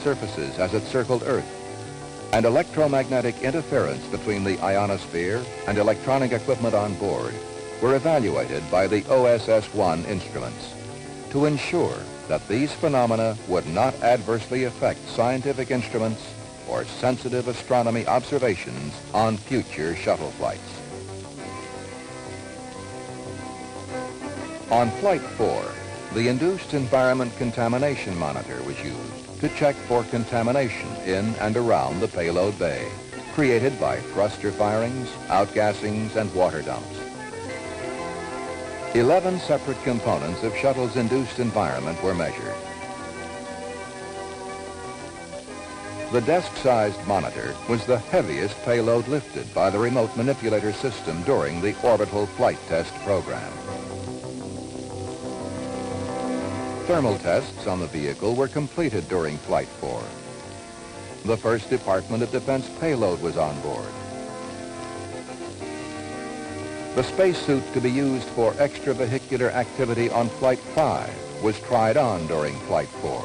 surfaces as it circled Earth, and electromagnetic interference between the ionosphere and electronic equipment on board were evaluated by the OSS-1 instruments to ensure that these phenomena would not adversely affect scientific instruments or sensitive astronomy observations on future shuttle flights. On Flight 4, the Induced Environment Contamination Monitor was used to check for contamination in and around the payload bay, created by thruster firings, outgassings, and water dumps. 11 separate components of shuttle's induced environment were measured. The desk-sized monitor was the heaviest payload lifted by the remote manipulator system during the orbital flight test program. Thermal tests on the vehicle were completed during Flight 4. The first Department of Defense payload was on board. The spacesuit to be used for extravehicular activity on Flight 5 was tried on during Flight 4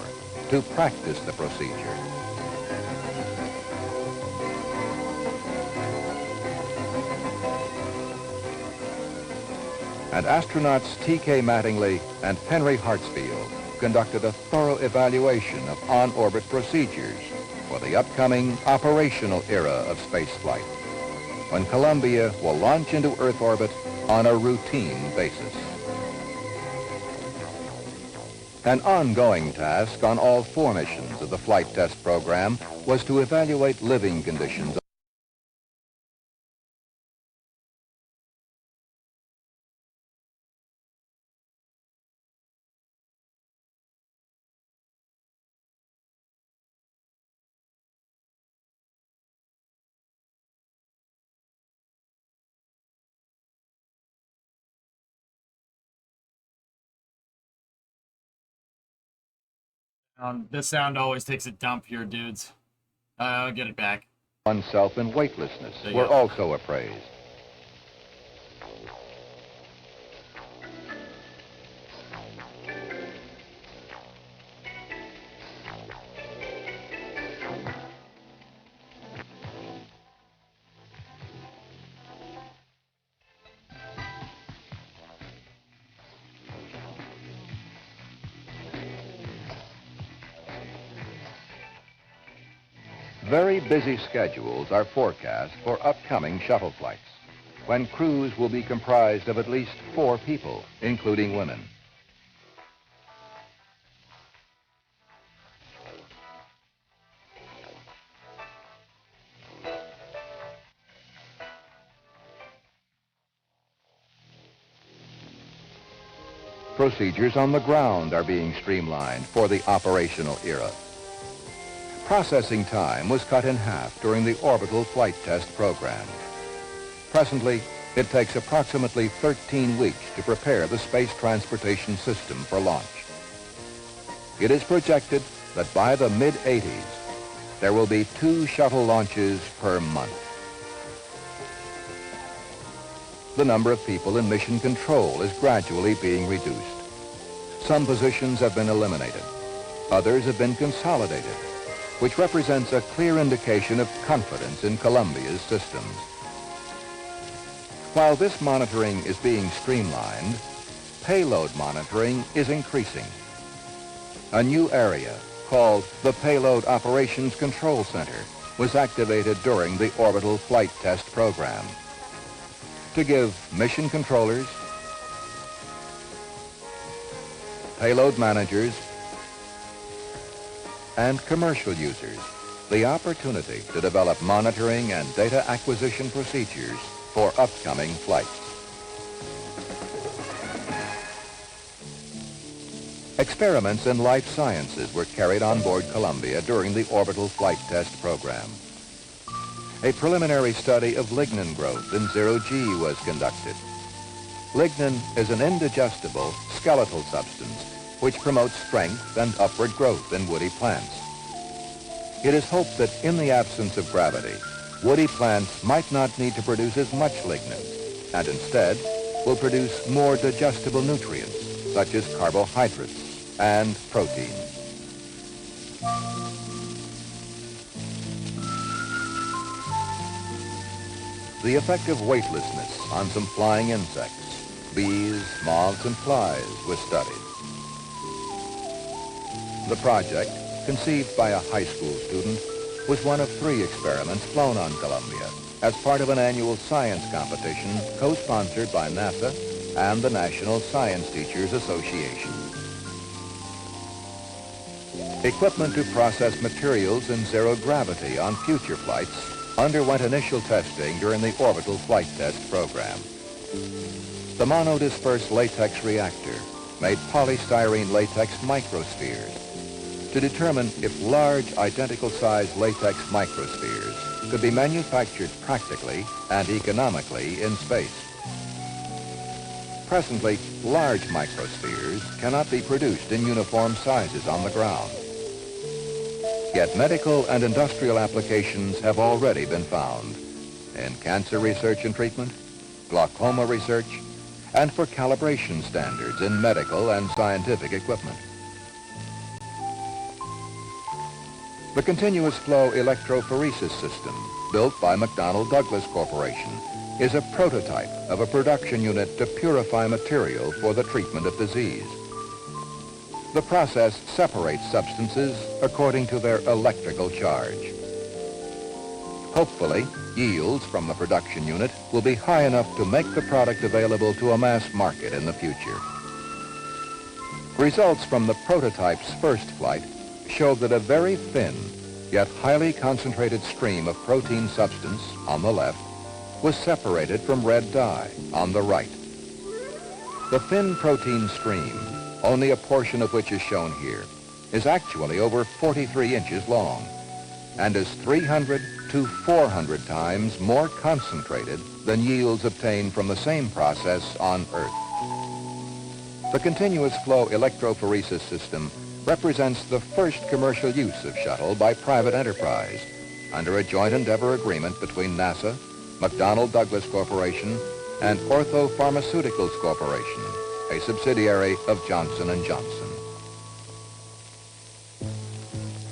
to practice the procedure. And astronauts T.K. Mattingly and Henry Hartsfield conducted a thorough evaluation of on-orbit procedures for the upcoming operational era of spaceflight, when Columbia will launch into Earth orbit on a routine basis. An ongoing task on all 4 missions of the flight test program was to evaluate living conditions . This sound always takes a dump here, dudes. I'll get it back. Oneself and weightlessness were also appraised. Very busy schedules are forecast for upcoming shuttle flights, when crews will be comprised of at least 4 people, including women. Procedures on the ground are being streamlined for the operational era. Processing time was cut in half during the orbital flight test program. Presently, it takes approximately 13 weeks to prepare the space transportation system for launch. It is projected that by the mid-80s, there will be 2 shuttle launches per month. The number of people in mission control is gradually being reduced. Some positions have been eliminated. Others have been consolidated, which represents a clear indication of confidence in Columbia's systems. While this monitoring is being streamlined, payload monitoring is increasing. A new area called the Payload Operations Control Center was activated during the orbital flight test program to give mission controllers, payload managers, and commercial users the opportunity to develop monitoring and data acquisition procedures for upcoming flights. Experiments in life sciences were carried on board Columbia during the orbital flight test program. A preliminary study of lignin growth in zero-G was conducted. Lignin is an indigestible skeletal substance which promotes strength and upward growth in woody plants. It is hoped that in the absence of gravity, woody plants might not need to produce as much lignin, and instead will produce more digestible nutrients, such as carbohydrates and proteins. the effect of weightlessness on some flying insects, bees, moths, and flies, was studied. The project, conceived by a high school student, was one of 3 experiments flown on Columbia as part of an annual science competition co-sponsored by NASA and the National Science Teachers Association. Equipment to process materials in zero gravity on future flights underwent initial testing during the orbital flight test program. The monodisperse latex reactor made polystyrene latex microspheres to determine if large identical-sized latex microspheres could be manufactured practically and economically in space. Presently, large microspheres cannot be produced in uniform sizes on the ground. Yet medical and industrial applications have already been found in cancer research and treatment, glaucoma research, and for calibration standards in medical and scientific equipment. The continuous flow electrophoresis system, built by McDonnell Douglas Corporation, is a prototype of a production unit to purify material for the treatment of disease. The process separates substances according to their electrical charge. Hopefully, yields from the production unit will be high enough to make the product available to a mass market in the future. Results from the prototype's first flight showed that a very thin, yet highly concentrated stream of protein substance on the left was separated from red dye on the right. The thin protein stream, only a portion of which is shown here, is actually over 43 inches long and is 300 to 400 times more concentrated than yields obtained from the same process on Earth. The continuous flow electrophoresis system represents the first commercial use of shuttle by private enterprise under a joint endeavor agreement between NASA, McDonnell Douglas Corporation, and Ortho Pharmaceuticals Corporation, a subsidiary of Johnson & Johnson.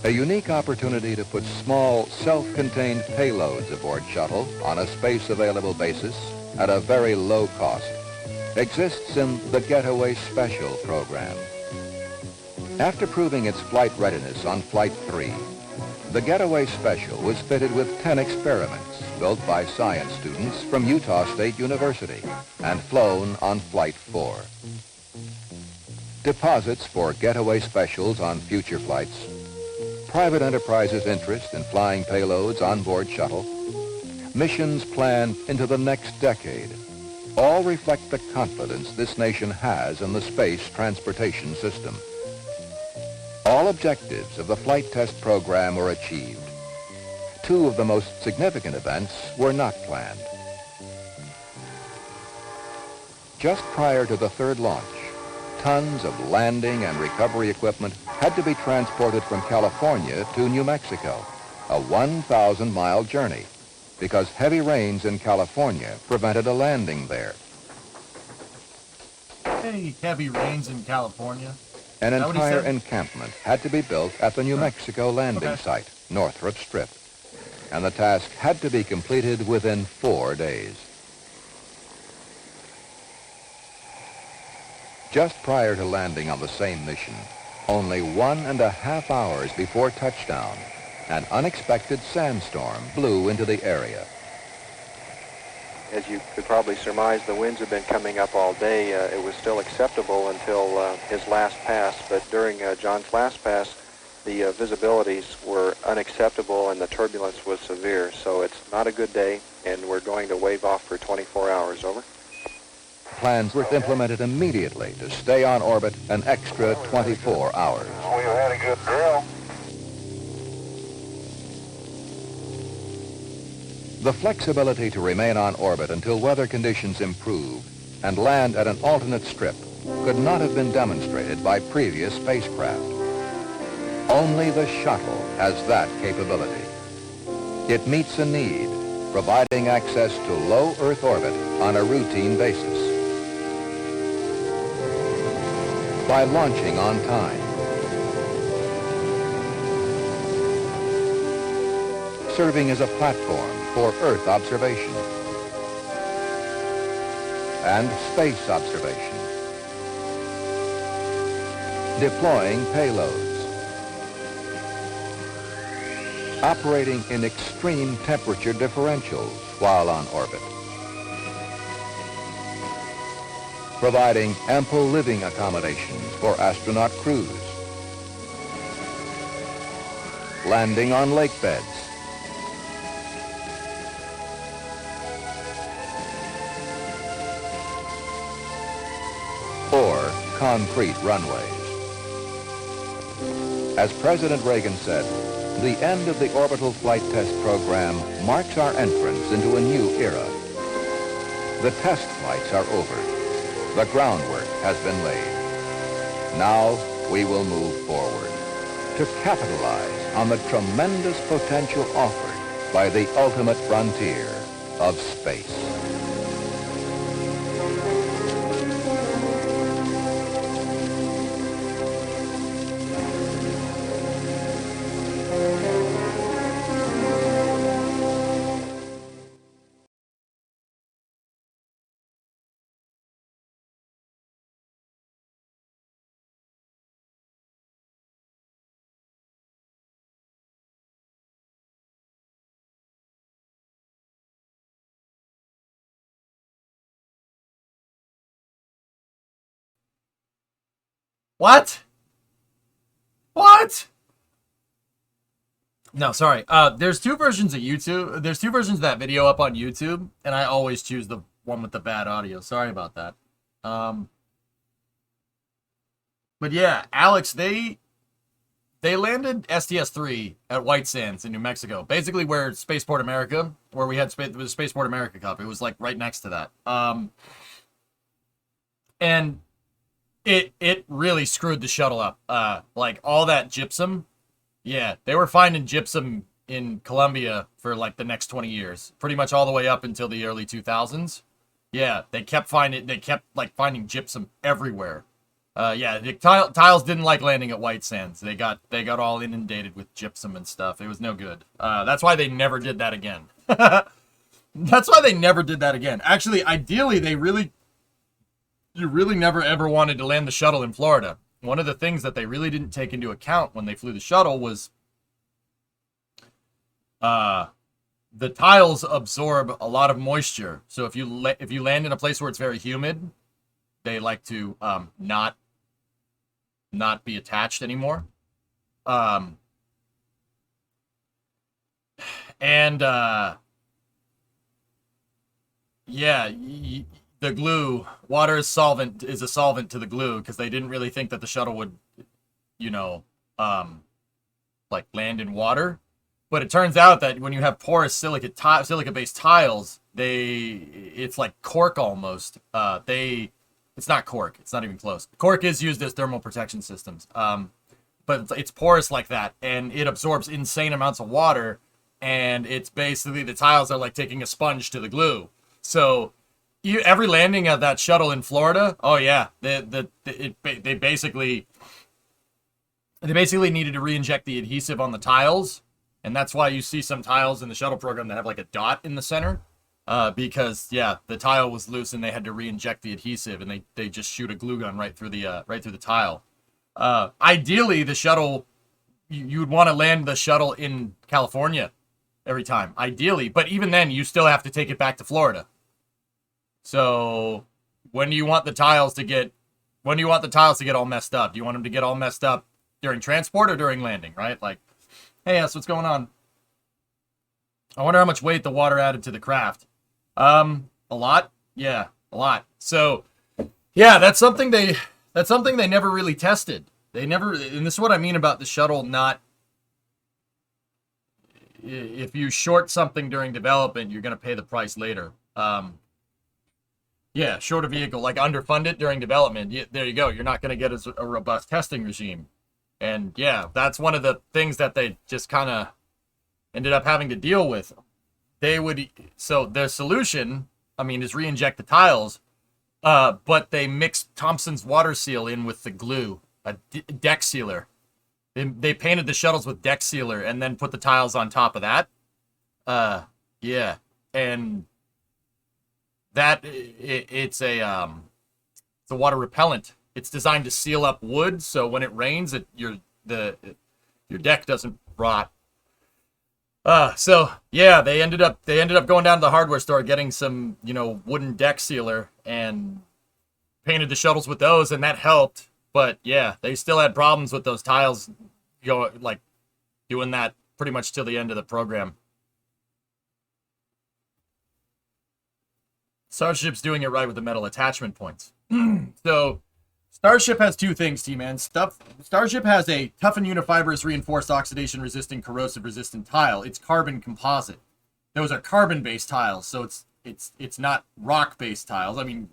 A unique opportunity to put small, self-contained payloads aboard shuttle on a space-available basis at a very low cost exists in the Getaway Special program. After proving its flight readiness on Flight 3, the Getaway Special was fitted with 10 experiments built by science students from Utah State University and flown on Flight 4. Deposits for Getaway Specials on future flights, private enterprises' interest in flying payloads on board shuttle, missions planned into the next decade, all reflect the confidence this nation has in the space transportation system. All objectives of the flight test program were achieved. 2 of the most significant events were not planned. Just prior to the 3rd launch, tons of landing and recovery equipment had to be transported from California to New Mexico, a 1,000-mile journey, because heavy rains in California prevented a landing there. Hey, heavy rains in California. An entire encampment had to be built at the New Mexico landing site, Northrop Strip, and the task had to be completed within 4 days. Just prior to landing on the same mission, only 1.5 hours before touchdown, an unexpected sandstorm blew into the area. As you could probably surmise, the winds have been coming up all day. It was still acceptable until his last pass, but during John's last pass, the visibilities were unacceptable and the turbulence was severe. So it's not a good day, and we're going to wave off for 24 hours. Over. Plans were implemented immediately to stay on orbit an extra 24 hours. We've had a good drill. The flexibility to remain on orbit until weather conditions improved and land at an alternate strip could not have been demonstrated by previous spacecraft. Only the shuttle has that capability. It meets a need, providing access to low Earth orbit on a routine basis. By launching on time, serving as a platform for Earth observation, and space observation. Deploying payloads. Operating in extreme temperature differentials while on orbit. Providing ample living accommodations for astronaut crews. Landing on lake beds. Or concrete runways. As President Reagan said, the end of the orbital flight test program marks our entrance into a new era. The test flights are over. The groundwork has been laid. Now we will move forward to capitalize on the tremendous potential offered by the ultimate frontier of space. What? What? No, sorry. There's two versions of YouTube. There's two versions of that video up on YouTube, and I always choose the one with the bad audio. Sorry about that. But yeah, Alex, they landed STS-3 at White Sands in New Mexico, basically where Spaceport America, where we had the Spaceport America Cup. It was like right next to that. And it really screwed the shuttle up. Like all that gypsum. Yeah, they were finding gypsum in Colombia for like the next 20 years, pretty much all the way up until the early 2000s. Yeah, they kept finding gypsum everywhere. Yeah, the tiles didn't like landing at White Sands. They got all inundated with gypsum and stuff. It was no good. That's why they never did that again. That's why they never did that again. Actually, ideally, you really never ever wanted to land the shuttle in Florida. One of the things that they really didn't take into account when they flew the shuttle was the tiles absorb a lot of moisture. So if you land in a place where it's very humid, they like to not be attached anymore. Yeah, the glue, water is a solvent to the glue, because they didn't really think that the shuttle would, like land in water. But it turns out that when you have porous silica-based tiles, it's like cork almost. It's not cork. It's not even close. Cork is used as thermal protection systems. But it's porous like that, and it absorbs insane amounts of water, and it's basically, the tiles are like taking a sponge to the glue. So every landing of that shuttle in Florida, oh yeah, they basically needed to re-inject the adhesive on the tiles, and that's why you see some tiles in the shuttle program that have like a dot in the center, because yeah, the tile was loose and they had to re-inject the adhesive, and they just shoot a glue gun right through the tile. Ideally, the shuttle, you would want to land the shuttle in California every time, ideally, but even then, you still have to take it back to Florida. So when do you want the tiles to get all messed up? Do you want them to get all messed up during transport or during landing, right? Like, hey, that's what's going on. I wonder how much weight the water added to the craft. A lot? Yeah, a lot. So yeah, that's something they never really tested. And this is what I mean about the shuttle not, if you short something during development, you're going to pay the price later. Yeah, short a vehicle, like underfund it during development. There you go. You're not going to get a robust testing regime. And yeah, that's one of the things that they just kind of ended up having to deal with. So their solution, is re-inject the tiles, but they mixed Thompson's water seal in with the glue, a deck sealer. They painted the shuttles with deck sealer and then put the tiles on top of that. Yeah, and it's a water repellent. It's designed to seal up wood, so when it rains, your deck doesn't rot. So yeah, they ended up going down to the hardware store, getting some, wooden deck sealer, and painted the shuttles with those, and that helped. But yeah, they still had problems with those tiles doing that pretty much till the end of the program. Starship's doing it right with the metal attachment points. So Starship has two things, T-Man. Starship has a tough and unifibrous reinforced oxidation resistant, corrosive resistant tile. It's carbon composite. Those are carbon based tiles, so it's not rock based tiles. I mean,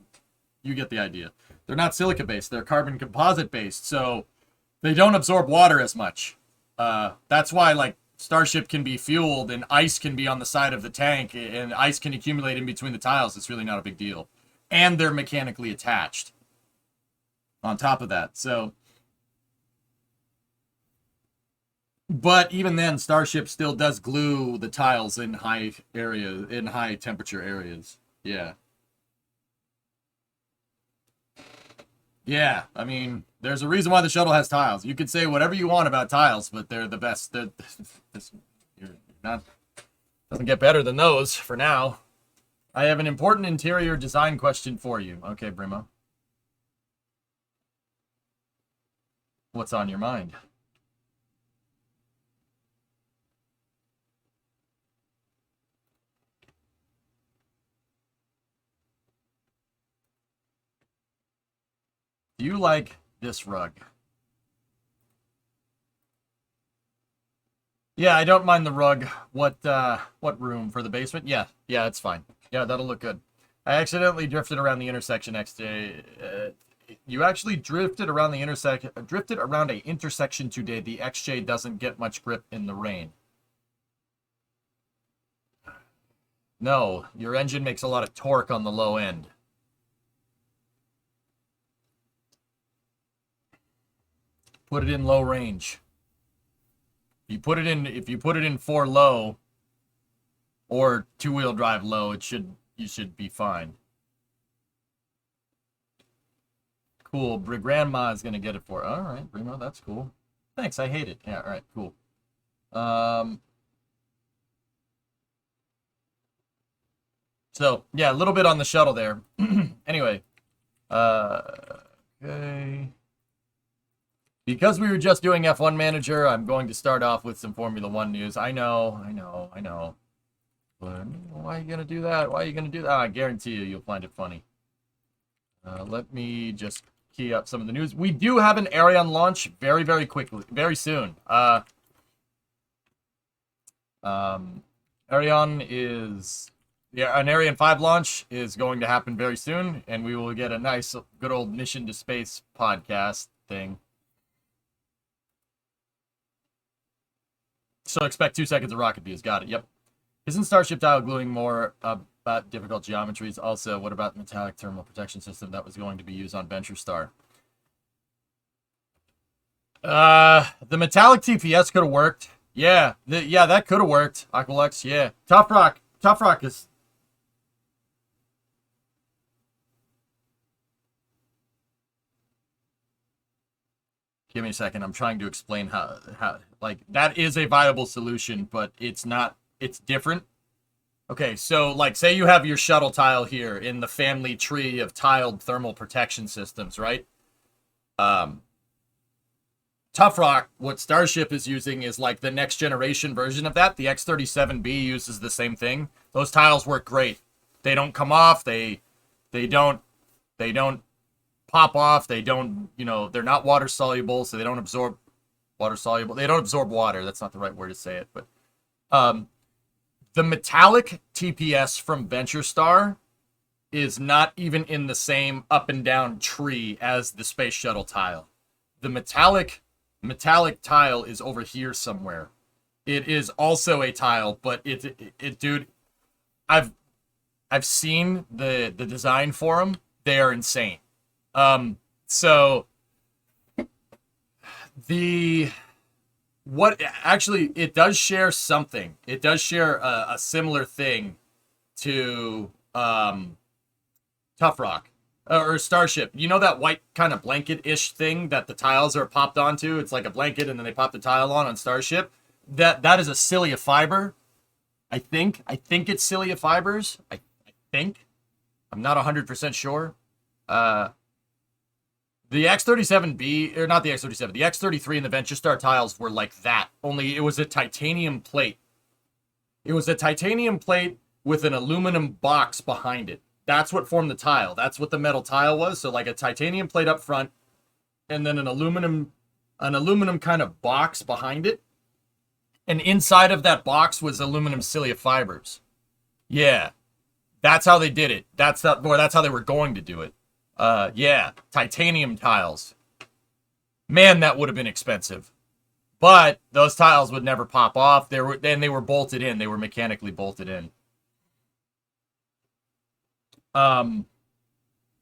you get the idea. They're not silica based, they're carbon composite based, so they don't absorb water as much. That's why Starship can be fueled and ice can be on the side of the tank and ice can accumulate in between the tiles. It's really not a big deal. And they're mechanically attached on top of that. So, but even then, Starship still does glue the tiles in high temperature areas. Yeah. Yeah, I mean, there's a reason why the shuttle has tiles. You could say whatever you want about tiles, but they're the best. Doesn't get better than those for now. I have an important interior design question for you. Okay, Brimo. What's on your mind? Do you like this rug? Yeah, I don't mind the rug. What room for the basement? Yeah, it's fine. Yeah, that'll look good. I accidentally drifted around the intersection XJ. You actually drifted around a intersection today. The XJ doesn't get much grip in the rain. No, your engine makes a lot of torque on the low end. Put it in low range. If you put it in 4 low or 2-wheel drive low, you should be fine. Cool. Grandma is gonna get it for. All right, Brimo, that's cool. Thanks. I hate it. Yeah. All right. Cool. So yeah, a little bit on the shuttle there. Anyway. Okay. Because we were just doing F1 Manager, I'm going to start off with some Formula 1 news. I know. But why are you going to do that? I guarantee you'll find it funny. Let me just key up some of the news. We do have an Ariane launch very, very quickly, very soon. Ariane is... Yeah, an Ariane 5 launch is going to happen very soon, and we will get a nice, good old Mission to Space podcast thing. So expect 2 seconds of rocket views. Got it. Yep. Isn't Starship tile gluing more about difficult geometries? Also, what about the metallic thermal protection system that was going to be used on Venture Star? The metallic TPS could have worked. Yeah, that could have worked. Aqualex, yeah. Tough Rock is... Give me a second. I'm trying to explain how that is a viable solution, but it's not. It's different. Okay, so say you have your shuttle tile here in the family tree of tiled thermal protection systems, right? Tough Rock, what Starship is using is the next generation version of that. The X-37B uses the same thing. Those tiles work great. They don't come off. They don't pop off. They don't, they're not water soluble, so they don't absorb water soluble. They don't absorb water. That's not the right word to say it, but the metallic TPS from Venture Star is not even in the same up and down tree as the space shuttle tile. The metallic tile is over here somewhere. It is also a tile, but it dude, I've seen the design for them. They are insane. So it does share something. It does share a similar thing to Tough Rock. Or Starship. You know that white kind of blanket-ish thing that the tiles are popped onto? It's like a blanket and then they pop the tile on Starship. That is a cilia fiber. I think it's cilia fibers. I think. I'm not 100% sure. The X-37B, or not the X-37, the X-33 and the VentureStar tiles were like that, only it was a titanium plate. It was a titanium plate with an aluminum box behind it. That's what formed the tile. That's what the metal tile was. So like a titanium plate up front, and then an aluminum kind of box behind it. And inside of that box was aluminum cilia fibers. Yeah. That's how they did it. That's how they were going to do it. Yeah, titanium tiles. Man, that would have been expensive. But those tiles would never pop off. They were bolted in. They were mechanically bolted in.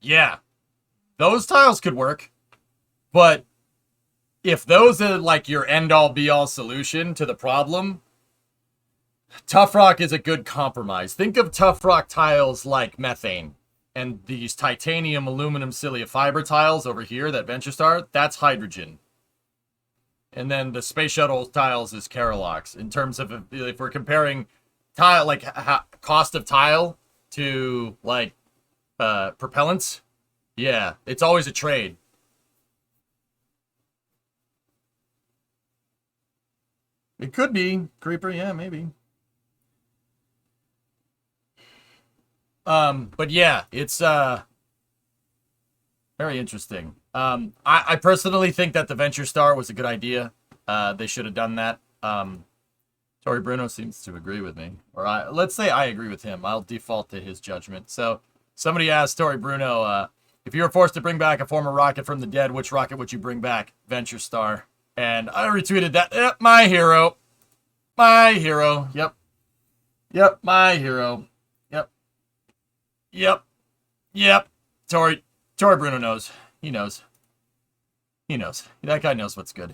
Yeah. Those tiles could work. But if those are like your end-all be-all solution to the problem, Tough Rock is a good compromise. Think of Tough Rock tiles like methane. And these titanium aluminum cilia fiber tiles over here that VentureStar, that's hydrogen. And then the space shuttle tiles is Keralox. In terms of if we're comparing tile, like cost of tile to like propellants, yeah, it's always a trade. It could be Creeper, yeah, maybe. But yeah, it's very interesting. I personally think that the VentureStar was a good idea. They should have done that. Tori Bruno seems to agree with me. Or let's say I agree with him. I'll default to his judgment. So somebody asked Tori Bruno, if you were forced to bring back a former rocket from the dead, which rocket would you bring back? VentureStar. And I retweeted that. Yep, my hero. My hero. Yep. Yep, my hero. Yep. Tori Bruno knows. He knows. That guy knows what's good.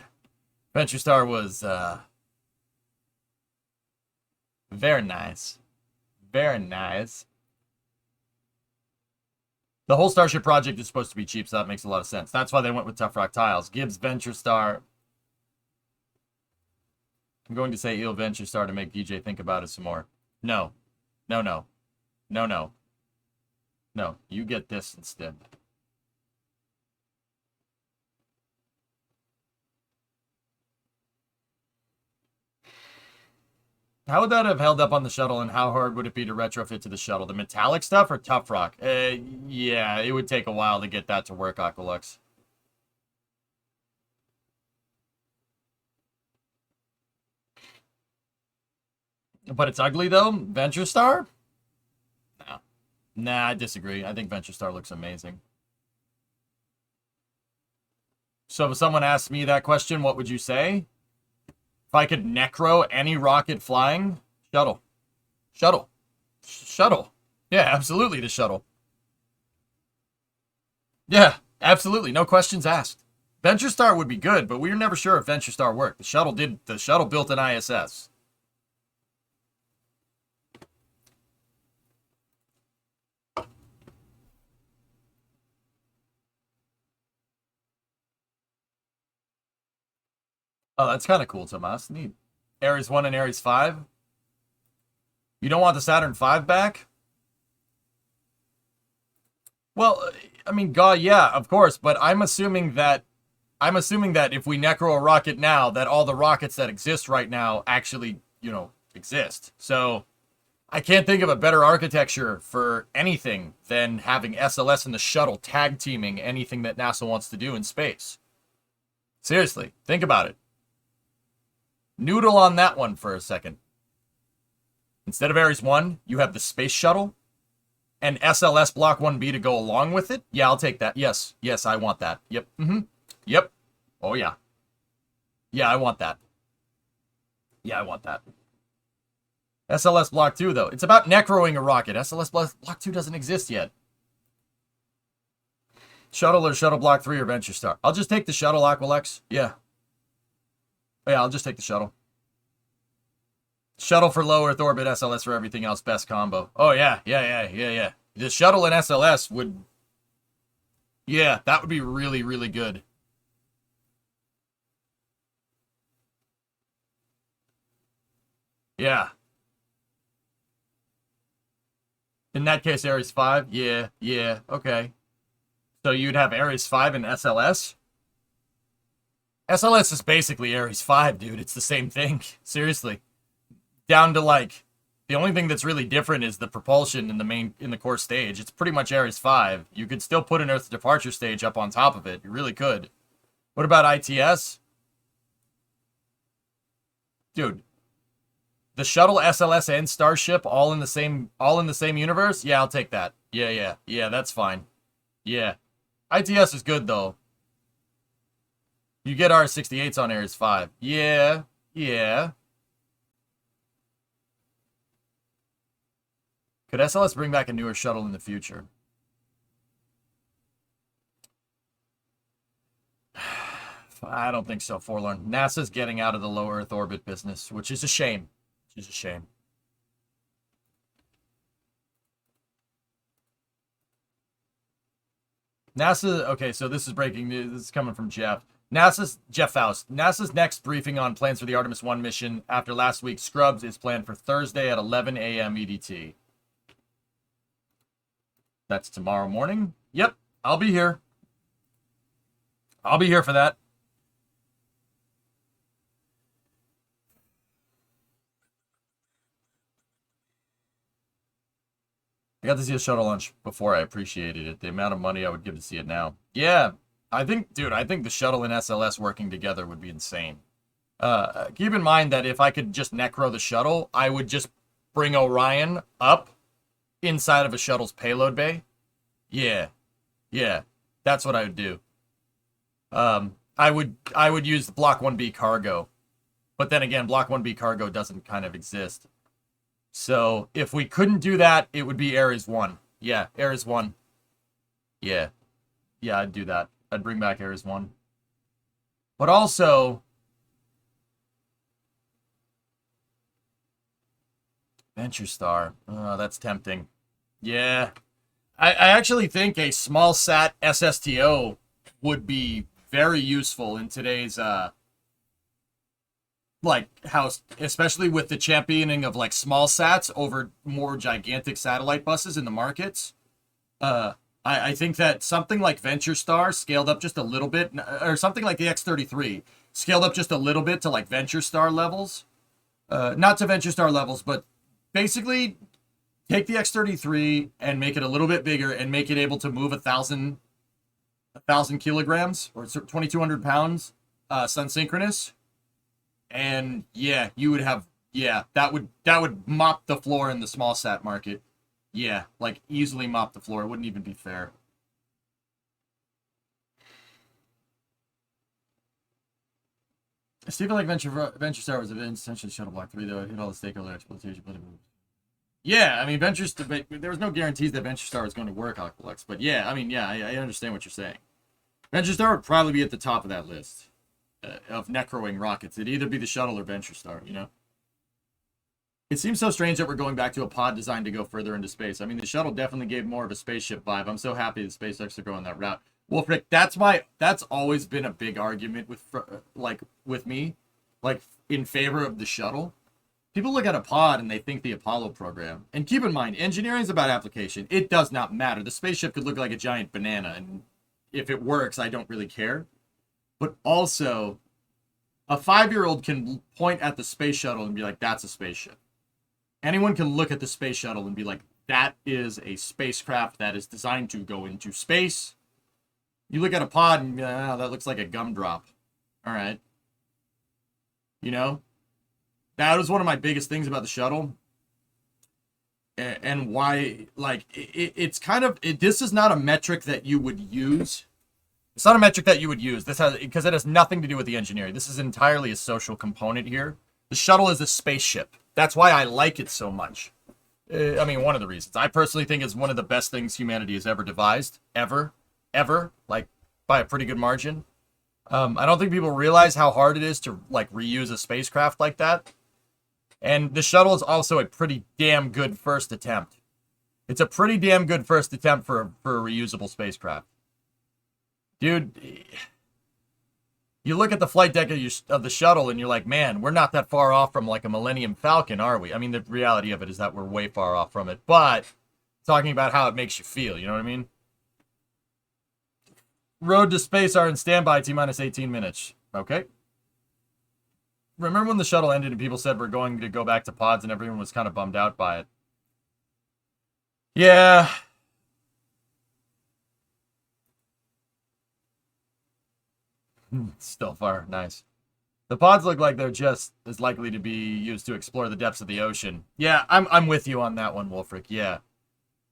VentureStar was very nice. Very nice. The whole Starship project is supposed to be cheap, so that makes a lot of sense. That's why they went with Tough Rock tiles. Gives VentureStar. I'm going to say Eel VentureStar to make DJ think about it some more. No, you get this instead. How would that have held up on the shuttle, and how hard would it be to retrofit to the shuttle? The metallic stuff or Tough Rock? Yeah, it would take a while to get that to work, Aqualux. But it's ugly, though? VentureStar? No. Nah, I disagree. I think VentureStar looks amazing. So if someone asked me that question, what would you say? If I could necro any rocket flying, shuttle. Yeah, absolutely the shuttle. Yeah, absolutely. No questions asked. VentureStar would be good, but we were never sure if VentureStar worked. The shuttle built an ISS. Oh, that's kind of cool, Tomas. Neat. Ares 1 and Ares 5. You don't want the Saturn V back? Well, I mean, God, yeah, of course, but I'm assuming that if we necro a rocket now, that all the rockets that exist right now actually, exist. So I can't think of a better architecture for anything than having SLS and the shuttle tag teaming anything that NASA wants to do in space. Seriously, think about it. Noodle on that one for a second. Instead of Ares 1, you have the space shuttle and SLS Block 1B to go along with it. Yeah, I'll take that. Yes, I want that. Yep. Yep. Oh, yeah. Yeah, I want that. SLS Block 2, though. It's about necroing a rocket. SLS Block 2 doesn't exist yet. Shuttle or Shuttle Block 3 or VentureStar? I'll just take the shuttle, Aqualex. Yeah. Yeah, I'll just take the shuttle. Shuttle for low Earth orbit, SLS for everything else. Best combo. Oh, yeah. The shuttle and SLS would... Yeah, that would be really, really good. Yeah. In that case, Ares 5? Yeah, okay. So you'd have Ares 5 and SLS? SLS is basically Ares 5, dude. It's the same thing. Seriously. Down to, like, the only thing that's really different is the propulsion in the core stage. It's pretty much Ares 5. You could still put an Earth departure stage up on top of it. You really could. What about ITS? Dude. The shuttle, SLS, and Starship all in the same universe? Yeah, I'll take that. Yeah, that's fine. Yeah. ITS is good though. You get R68s on Ares 5. Yeah. Could SLS bring back a newer shuttle in the future? I don't think so, Forlorn. NASA's getting out of the low Earth orbit business, which is a shame. NASA, okay, so this is breaking news. This is coming from Jeff. Jeff Faust. NASA's next briefing on plans for the Artemis 1 mission after last week's scrubs is planned for Thursday at 11 a.m. EDT. That's tomorrow morning? Yep, I'll be here. I'll be here for that. I got to see a shuttle launch before. I appreciated it. The amount of money I would give to see it now. Yeah, I think the shuttle and SLS working together would be insane. Keep in mind that if I could just necro the shuttle, I would just bring Orion up inside of a shuttle's payload bay. Yeah, that's what I would do. I would use the Block 1B cargo. But then again, Block 1B cargo doesn't kind of exist. So, if we couldn't do that, it would be Ares 1. Yeah, Ares 1. Yeah, I'd do that. I'd bring back Ares 1. But also... Venture Star. Oh, that's tempting. Yeah. I actually think a small sat SSTO would be very useful in today's... especially with the championing of like small sats over more gigantic satellite buses in the markets. I think that something like Venture Star scaled up just a little bit, or something like the X-33 scaled up just a little bit to like Venture Star levels. Not to Venture Star levels, but basically take the X-33 and make it a little bit bigger and make it able to move 1,000 kilograms or 2,200 pounds sun synchronous. And yeah, you would have, that would mop the floor in the small sat market. Yeah, like easily mop the floor. It wouldn't even be fair. I still feel like Venture Star was essentially Shuttle Block 3, though. It hit all the stakeholder exploitation. Yeah, I mean, there was no guarantees that Venture Star was going to work, Aqualex. But yeah, I mean, I understand what you're saying. Venture Star would probably be at the top of that list. Of necroing rockets. It'd either be the shuttle or Venture Star, you know? It seems so strange that we're going back to a pod designed to go further into space. I mean, the shuttle definitely gave more of a spaceship vibe. I'm so happy that SpaceX are going that route. Wolfric, that's always been a big argument with me, like in favor of the shuttle. People look at a pod and they think the Apollo program. And keep in mind, engineering is about application. It does not matter. The spaceship could look like a giant banana, and if it works, I don't really care. But also, a 5-year-old can point at the space shuttle and be like, that's a spaceship. Anyone can look at the space shuttle and be like, that is a spacecraft that is designed to go into space. You look at a pod and be like, oh, that looks like a gumdrop. All right. You know? That was one of my biggest things about the shuttle. And why, like, it's kind of, this is not a metric that you would use. It's not a metric that you would use. Because it has nothing to do with the engineering. This is entirely a social component here. The shuttle is a spaceship. That's why I like it so much. I mean, one of the reasons. I personally think it's one of the best things humanity has ever devised. Ever. Like, by a pretty good margin. I don't think people realize how hard it is to, like, reuse a spacecraft like that. And the shuttle is also a pretty damn good first attempt. It's a pretty damn good first attempt for a reusable spacecraft. Dude, you look at the flight deck of the shuttle and you're like, man, we're not that far off from like a Millennium Falcon, are we? I mean, the reality of it is that we're way far off from it, but talking about how it makes you feel, you know what I mean? Road to space are in standby, T-minus 18 minutes. Okay. Remember when the shuttle ended and people said we're going to go back to pods and everyone was kind of bummed out by it? Yeah. Still far. Nice. The pods look like they're just as likely to be used to explore the depths of the ocean. Yeah, I'm with you on that one, Wolfric. Yeah.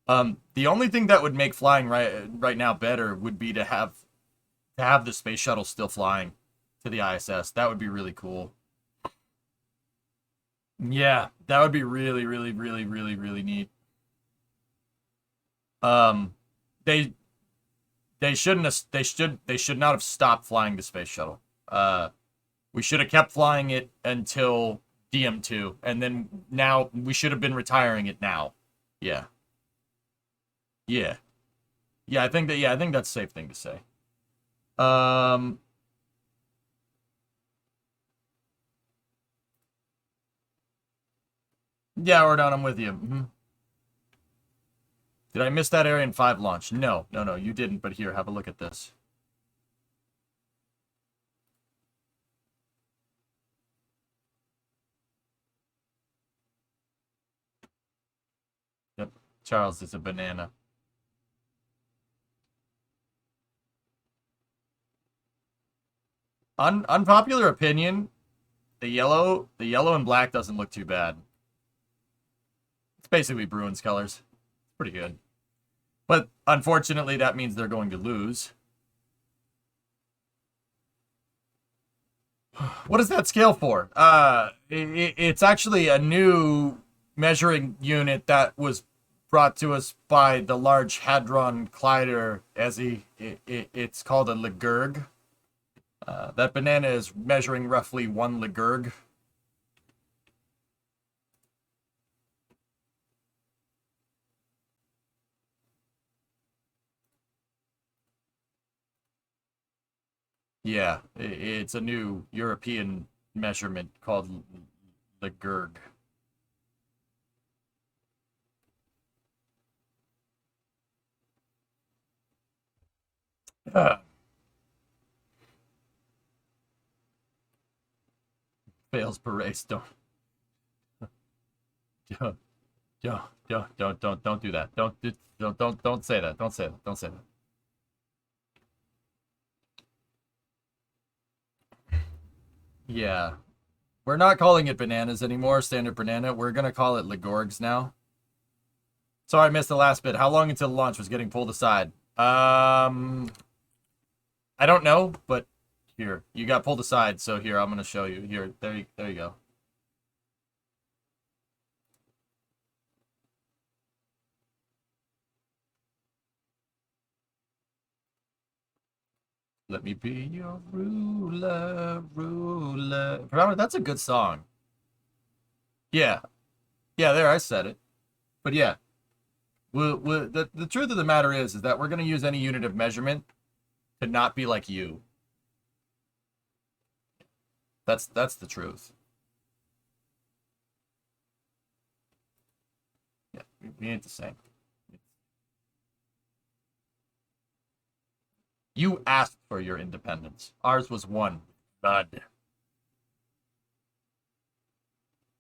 The only thing that would make flying right now better would be to have the space shuttle still flying to the ISS. That would be really cool. Yeah, that would be really, really, really, really, really neat. They should not have stopped flying the space shuttle. We should have kept flying it until DM2, and then now we should have been retiring it now. Yeah. Yeah. Yeah, I think that's a safe thing to say. Yeah, Ordon, I'm with you. Mm-hmm. Did I miss that Ariane 5 launch? No, you didn't, but here, have a look at this. Yep, Charles is a banana. Unpopular opinion, the yellow and black doesn't look too bad. It's basically Bruins colors. It's pretty good. But unfortunately, that means they're going to lose. What is that scale for? It's actually a new measuring unit that was brought to us by the Large Hadron Collider. It's called a Ligurg. That banana is measuring roughly 1 Ligurg. Yeah, it's a new European measurement called Ligurg. Fails per race. Don't do that. Don't say that. Don't say that. Don't say that. Yeah. We're not calling it bananas anymore, standard banana. We're going to call it Ligorgs now. Sorry, I missed the last bit. How long until launch was getting pulled aside? I don't know, but here. You got pulled aside, so here, I'm going to show you. Here, there you go. Let me be your ruler, ruler. Remember, that's a good song. Yeah. Yeah, there, I said it. But yeah. The truth of the matter is that we're going to use any unit of measurement to not be like you. That's the truth. Yeah, we ain't the same. You asked for your independence. Ours was one. Blood.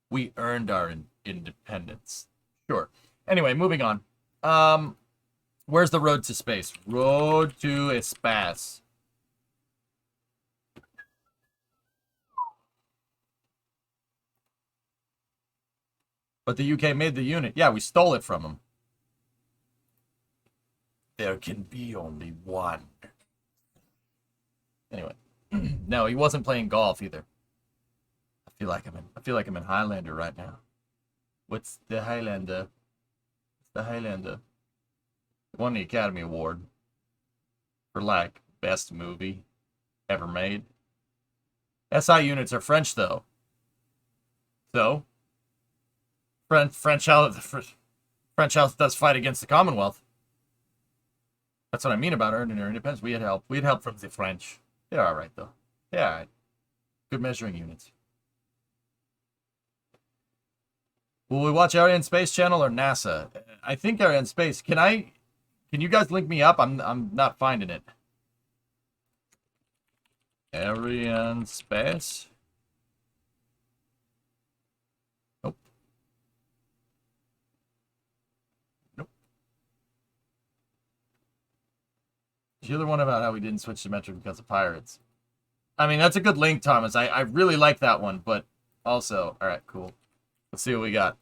We earned our independence. Sure. Anyway, moving on. Where's the road to space? Road to space. But the UK made the unit. Yeah, we stole it from them. There can be only one. Anyway, no, he wasn't playing golf either. I feel like I'm in Highlander right now. What's the Highlander? It's the Highlander. It won the Academy Award for like best movie ever made. SI units are French though. So French French house does fight against the Commonwealth. That's what I mean about earning our independence. We had help. We had help from the French. They're all right, though. They're all right. Good measuring units. Will we watch Ariane Space Channel or NASA? I think Ariane Space. Can you guys link me up? I'm not finding it. Ariane Space. Nope. Nope. Is the other one about how we didn't switch to metric because of pirates? I mean, that's a good link, Thomas. I really like that one, but also, all right, cool. Let's see what we got.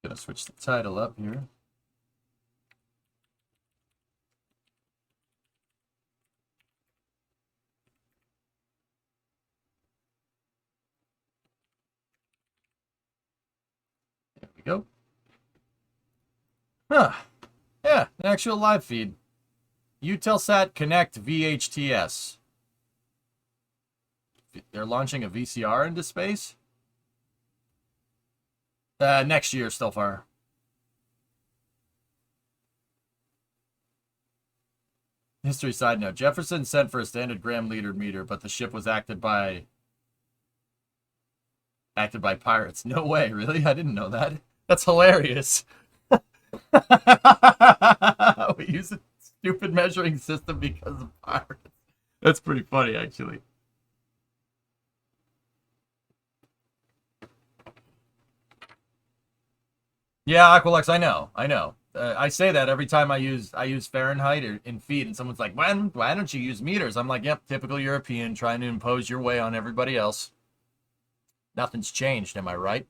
Gonna switch the title up here. There we go. Huh. Yeah, an actual live feed. Eutelsat Connect VHTS. They're launching a VCR into space? Next year, still far. History side note. Jefferson sent for a standard gram liter meter, but the ship was acted by pirates. No way, really? I didn't know that. That's hilarious. We use a stupid measuring system because of pirates. That's pretty funny, actually. Yeah, Aqualux, I know. I say that every time I use Fahrenheit or in feet, and someone's like, why don't you use meters? I'm like, yep, typical European, trying to impose your way on everybody else. Nothing's changed, am I right?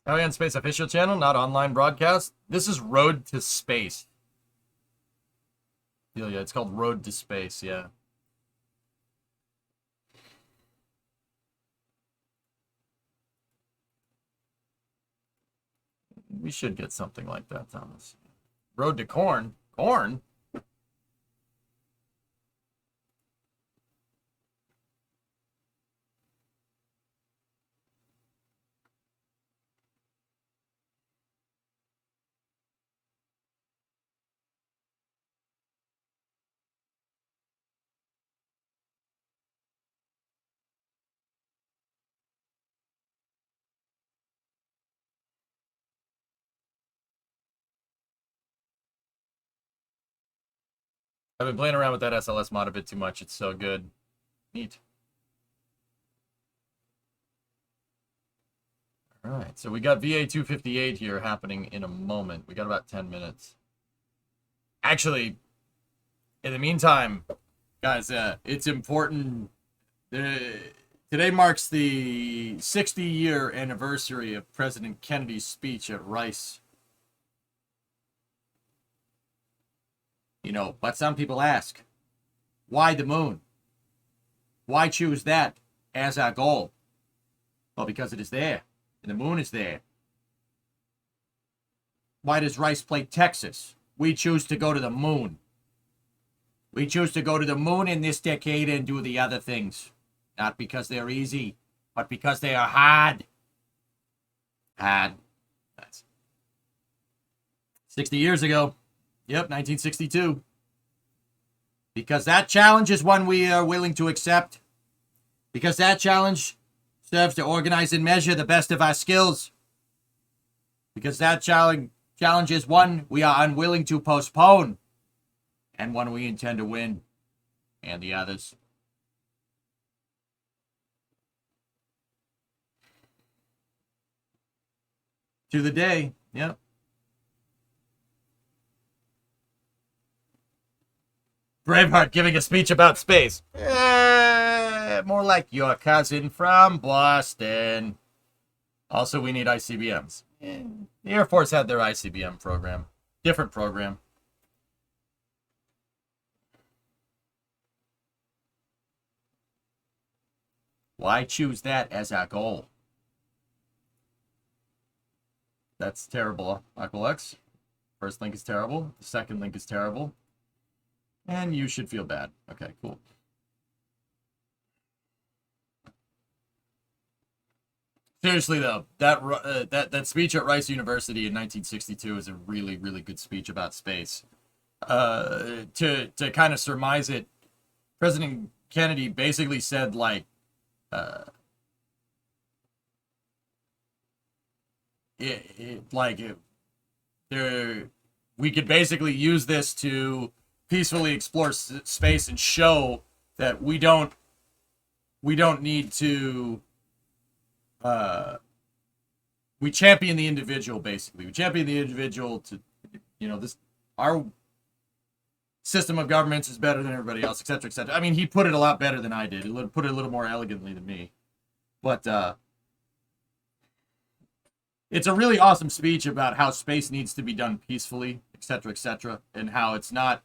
Ariane Space official channel, not online broadcast. This is Road to Space. Yeah, it's called Road to Space, yeah. We should get something like that, Thomas. Road to Corn? Corn? I've been playing around with that SLS mod a bit too much. It's so good. Neat. All right, so we got VA258 here happening in a moment. We got about 10 minutes. Actually, in the meantime, guys, it's important. Today marks the 60-year anniversary of President Kennedy's speech at Rice. You know, but some people ask, why the moon? Why choose that as our goal? Well, because it is there, and the moon is there. Why does Rice play Texas? We choose to go to the moon. We choose to go to the moon in this decade and do the other things. Not because they're easy, but because they are hard. Hard. That's 60 years ago. Yep, 1962. Because that challenge is one we are willing to accept. Because that challenge serves to organize and measure the best of our skills. Because that challenge is one we are unwilling to postpone. And one we intend to win. And the others. To the day, yep. Braveheart giving a speech about space. More like your cousin from Boston. Also, we need ICBMs. The Air Force had their ICBM program. Different program. Why choose that as our goal? That's terrible, Michael X. First link is terrible. The second link is terrible. And you should feel bad. Okay, cool. Seriously though, that speech at Rice University in 1962 is a really, really good speech about space. To kind of surmise it, President Kennedy basically said like, we could basically use this to peacefully explore space and show that we don't need to. We champion the individual, basically. We champion the individual to, our system of governments is better than everybody else, etc., etc. I mean, he put it a lot better than I did. He put it a little more elegantly than me. But it's a really awesome speech about how space needs to be done peacefully, etc., and how it's not,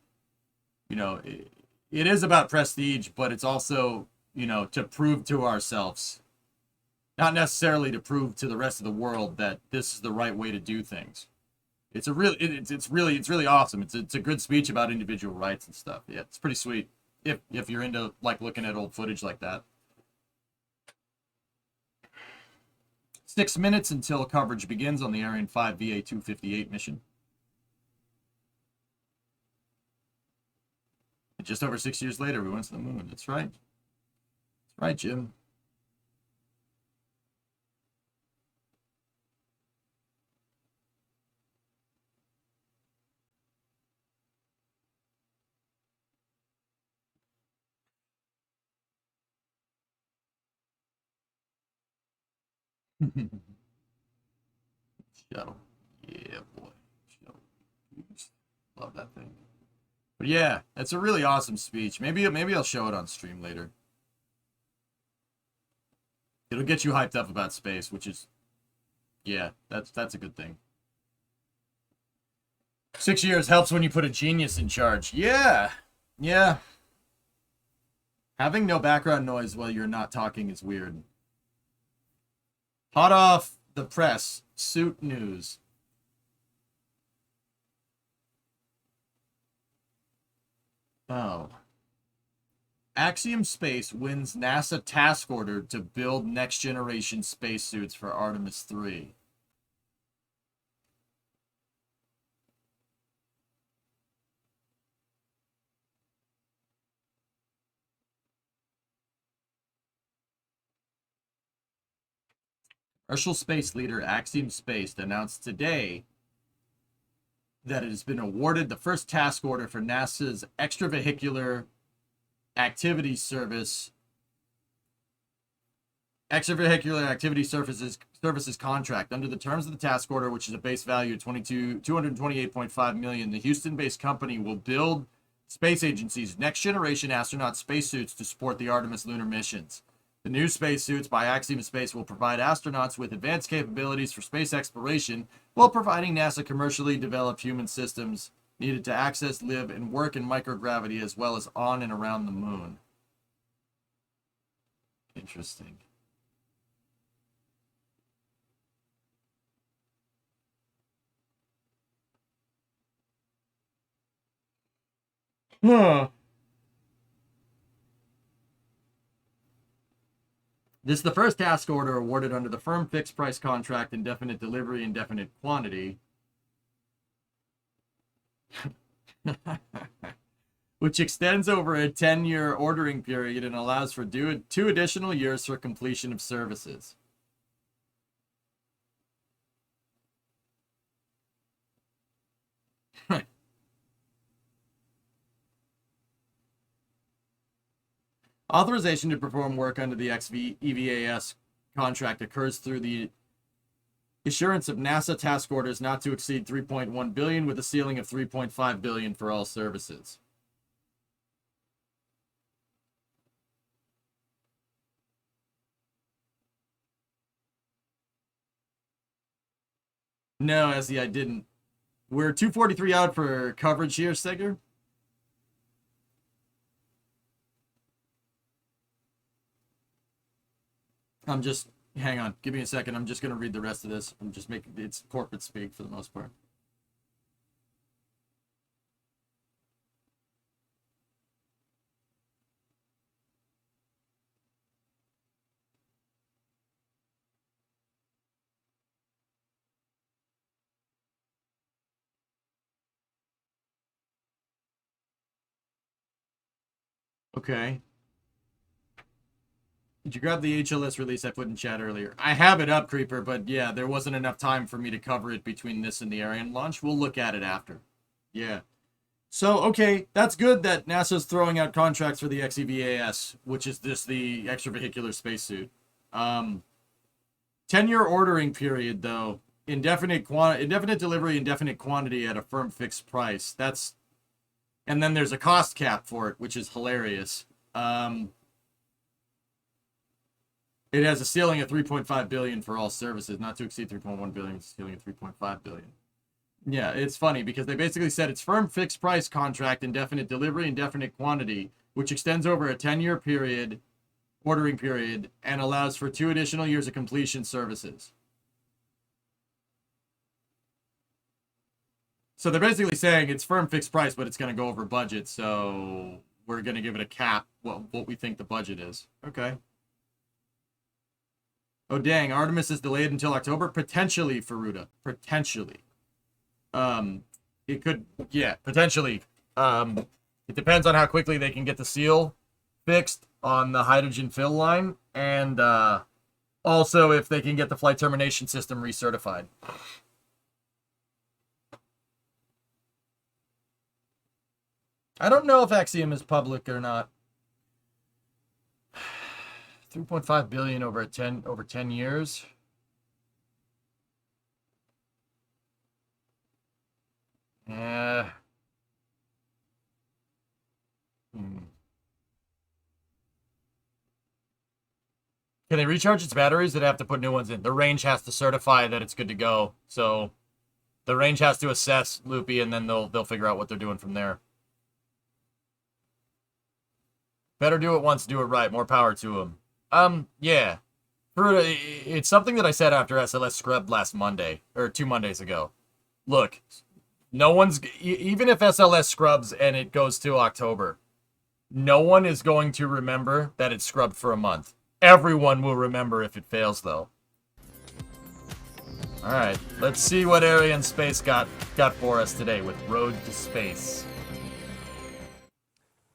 it is about prestige, but it's also, to prove to ourselves, not necessarily to prove to the rest of the world that this is the right way to do things. It's really awesome. It's a good speech about individual rights and stuff. Yeah, it's pretty sweet if you're into like looking at old footage like that. 6 minutes until coverage begins on the Ariane 5 VA258 mission. And just over 6 years later, we went to the moon. That's right. That's right, Jim. Shuttle. Yeah, boy. Shuttle. Love that thing. But yeah, it's a really awesome speech. Maybe I'll show it on stream later. It'll get you hyped up about space, which is, yeah, that's a good thing. 6 years helps when you put a genius in charge. Yeah. Yeah. Having no background noise while you're not talking is weird. Hot off the press, suit news. Oh. Axiom Space wins NASA task order to build next generation spacesuits for Artemis 3. Commercial space leader Axiom Space announced today that it has been awarded the first task order for NASA's extravehicular activity services contract. Under the terms of the task order, which is a base value of $228.5 million, the Houston-based company will build space agency's next generation astronaut spacesuits to support the Artemis lunar missions. The new spacesuits by Axiom Space will provide astronauts with advanced capabilities for space exploration while providing NASA commercially developed human systems needed to access, live, and work in microgravity as well as on and around the moon. Interesting. Huh. This is the first task order awarded under the firm fixed price contract, indefinite delivery, indefinite quantity, which extends over a 10-year ordering period and allows for 2 additional years for completion of services. Authorization to perform work under the EVAS contract occurs through the assurance of NASA task orders not to exceed $3.1 billion with a ceiling of $3.5 billion for all services. No, Essie, I didn't. We're 243 out for coverage here, Seger. I'm just, hang on, give me a second. I'm just going to read the rest of this. I'm just making, it's corporate speak for the most part. Okay. Did you grab the HLS release I put in chat earlier? I have it up, Creeper, but yeah, there wasn't enough time for me to cover it between this and the Ariane launch. We'll look at it after. Yeah. So, okay, that's good that NASA's throwing out contracts for the XEVAS, which is just the extravehicular spacesuit. 10-year ordering period, though. Indefinite delivery, indefinite quantity at a firm fixed price. That's... And then there's a cost cap for it, which is hilarious. It has a ceiling of 3.5 billion for all services, not to exceed 3.1 billion, ceiling of 3.5 billion. Yeah, it's funny because they basically said it's firm fixed price contract, indefinite delivery, indefinite quantity, which extends over a 10-year period, ordering period, and allows for 2 additional years of completion services. So they're basically saying it's firm fixed price, but it's going to go over budget, so we're going to give it a cap, what we think the budget is. Okay. Oh, dang, Artemis is delayed until October? Potentially, Faruda. Potentially. It could, yeah, potentially. It depends on how quickly they can get the seal fixed on the hydrogen fill line, and also if they can get the flight termination system recertified. I don't know if Axiom is public or not. 3.5 billion over 10 years. Yeah. Can they recharge its batteries? They'd have to put new ones in. The range has to certify that it's good to go. So the range has to assess Loopy, and then they'll figure out what they're doing from there. Better do it once, do it right. More power to them. Yeah. It's something that I said after SLS scrubbed last Monday, or 2 Mondays ago. Look, no one's, even if SLS scrubs and it goes to October, no one is going to remember that it scrubbed for a month. Everyone will remember if it fails, though. Alright, let's see what Ariane Space got for us today with Road to Space.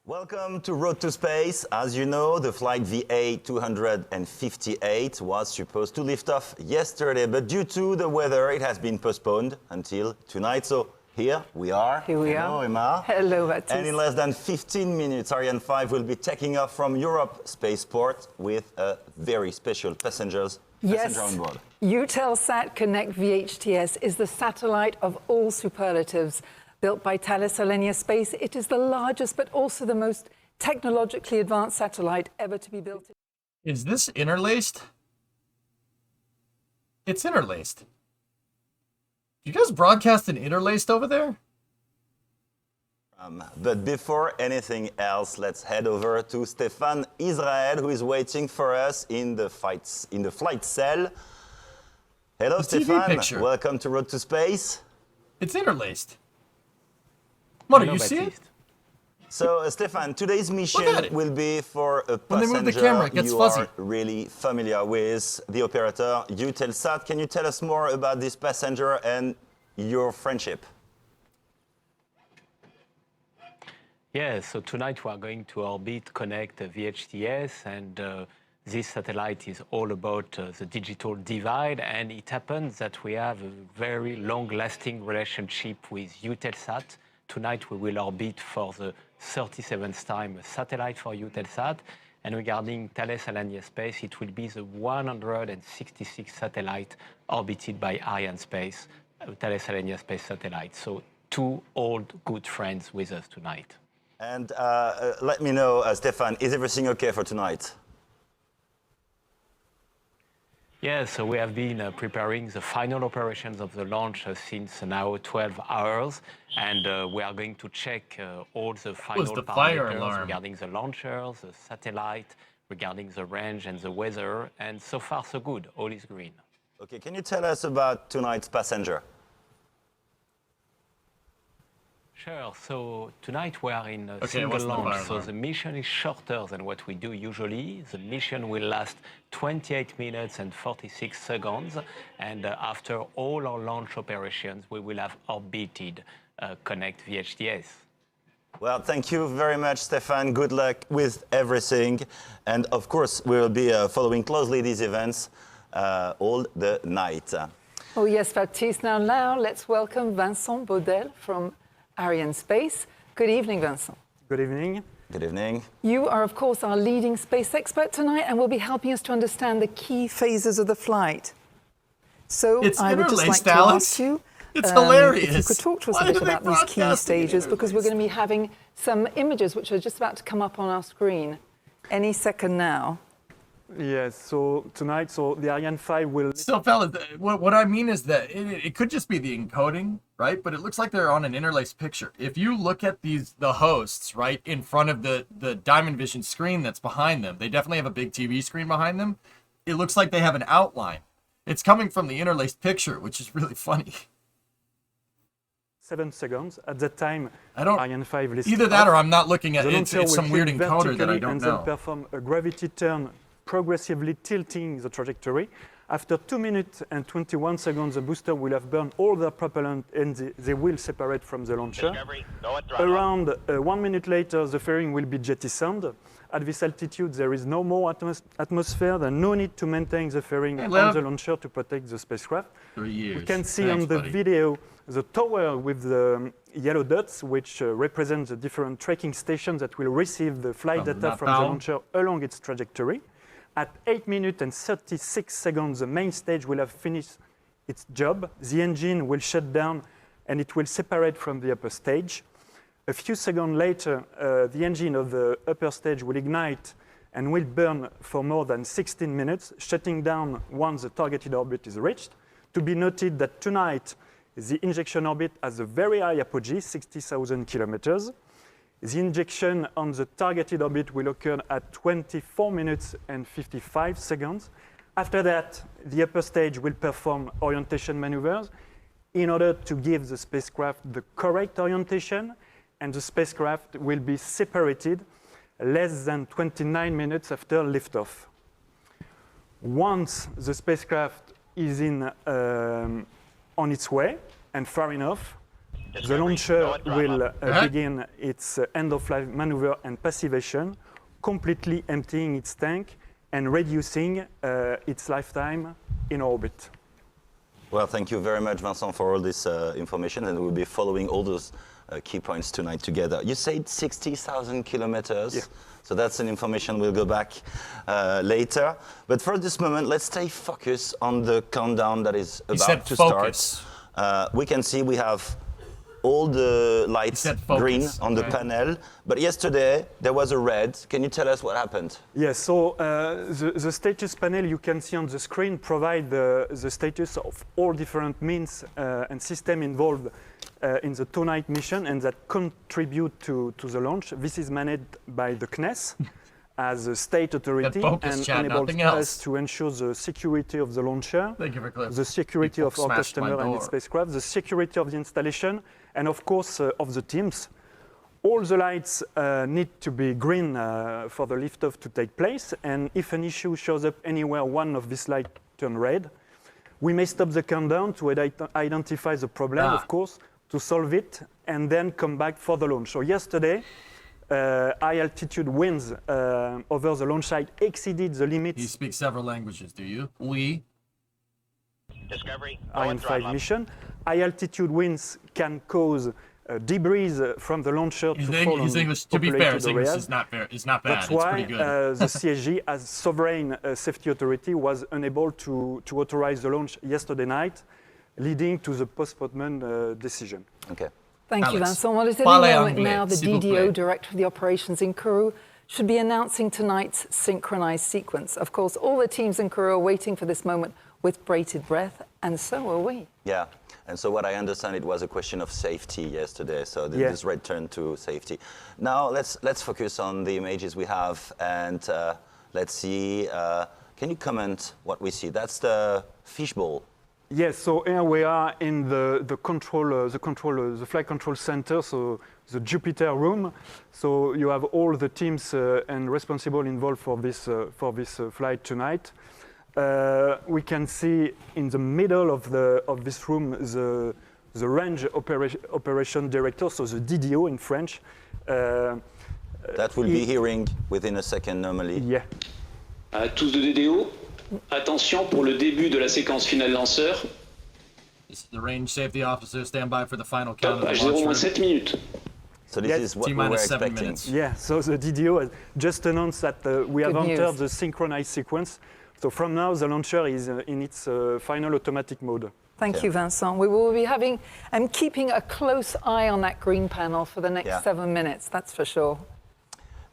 Welcome to Road to Space. As you know, the flight VA258 was supposed to lift off yesterday, but due to the weather, it has been postponed until tonight. So here we are. Here we Hello, are. Emma. Hello, Baptiste. And in less than 15 minutes, Ariane 5 will be taking off from Europe Spaceport with a very special passenger on board. Eutelsat Connect VHTS is the satellite of all superlatives. Built by Thales Alenia Space, it is the largest but also the most technologically advanced satellite ever to be built. Is this interlaced? It's interlaced. You guys broadcast an interlaced over there? But before anything else, let's head over to Stéphane Israel, who is waiting for us in the flight cell. Hello, Stéphane. Welcome to Road to Space. It's interlaced. What, do you see it? So, Stéphane, today's mission will be for a passenger move the camera, it gets you fuzzy. are really familiar with, the operator Eutelsat. Can you tell us more about this passenger and your friendship? Yeah, so tonight we are going to orbit connect VHTS, and this satellite is all about the digital divide, and it happens that we have a very long-lasting relationship with Eutelsat. Tonight we will orbit for the 37th time a satellite for Eutelsat, and regarding Thales Alenia Space, it will be the 166th satellite orbited by Ariane Space, Thales Alenia Space satellite. So 2 old good friends with us tonight. And let me know, Stéphane, is everything okay for tonight? Yeah, so we have been preparing the final operations of the launch since now 12 hours, and we are going to check all the final parameters regarding the launcher, the satellite, regarding the range and the weather, and so far so good, all is green. Okay, can you tell us about tonight's passenger? Sure. So tonight we are in a Okay, single what's the launch. fire So alarm? the mission is shorter than what we do usually. The mission will last 28 minutes and 46 seconds. And after all our launch operations, we will have orbited Connect VHTS. Well, thank you very much, Stefan. Good luck with everything. And of course, we will be following closely these events all the night. Oh, yes, Baptiste. Now let's welcome Vincent Baudel from Ariane Space. Good evening, Vincent. Good evening. Good evening. You are, of course, our leading space expert tonight and will be helping us to understand the key phases of the flight. So It's I would just like interlaced, to Alex. ask you It's hilarious. if you could talk to us Why a bit do they about these key broadcast it stages, because we're going to interlaced? be having some images which are just about to come up on our screen any second now. Yes, so tonight, the Ariane 5 will... So, fellas, what I mean is that it could just be the encoding, right? But it looks like they're on an interlaced picture. If you look at the hosts, right, in front of the Diamond Vision screen that's behind them, they definitely have a big TV screen behind them. It looks like they have an outline. It's coming from the interlaced picture, which is really funny. 7 seconds. At that time, I don't... Ariane 5 listed Either that off. or I'm not looking at The it. launcher It's will some weird click encoder that I vertically don't and know. then perform a gravity turn, progressively tilting the trajectory. After 2 minutes and 21 seconds, the booster will have burned all their propellant and they will separate from the launcher. Around 1 minute later, the fairing will be jettisoned. At this altitude, there is no more atmosphere. There's no need to maintain the fairing on the launcher to protect the spacecraft. 3 years. You can see Thanks, on the buddy. video the tower with the yellow dots, which represent the different tracking stations that will receive the flight From data from the Napalm. launcher along its trajectory. At 8 minutes and 36 seconds, the main stage will have finished its job. The engine will shut down and it will separate from the upper stage. A few seconds later, the engine of the upper stage will ignite and will burn for more than 16 minutes, shutting down once the targeted orbit is reached. To be noted that tonight, the injection orbit has a very high apogee, 60,000 kilometers. The injection on the targeted orbit will occur at 24 minutes and 55 seconds. After that, the upper stage will perform orientation maneuvers in order to give the spacecraft the correct orientation, and the spacecraft will be separated less than 29 minutes after liftoff. Once the spacecraft is on its way and far enough, the launcher will begin its end-of-life maneuver and passivation, completely emptying its tank and reducing its lifetime in orbit. Well, thank you very much, Vincent, for all this information, and we'll be following all those key points tonight together. You said 60,000 kilometers, Yeah. so that's an information we'll go back later. But for this moment, let's stay focused on the countdown that is about to focus. start. We can see we have all the lights green on the panel, but yesterday there was a red. Can you tell us what happened? Yes, so the status panel you can see on the screen provide the status of all different means and systems involved in the tonight mission and that contribute to the launch. This is managed by the CNES as a state authority and enables us to ensure the security of the launcher, the security of our customer and its spacecraft, the security of the installation, and of course of the teams. All the lights need to be green for the liftoff to take place, and if an issue shows up anywhere one of these lights turn red, we may stop the countdown to identify the problem, of course, to solve it, and then come back for the launch. So yesterday, high altitude winds over the launch site exceeded the limits. You speak several languages, do you? Oui. Discovery. Ariane 5 mission. High altitude winds can cause debris from the launcher to fall on English, to be fair, his English areas. is not bad. That's It's why pretty good. the CSG, as sovereign safety authority, was unable to authorize the launch yesterday night, leading to the postponement decision. Okay. Thank you, Alex, Vincent. Well, at any parlez moment anglais, now, the s'il vous DDO, plaît. Director of the Operations in Kourou, should be announcing tonight's synchronized sequence. Of course, all the teams in Kourou are waiting for this moment with bated breath, and so are we. Yeah, and so what I understand, it was a question of safety yesterday, so this red turned to safety. Now let's focus on the images we have, and Let's see. Can you comment what we see? That's the fishbowl. Yes, so here we are in the flight control center, so the Jupiter room. So you have all the teams and responsible involved for this flight tonight. We can see in the middle of this room the range operation director, so the DDO in French. That will be hearing within a second normally. Yeah. À tous de DDO, attention pour le début de la séquence finale lanceur. This is the range safety officer. Stand by for the final count Top, of the launch. H0-7 minutes. So this is what we were expecting. Yeah, so the DDO has just announced that we have entered the synchronized sequence. So from now, the launcher is in its final automatic mode. Thank you, Vincent. We will be having and keeping a close eye on that green panel for the next 7 minutes, that's for sure.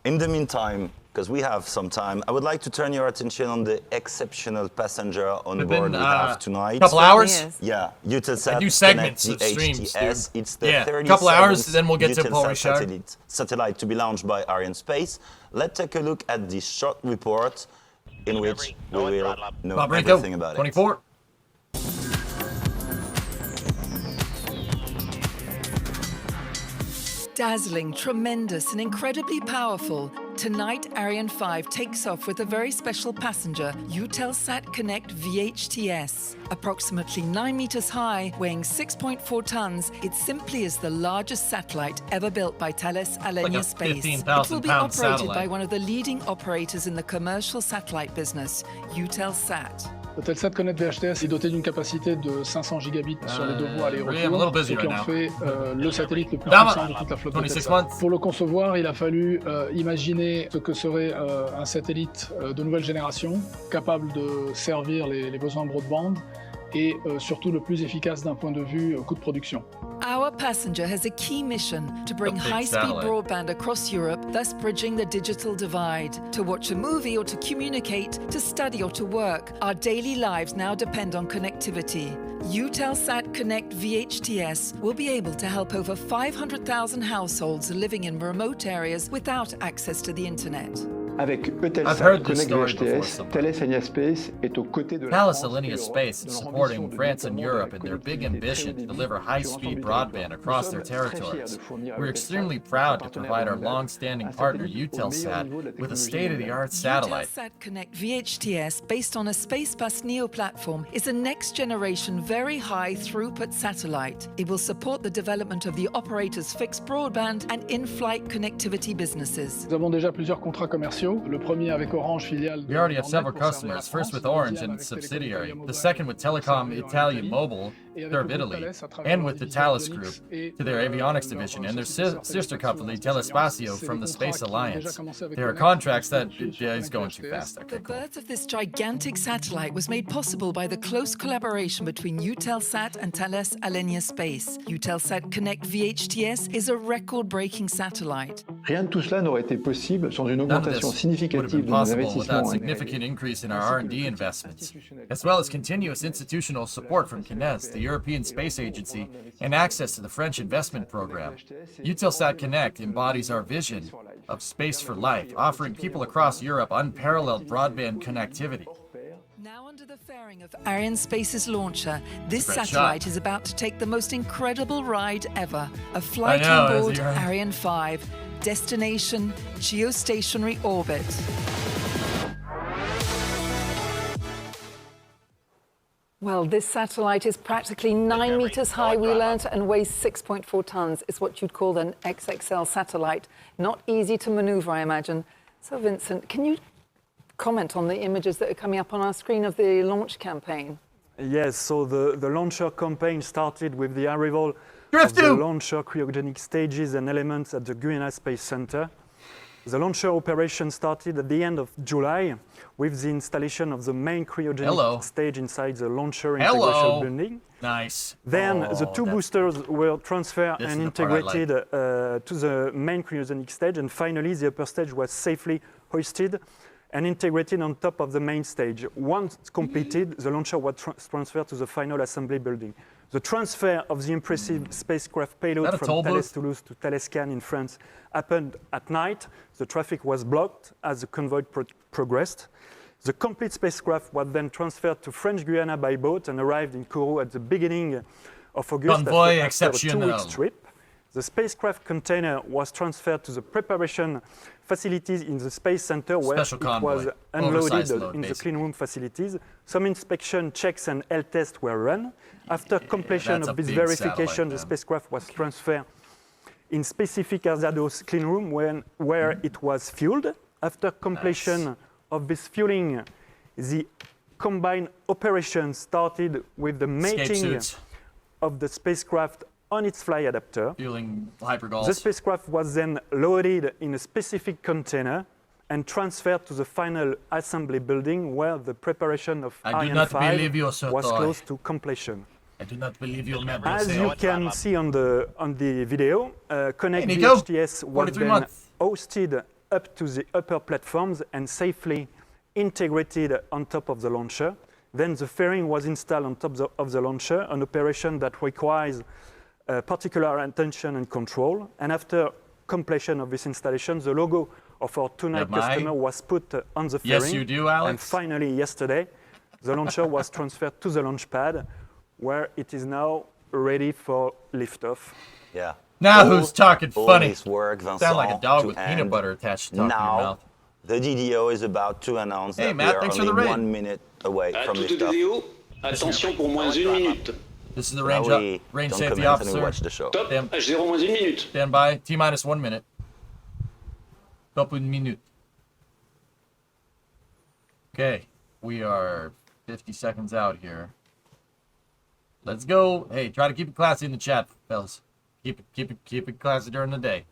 In the meantime, because we have some time, I would like to turn your attention on the exceptional passenger on board we have tonight. A couple hours? Yeah, Eutelsat I do segments of streams, VHTS. dude. It's the 37th couple hours, then we'll get to Paul Eutelsat Richard. satellite to be launched by Ariane Space. Let's take a look at this short report in which we will know everything about 24. it. Dazzling, tremendous, and incredibly powerful, tonight Ariane 5 takes off with a very special passenger, Eutelsat Connect VHTS. Approximately 9 meters high, weighing 6.4 tons, it simply is the largest satellite ever built by Thales Alenia Space. It will be operated by one of the leading operators in the commercial satellite business, Eutelsat. Eutelsat Connect VHTS est doté d'une capacité de 500 gigabits sur les deux voies aller-retour, ce qui en fait le satellite le plus puissant de toute la flotte Eutelsat. Pour le concevoir, il a fallu imaginer ce que serait un satellite de nouvelle génération, capable de servir les besoins broadband et surtout le plus efficace d'un point de vue coût de production. Our passenger has a key mission to bring high-speed broadband across Europe, thus bridging the digital divide. To watch a movie or to communicate, to study or to work, our daily lives now depend on connectivity. Eutelsat Connect VHTS will be able to help over 500,000 households living in remote areas without access to the internet. Avec Eutelsat Connect VHTS, Thales Alenia Space est aux côtés de Thales Alenia Space is supporting France and Europe in their big ambition to deliver high-speed broadband across their territories. We're extremely proud to provide our long-standing partner Eutelsat with a state-of-the-art satellite. Eutelsat Connect VHTS, based on a Space Bus Neo platform, is a next-generation, very high-throughput satellite. It will support the development of the operator's fixed broadband and in-flight connectivity businesses. Nous avons déjà plusieurs contrats commerciaux. Le premier avec Orange, filiale. We already have several customers, first with Orange and its subsidiary, the second with Telecom Italian Mobile, serve Italy, and with the Thales Group to their avionics division and their sister company Telespazio from the Space Alliance. There are contracts that is going too fast. Okay, the birth of this gigantic satellite was made possible by the close collaboration between Eutelsat and Thales Alenia Space. Eutelsat Connect VHTS is a record-breaking satellite. Rien de tout cela n'aurait été possible sans une augmentation significative de nos investissements. Significant increase in our R&D investments, as well as continuous institutional support from CNES, the European Space Agency, and access to the French investment program. Eutelsat Connect embodies our vision of space for life, offering people across Europe unparalleled broadband connectivity. Now under the fairing of Ariane Space's launcher, this satellite is about to take the most incredible ride ever. A flight on board Ariane 5, destination geostationary orbit. Well, this satellite is practically 9 meters high, we learned, and weighs 6.4 tons. It's what you'd call an XXL satellite. Not easy to maneuver, I imagine. So, Vincent, can you comment on the images that are coming up on our screen of the launch campaign? Yes, so the launcher campaign started with the arrival of the launcher cryogenic stages and elements at the Guyana Space Center. The launcher operation started at the end of July with the installation of the main cryogenic stage inside the launcher integration building. Nice. Then the two boosters were transferred and integrated to the main cryogenic stage, and finally the upper stage was safely hoisted and integrated on top of the main stage. Once completed, the launcher was transferred to the final assembly building. The transfer of the impressive spacecraft payload from Thales Toulouse to Thales Cannes in France happened at night. The traffic was blocked as the convoy progressed. The complete spacecraft was then transferred to French Guiana by boat and arrived in Kourou at the beginning of August after a 2-week trip. The spacecraft container was transferred to the preparation facilities in the Space Center where it was unloaded in the clean room facilities. Some inspection checks and health tests were run. After completion of this verification, the spacecraft was transferred in specific hazardous clean room where it was fueled. After completion of this fueling, the combined operation started with the mating of the spacecraft on its fly adapter. Fueling hypergulls. The spacecraft was then loaded in a specific container and transferred to the final assembly building where the preparation of Ariane 5 was close to completion. I do not believe you, As you can see on the video, Connect VHTS was then hosted up to the upper platforms and safely integrated on top of the launcher. Then the fairing was installed on top of the launcher, an operation that requires particular attention and control. And after completion of this installation, the logo of our tonight customer was put on the fairing. Yes, you do, Alex. And finally, yesterday, the launcher was transferred to the launch pad, where it is now ready for liftoff. Yeah. Now who's talking funny? This work, Vincent, sound like a dog with peanut butter attached to your mouth. The DDO is about to announce that Matt, we are only 1 minute away from liftoff. DDO, attention pour moins 1 minute. This is the range safety officer. Watch the show. Top, H0 moins 1 minute. Stand by, T-minus 1 minute. Top 1 minute. Okay, we are 50 seconds out here. Let's go. Hey, try to keep it classy in the chat, fellas. Keep it classy during the day.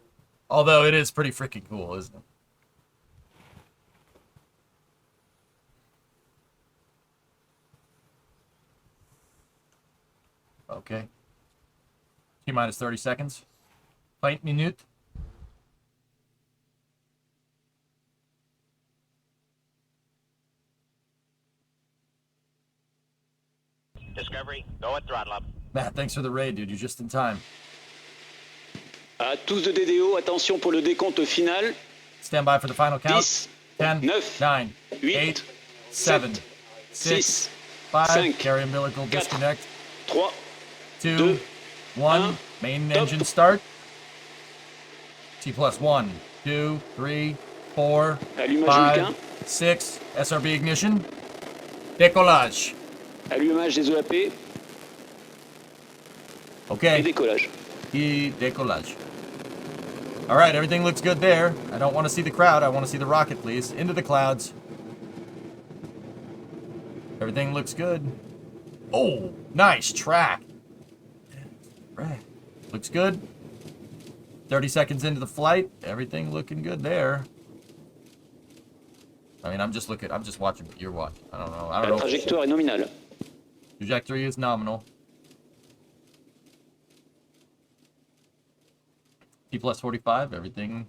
Although it is pretty freaking cool, isn't it? Okay. T-minus 30 seconds. 5 minutes. Discovery, go at throttle up. Matt, thanks for the raid, dude. You're just in time. À tous de DDO, attention pour le décompte final. Stand by for the final count. 10, 10, 9, 8, 7, 6, 5. Carry umbilical disconnect. 3, 2, 1. Main engine start. T plus 1, 2, 3, 4, 5, 6. SRB ignition. Décollage. Allumage des EAP. Okay. Et décollage. Et décollage. All right, everything looks good there. I don't want to see the crowd. I want to see the rocket, please. Into the clouds. Everything looks good. Oh, nice track. Right. Looks good. 30 seconds into the flight. Everything looking good there. I mean, I'm just watching your watch. I don't know. La trajectoire est nominale. Trajectory is nominal. T plus 45, everything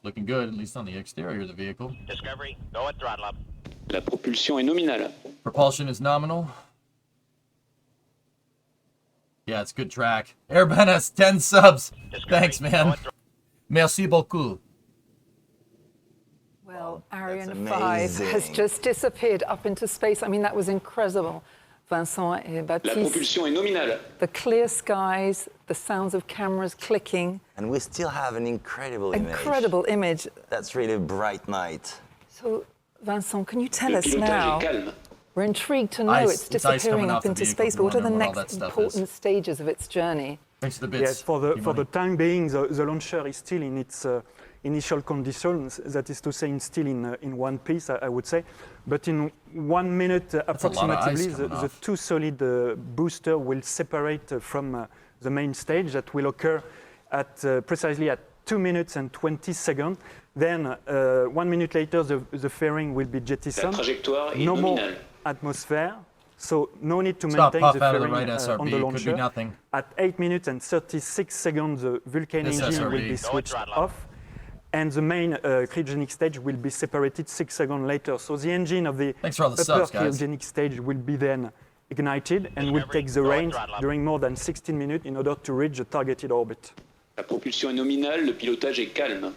looking good, at least on the exterior of the vehicle. Discovery, go at throttle up. La propulsion est nominale. Propulsion is nominal. Yeah, it's good track. Airban has 10 subs. Discovery, thanks, man. Merci beaucoup. Well, Ariane 5 has just disappeared up into space. I mean, that was incredible. Vincent et Baptiste. La propulsion est nominale. The clear skies, the sounds of cameras clicking. And we still have an incredible image. Incredible image. That's really a bright night. So, Vincent, can you tell us now? We're intrigued to know it's disappearing up into space, but what are the next important stages of its journey? Thanks to the bits. Yes, for the time being, the launcher is still in its initial conditions, that is to say, still in one piece, I would say. But in 1 minute, approximately, the two solid booster will separate from the main stage. That will occur at precisely at 2 minutes and 20 seconds. Then 1 minute later, the fairing will be jettisoned. No more atmosphere. So no need to maintain the fairing on the launcher. At 8 minutes and 36 seconds, the Vulcan engine will be switched off. And the main cryogenic stage will be separated 6 seconds later. So the engine of the upper cryogenic stage will be then ignited and will take the reins during more than 16 minutes in order to reach the targeted orbit. La propulsion est nominale, le pilotage est calme.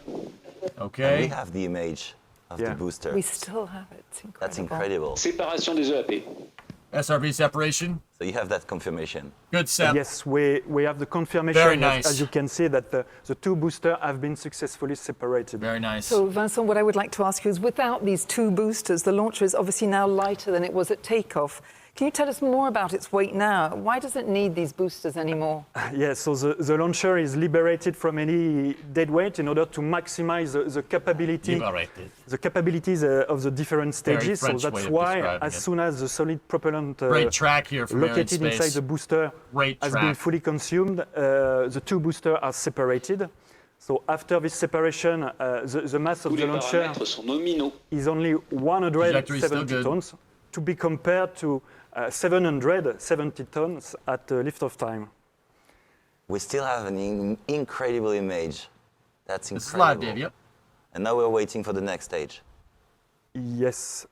Okay. And we have the image of the booster. We still have it. It's incredible. That's incredible. Séparation des EAP. SRB separation. So you have that confirmation. Good step. Yes, we have the confirmation. Very nice. As you can see that the two boosters have been successfully separated. Very nice. So Vincent, what I would like to ask you is, without these two boosters, the launcher is obviously now lighter than it was at takeoff. Can you tell us more about its weight now? Why does it need these boosters anymore? Yes, so the launcher is liberated from any dead weight in order to maximize the capabilities of the different stages. So that's why, as soon as the solid propellant located inside the booster has been fully consumed, the two boosters are separated. So after this separation, the mass of the launcher is only 170 tons, to be compared to 770 tons at liftoff time. We still have an incredible image. That's incredible. Slide, Dave, yep. And now we're waiting for the next stage. Yes.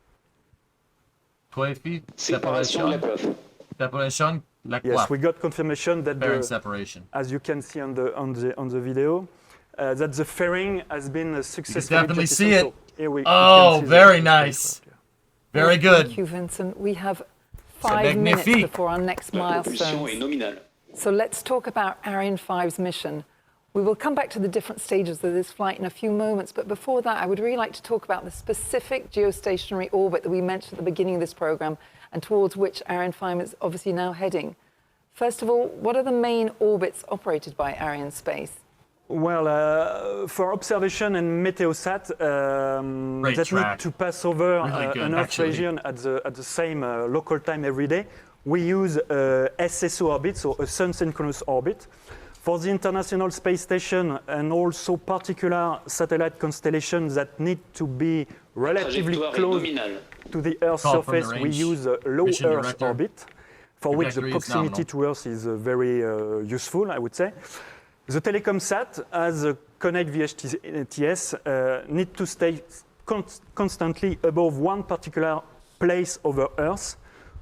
12 feet. Séparation de l'épreuve. Separation. Yes, we got confirmation that separation. As you can see on the video, that the fairing has been successfully. You can definitely see it. Oh, very nice. Very good. Thank you, Vincent. We have 5 minutes before our next milestone. So let's talk about Ariane 5's mission. We will come back to the different stages of this flight in a few moments, but before that, I would really like to talk about the specific geostationary orbit that we mentioned at the beginning of this program and towards which Ariane 5 is obviously now heading. First of all, what are the main orbits operated by Ariane Space? Well, for observation and meteosat, that need to pass over an Earth region at the same local time every day, we use SSO orbit, so a sun-synchronous orbit. For the International Space Station and also particular satellite constellations that need to be relatively close to the Earth's surface, we use a low Earth orbit, for which the proximity to Earth is very useful, I would say. The telecom sat, as a Connect VHTS, need to stay constantly above one particular place over Earth.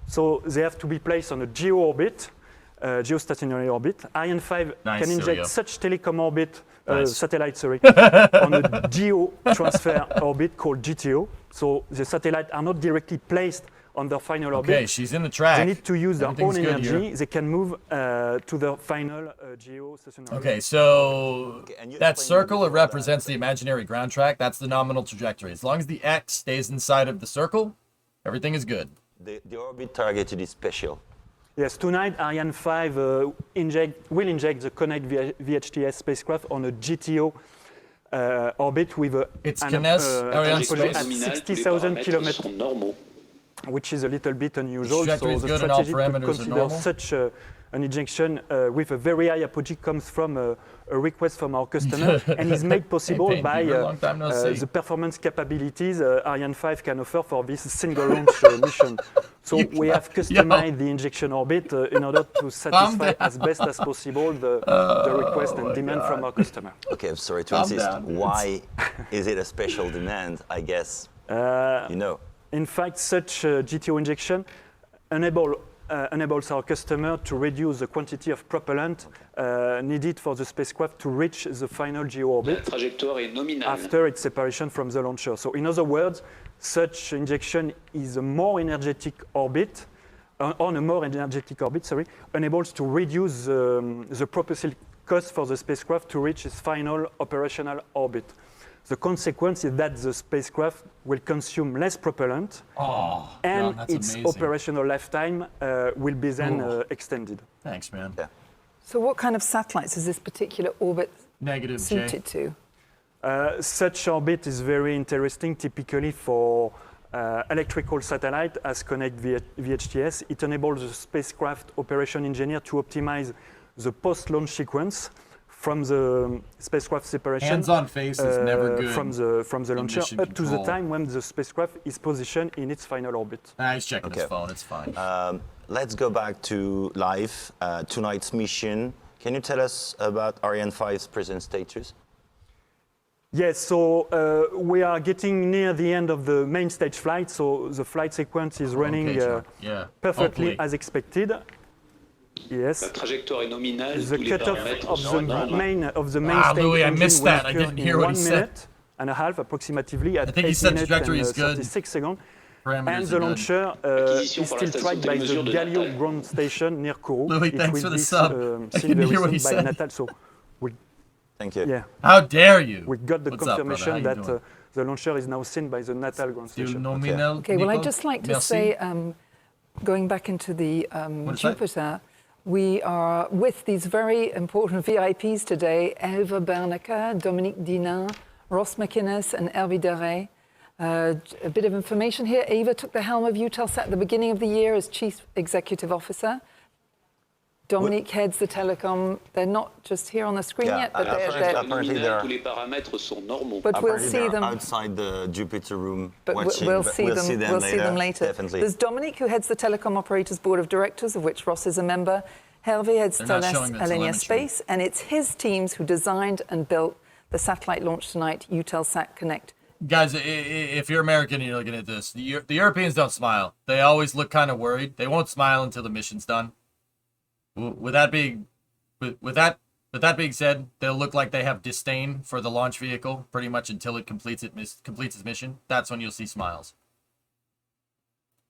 So they have to be placed on a geostationary orbit. Ariane 5 can inject such telecom orbit, satellite, on a geo-transfer orbit called GTO. So the satellites are not directly placed on their final orbit. Okay, she's in the track. They need to use their own energy. They can move to their final geostationary. Okay, so that circle, it represents the imaginary ground track. That's the nominal trajectory. As long as the X stays inside of the circle, everything is good. The orbit targeted is special. Yes, tonight Ariane 5 will inject the Connect VHTS spacecraft on a GTO orbit with Ariane Space. at 60,000 kilometers. Which is a little bit unusual. So the strategy to consider such an injection with a very high apogee comes from a request from our customer and is made possible by the performance capabilities Ariane 5 can offer for this single launch mission. So we have customized the injection orbit in order to satisfy as best as possible the request and demand from our customer. Okay, I'm sorry to insist. Why is it a special demand, I guess? You know. In fact, such GTO injection enables our customer to reduce the quantity of propellant needed for the spacecraft to reach the final geo-orbit after its separation from the launcher. So in other words, such injection is a more energetic orbit, on a more energetic orbit, enables to reduce the propulsion cost for the spacecraft to reach its final operational orbit. The consequence is that the spacecraft will consume less propellant and its operational lifetime will be then extended. Thanks, man. Yeah. So what kind of satellites is this particular orbit suited to? Such orbit is very interesting typically for electrical satellite as Connect VHTS. It enables the spacecraft operation engineer to optimize the post-launch sequence from the spacecraft separation, hands-on face is never good from the launcher up to the time when the spacecraft is positioned in its final orbit. He's checking his phone. It's fine. Let's go back to live tonight's mission. Can you tell us about Ariane 5's present status? Yes, so we are getting near the end of the main stage flight, so the flight sequence is running perfectly as expected. Yes. La trajectoire nominale, the cutoff of the main stage Louis, I missed that. I didn't hear what he said. 1 minute and a half, approximately, at 8 minutes and 36 seconds. And the launcher is still tracked by the Galileo ground station near Kourou. Louis, thanks for the sub. I didn't hear what he said. Natal, so thank you. Yeah. How dare you? We got the What's confirmation up, that the launcher is now seen by the Natal ground station. Okay, well, I'd just like to say, going back into the Jupiter, we are with these very important VIPs today, Eva Bernecker, Dominique Dinin, Ross McInnes, and Hervé Daré. A bit of information here. Eva took the helm of Eutelsat at the beginning of the year as Chief Executive Officer. Dominique heads the telecom. They're not just here on the screen yet, but apparently they're But we'll see them outside the Jupiter room. But watching, we'll see them later. Definitely. There's Dominique, who heads the Telecom Operators Board of Directors, of which Ross is a member. Hervé heads Thales Alenia Space, and it's his teams who designed and built the satellite launch tonight, Eutelsat Connect. Guys, if you're American and you're looking at this, the Europeans don't smile. They always look kind of worried. They won't smile until the mission's done. With that being said, they'll look like they have disdain for the launch vehicle pretty much until it completes its mission. That's when you'll see smiles.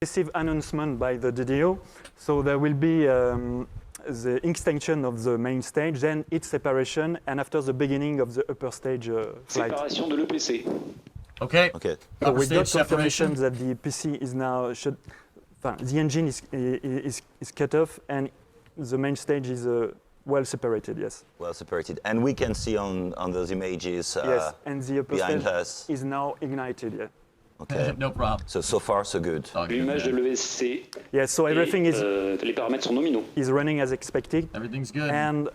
Receive announcement by the DDO, so there will be the extension of the main stage, then its separation, and after the beginning of the upper stage flight. Séparation de l'EPC. Okay. So we got confirmation that the PC is now the engine is cut off and the main stage is well separated. Yes. Well separated, and we can see on those images yes, and the upper behind stage us is now ignited. Yeah. Okay. No problem. So far so good. L'image de l'ESC. Yes. So everything is. Les paramètres sont nominaux. Is running as expected. Everything's good. And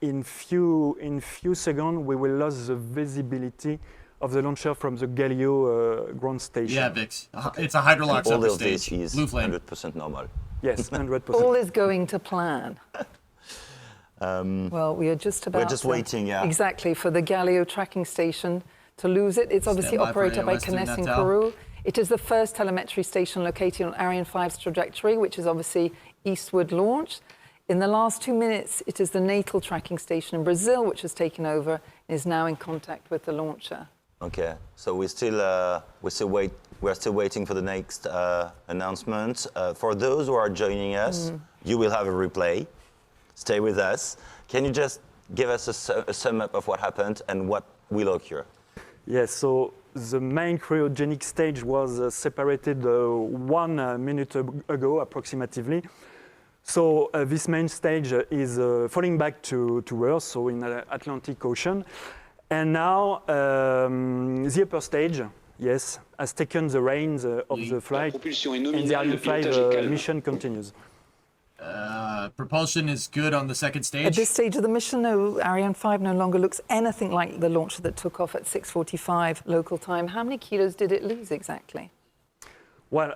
in few seconds we will lose the visibility of the launcher from the Galileo ground station. Yeah, Vix. It's a hydrolox all upper of stage. This is Blue flame. 100% normal. Yes, 100%. All is going to plan. Well, we are just about. We're just waiting, yeah. Exactly, for the Galileo tracking station to lose it. It's obviously operated by Kness in Kourou. It is the first telemetry station located on Ariane 5's trajectory, which is obviously eastward launch. In the last 2 minutes, it is the natal tracking station in Brazil, which has taken over and is now in contact with the launcher. Okay, so we're still waiting for the next announcement. For those who are joining us, you will have a replay. Stay with us. Can you just give us a sum up of what happened and what will occur? Yes, so the main cryogenic stage was separated 1 minute ago, approximately. So this main stage is falling back to Earth, so in the Atlantic Ocean. And now the upper stage, yes, has taken the reins of the flight, and the Ariane 5 mission continues. Propulsion is good on the second stage. At this stage of the mission, no, Ariane 5 no longer looks anything like the launcher that took off at 6:45 local time. How many kilos did it lose exactly? Well,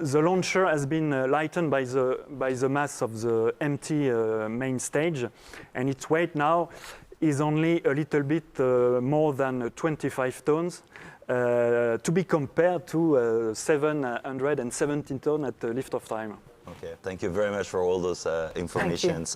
the launcher has been lightened by the mass of the empty main stage, and its weight now is only a little bit more than 25 tons, to be compared to 717 tons at the liftoff time. Okay, thank you very much for all those informations.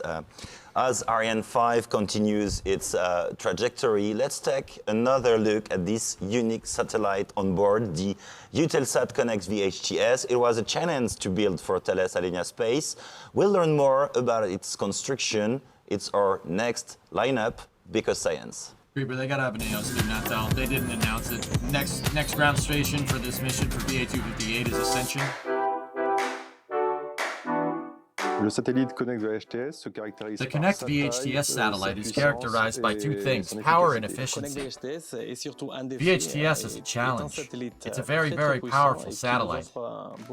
As Ariane 5 continues its trajectory, let's take another look at this unique satellite on board, the Eutelsat Connect VHTS. It was a challenge to build for Thales Alenia Space. We'll learn more about its construction. It's our next lineup, Because Science. Creeper, they gotta have an AOC Natal. They didn't announce it. Next ground station for this mission for VA258 is Ascension. The Connect VHTS satellite is characterized by two things, power and efficiency. VHTS is a challenge. It's a very, very powerful satellite.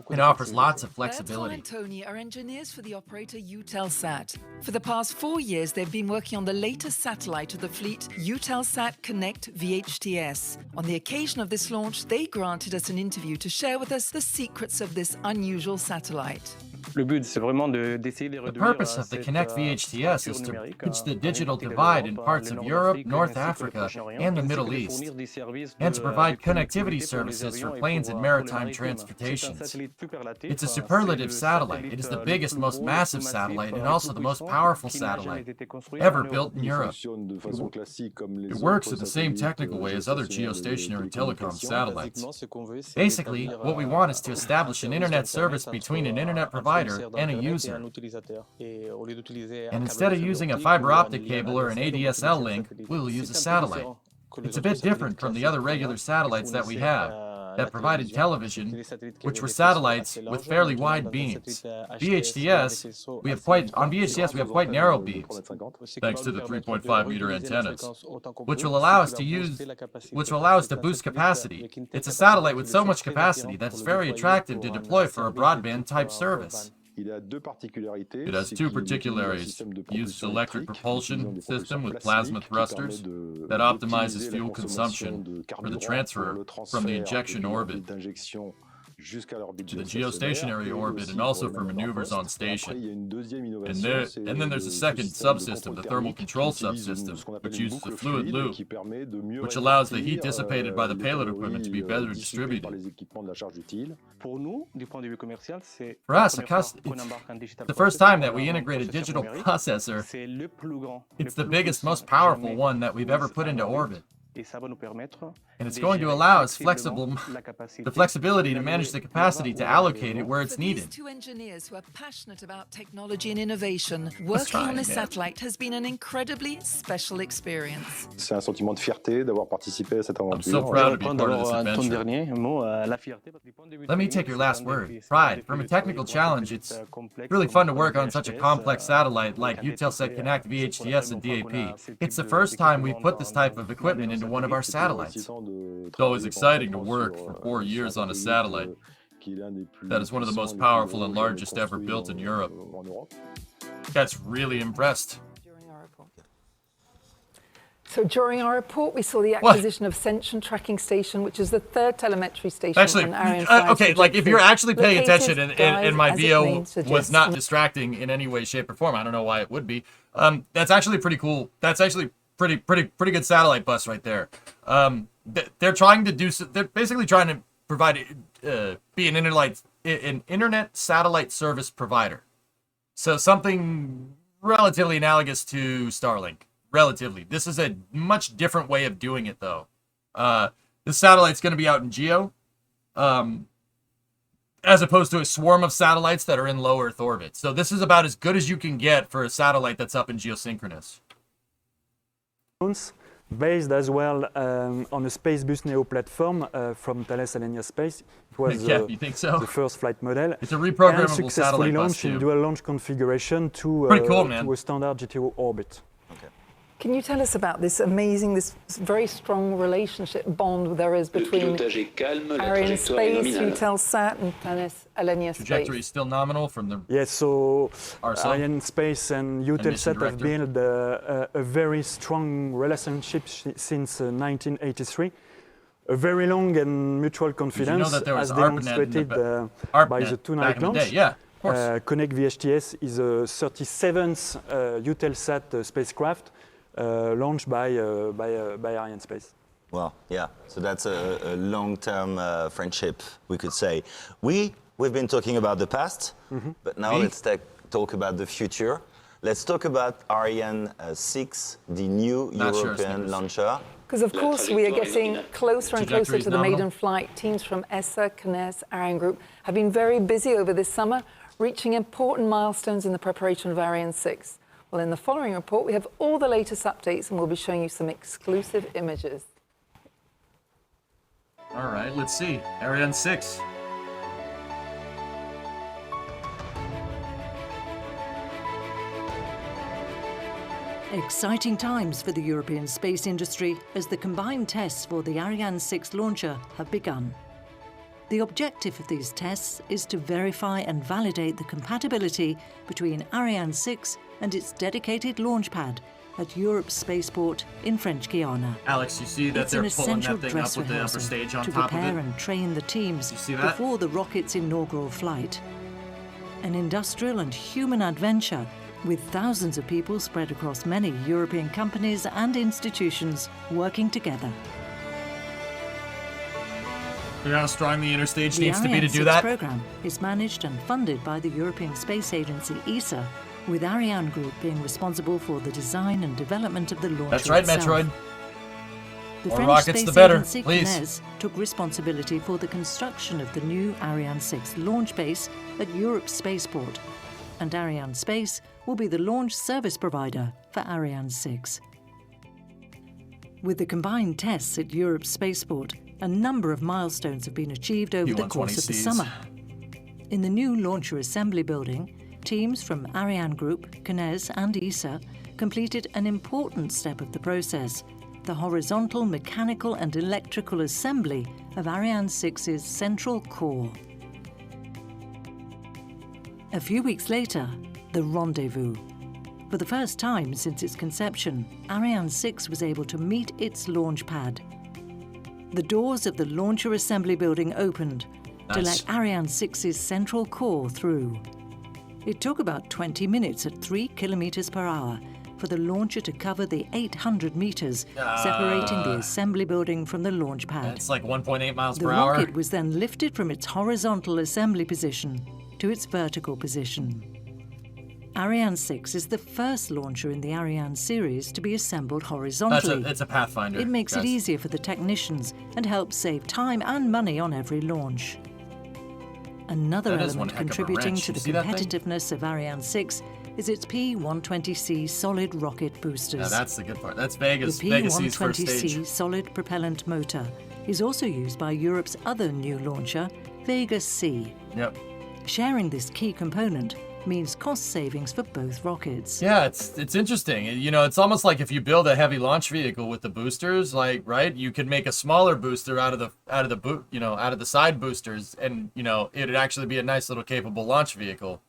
It offers lots of flexibility. Bertrand and Tony are engineers for the operator Eutelsat. For the past 4 years, they've been working on the latest satellite of the fleet, Eutelsat Connect VHTS. On the occasion of this launch, they granted us an interview to share with us the secrets of this unusual satellite. The purpose of the Connect VHTS is to bridge the digital divide in parts of Europe, North Africa, and the Middle East, and to provide connectivity services for planes and maritime transportations. It's a superlative satellite. It is the biggest, most massive satellite, and also the most powerful satellite ever built in Europe. It works in the same technical way as other geostationary telecom satellites. Basically, what we want is to establish an internet service between an internet provider and a user. And instead of using a fiber optic cable or an ADSL link, we'll use a satellite. It's a bit different from the other regular satellites that we have, that provided television, which were satellites with fairly wide beams. On VHTS, we have quite narrow beams, thanks to the 3.5 meter antennas, which will allow us to boost capacity. It's a satellite with so much capacity that it's very attractive to deploy for a broadband type service. It has two particularities. It uses electric propulsion system with plasma thrusters that optimizes fuel consumption for the transfer from the injection orbit to the geostationary orbit, and also for maneuvers on station. And then there's a second subsystem, the thermal control subsystem, which uses a fluid loop, which allows the heat dissipated by the payload equipment to be better distributed. For us, it's the first time that we integrate a digital processor. It's the biggest, most powerful one that we've ever put into orbit. And it's going to allow us the flexibility to manage the capacity to allocate it where it's needed. For these two engineers who are passionate about technology and innovation, working on this satellite has been an incredibly special experience. C'est un sentiment de fierté d'avoir participé à cette aventure. I'm so proud to be part of this adventure. Let me take your last word. Pride. From a technical challenge, it's really fun to work on such a complex satellite like Eutelsat Connect VHTS and DAP. It's the first time we've put this type of equipment into one of our satellites. It's always exciting to work for 4 years on a satellite that is one of the most powerful and largest ever built in Europe. That's really impressed. So during our report, we saw the acquisition of Ascension Tracking Station, which is the third telemetry station on Ariane 5. Okay, like if you're actually paying attention and my VO was not distracting in any way, shape, or form, I don't know why it would be. That's actually pretty cool. That's actually pretty good satellite bus right there. They're basically trying to provide be an internet satellite service provider. So something relatively analogous to Starlink. Relatively. This is a much different way of doing it, though. This satellite's going to be out in GEO, as opposed to a swarm of satellites that are in low Earth orbit. So this is about as good as you can get for a satellite that's up in geosynchronous. Based as well on a Spacebus Neo platform from Thales Alenia Space. It was you think so? the first flight model. It's a reprogrammable and successfully satellite launched bus in dual launch configuration to, to a standard GTO orbit. Can you tell us about this very strong relationship bond there is between Ariane Space, Eutelsat, and Thales Alenia Space? Trajectory is still nominal from the... Yes, so RSL. Ariane Space and Eutelsat have built a very strong relationship since 1983. A very long and mutual confidence, as demonstrated by the two-night launch. Yeah, of course. Connect VHTS is a 37th Eutelsat spacecraft launched by Ariane Space. Well, yeah, so that's a long-term friendship, we could say. We've been talking about the past, but now let's talk about the future. Let's talk about Ariane 6, the new European launcher. Because, of course, we are getting closer and closer to the maiden flight. Teams from ESA, CNES, Ariane Group have been very busy over this summer, reaching important milestones in the preparation of Ariane 6. Well, in the following report, we have all the latest updates, and we'll be showing you some exclusive images. All right, let's see. Ariane 6. Exciting times for the European space industry as the combined tests for the Ariane 6 launcher have begun. The objective of these tests is to verify and validate the compatibility between Ariane 6 and its dedicated launch pad at Europe's spaceport in French Guiana. Alex, you see that they're pulling that thing up with the upper stage on top of it? To prepare and train the teams before the rocket's inaugural flight. an industrial and human adventure with thousands of people spread across many European companies and institutions working together. You know how strong the interstage The needs to be to do Ariane 6 that? program is managed and funded by the European Space Agency ESA, with Ariane Group being responsible for the design and development of the launcher That's right, itself. Metroid. The More French rockets, Space the better, Agency please. CNES took responsibility for the construction of the new Ariane 6 launch base at Europe's spaceport, and Ariane Space will be the launch service provider for Ariane 6. With the combined tests at Europe's spaceport, a number of milestones have been achieved over the course of the summer. In the new launcher assembly building, teams from Ariane Group, CNES and ESA completed an important step of the process, the horizontal mechanical and electrical assembly of Ariane 6's central core. A few weeks later, the rendezvous. For the first time since its conception, Ariane 6 was able to meet its launch pad. The doors of the launcher assembly building opened to let Ariane 6's central core through. It took about 20 minutes at 3 kilometers per hour for the launcher to cover the 800 meters separating the assembly building from the launch pad. It's like 1.8 miles The per hour. rocket was then lifted from its horizontal assembly position to its vertical position. Ariane 6 is the first launcher in the Ariane series to be assembled horizontally. It's a Pathfinder. It makes guys. it easier for the technicians and helps save time and money on every launch. Another That is one element heck of a contributing wrench. to You the see that thing? competitiveness of Ariane 6 is its P120C solid rocket boosters. Now that's the good part. That's Vegas. The Vegas' first P120C stage. solid propellant motor is also used by Europe's other new launcher, Vega-C. Yep. Sharing this key component means cost savings for both rockets. Yeah, it's interesting. You know, it's almost like if you build a heavy launch vehicle with the boosters, like, right, you could make a smaller booster out of the side boosters, and you know, it'd actually be a nice little capable launch vehicle.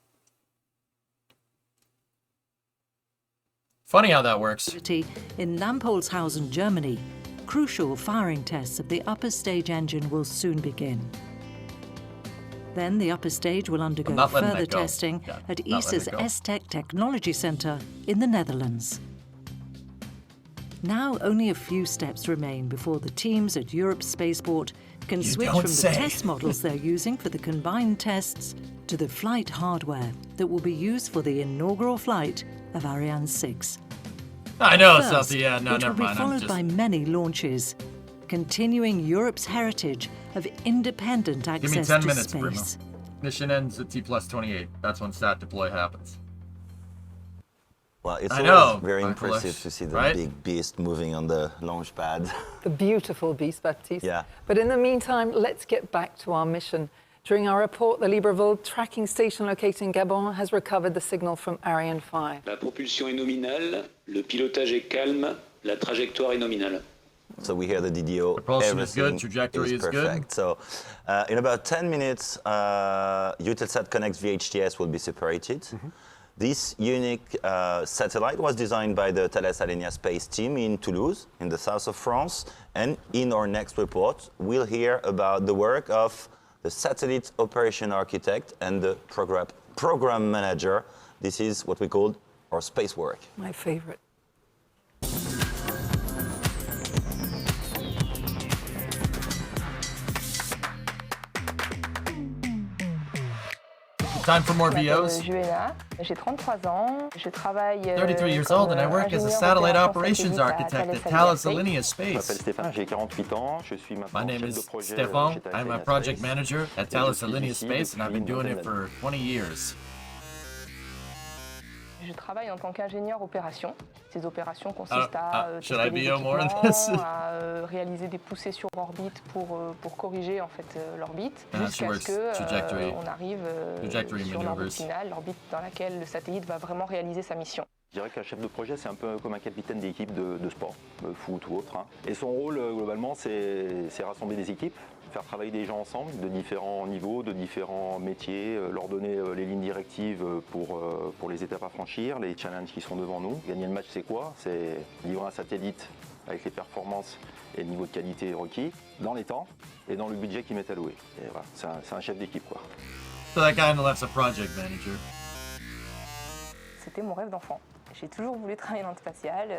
Funny how that works. In Lampolshausen, Germany, crucial firing tests of the upper stage engine will soon begin. Then the upper stage will undergo further testing at ESA's S-Tech Technology Center in the Netherlands. Now only a few steps remain before the teams at Europe's spaceport can switch from the test models they're using for the combined tests to the flight hardware that will be used for the inaugural flight of Ariane 6. I know First, it's not the it never will be mind. followed by many launches, continuing Europe's heritage of independent Give me access 10 to minutes, Bruno. space. Mission ends at T+28. That's when stat deploy happens. Well, it's I always know, very Michael, impressive to see the right? big beast moving on the launch pad. The beautiful beast, Baptiste. Yeah. But in the meantime, let's get back to our mission. During our report, the Libreville tracking station located in Gabon has recovered the signal from Ariane 5. La propulsion est nominale, le pilotage est calme, la trajectoire est nominale. So we hear the DDO. Propulsion is everything good, trajectory is perfect. good. So in about 10 minutes, Eutelsat Connect VHTS will be separated. This unique satellite was designed by the Thales Alenia Space team in Toulouse, in the south of France. And in our next report, we'll hear about the work of the satellite operation architect and the program manager. This is what we call our space work. My favorite. Time for more VOs. J'ai 33 ans, je travaille 33 years old and I work as a satellite operations architect at Thales Alenia Space. My name is Stéphane. I'm a project manager at Thales Alenia Space and I've been doing it for 20 years. Je travaille en tant qu'ingénieur opération. Ces opérations consistent à should I be more équipements, on this? à réaliser des poussées sur orbite pour corriger en fait l'orbite jusqu'à ce que on arrive sur l'orbite finale, l'orbite dans laquelle le satellite va vraiment réaliser sa mission. Je dirais qu'un chef de projet, c'est un peu comme un capitaine d'équipe de sport, foot ou autre. Et son rôle, globalement, c'est rassembler des équipes, faire travailler des gens ensemble, de différents niveaux, de différents métiers, leur donner les lignes directives pour les étapes à franchir, les challenges qui sont devant nous. Gagner le match, c'est quoi? C'est livrer un satellite avec les performances et le niveau de qualité requis, dans les temps et dans le budget qu'ils m'est alloué. Et voilà, c'est un chef d'équipe, quoi. So that guy on the left's a project manager. C'était mon rêve d'enfant. J'ai toujours voulu travailler dans le spatial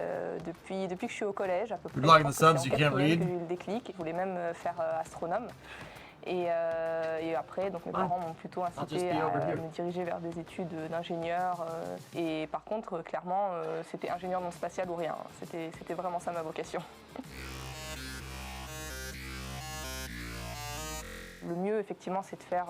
depuis que je suis au collège à peu près. Good luck in the subs, you can't read. J'ai eu le déclic. Je voulais même faire astronome. Et après, donc mes parents m'ont plutôt incité à me diriger vers des études d'ingénieur. Et par contre, clairement, c'était ingénieur non spatial ou rien. C'était vraiment ça ma vocation. Le mieux, effectivement, c'est de faire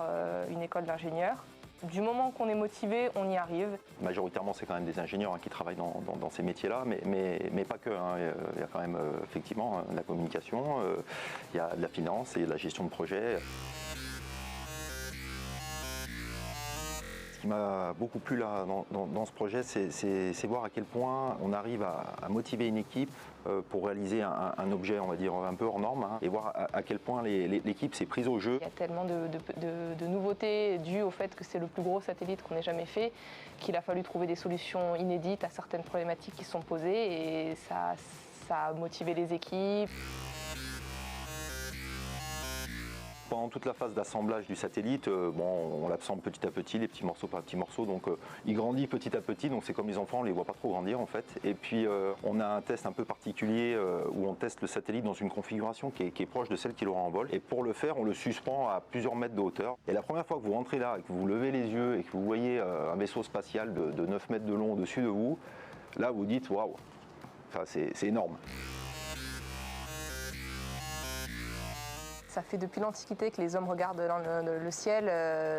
une école d'ingénieur. Du moment qu'on est motivé, on y arrive. Majoritairement, c'est quand même des ingénieurs qui travaillent dans ces métiers-là, mais pas que. Il y a quand même effectivement de la communication, il y a de la finance et de la gestion de projet. Ce qui m'a beaucoup plu là, dans ce projet, c'est voir à quel point on arrive à motiver une équipe pour réaliser un objet, on va dire, un peu hors norme, et voir à quel point l'équipe s'est prise au jeu. Il y a tellement de nouveautés dues au fait que c'est le plus gros satellite qu'on ait jamais fait, qu'il a fallu trouver des solutions inédites à certaines problématiques qui sont posées, et ça a motivé les équipes. Pendant toute la phase d'assemblage du satellite, on l'assemble petit à petit, les petits morceaux par petits morceaux, donc il grandit petit à petit, donc c'est comme les enfants, on ne les voit pas trop grandir en fait. Et puis on a un test un peu particulier où on teste le satellite dans une configuration qui est proche de celle qu'il aura en vol. Et pour le faire, on le suspend à plusieurs mètres de hauteur. Et la première fois que vous rentrez là, et que vous levez les yeux et que vous voyez un vaisseau spatial de 9 mètres de long au-dessus de vous, là vous dites waouh, enfin, c'est énorme. Ça fait depuis l'Antiquité que les hommes regardent dans le ciel,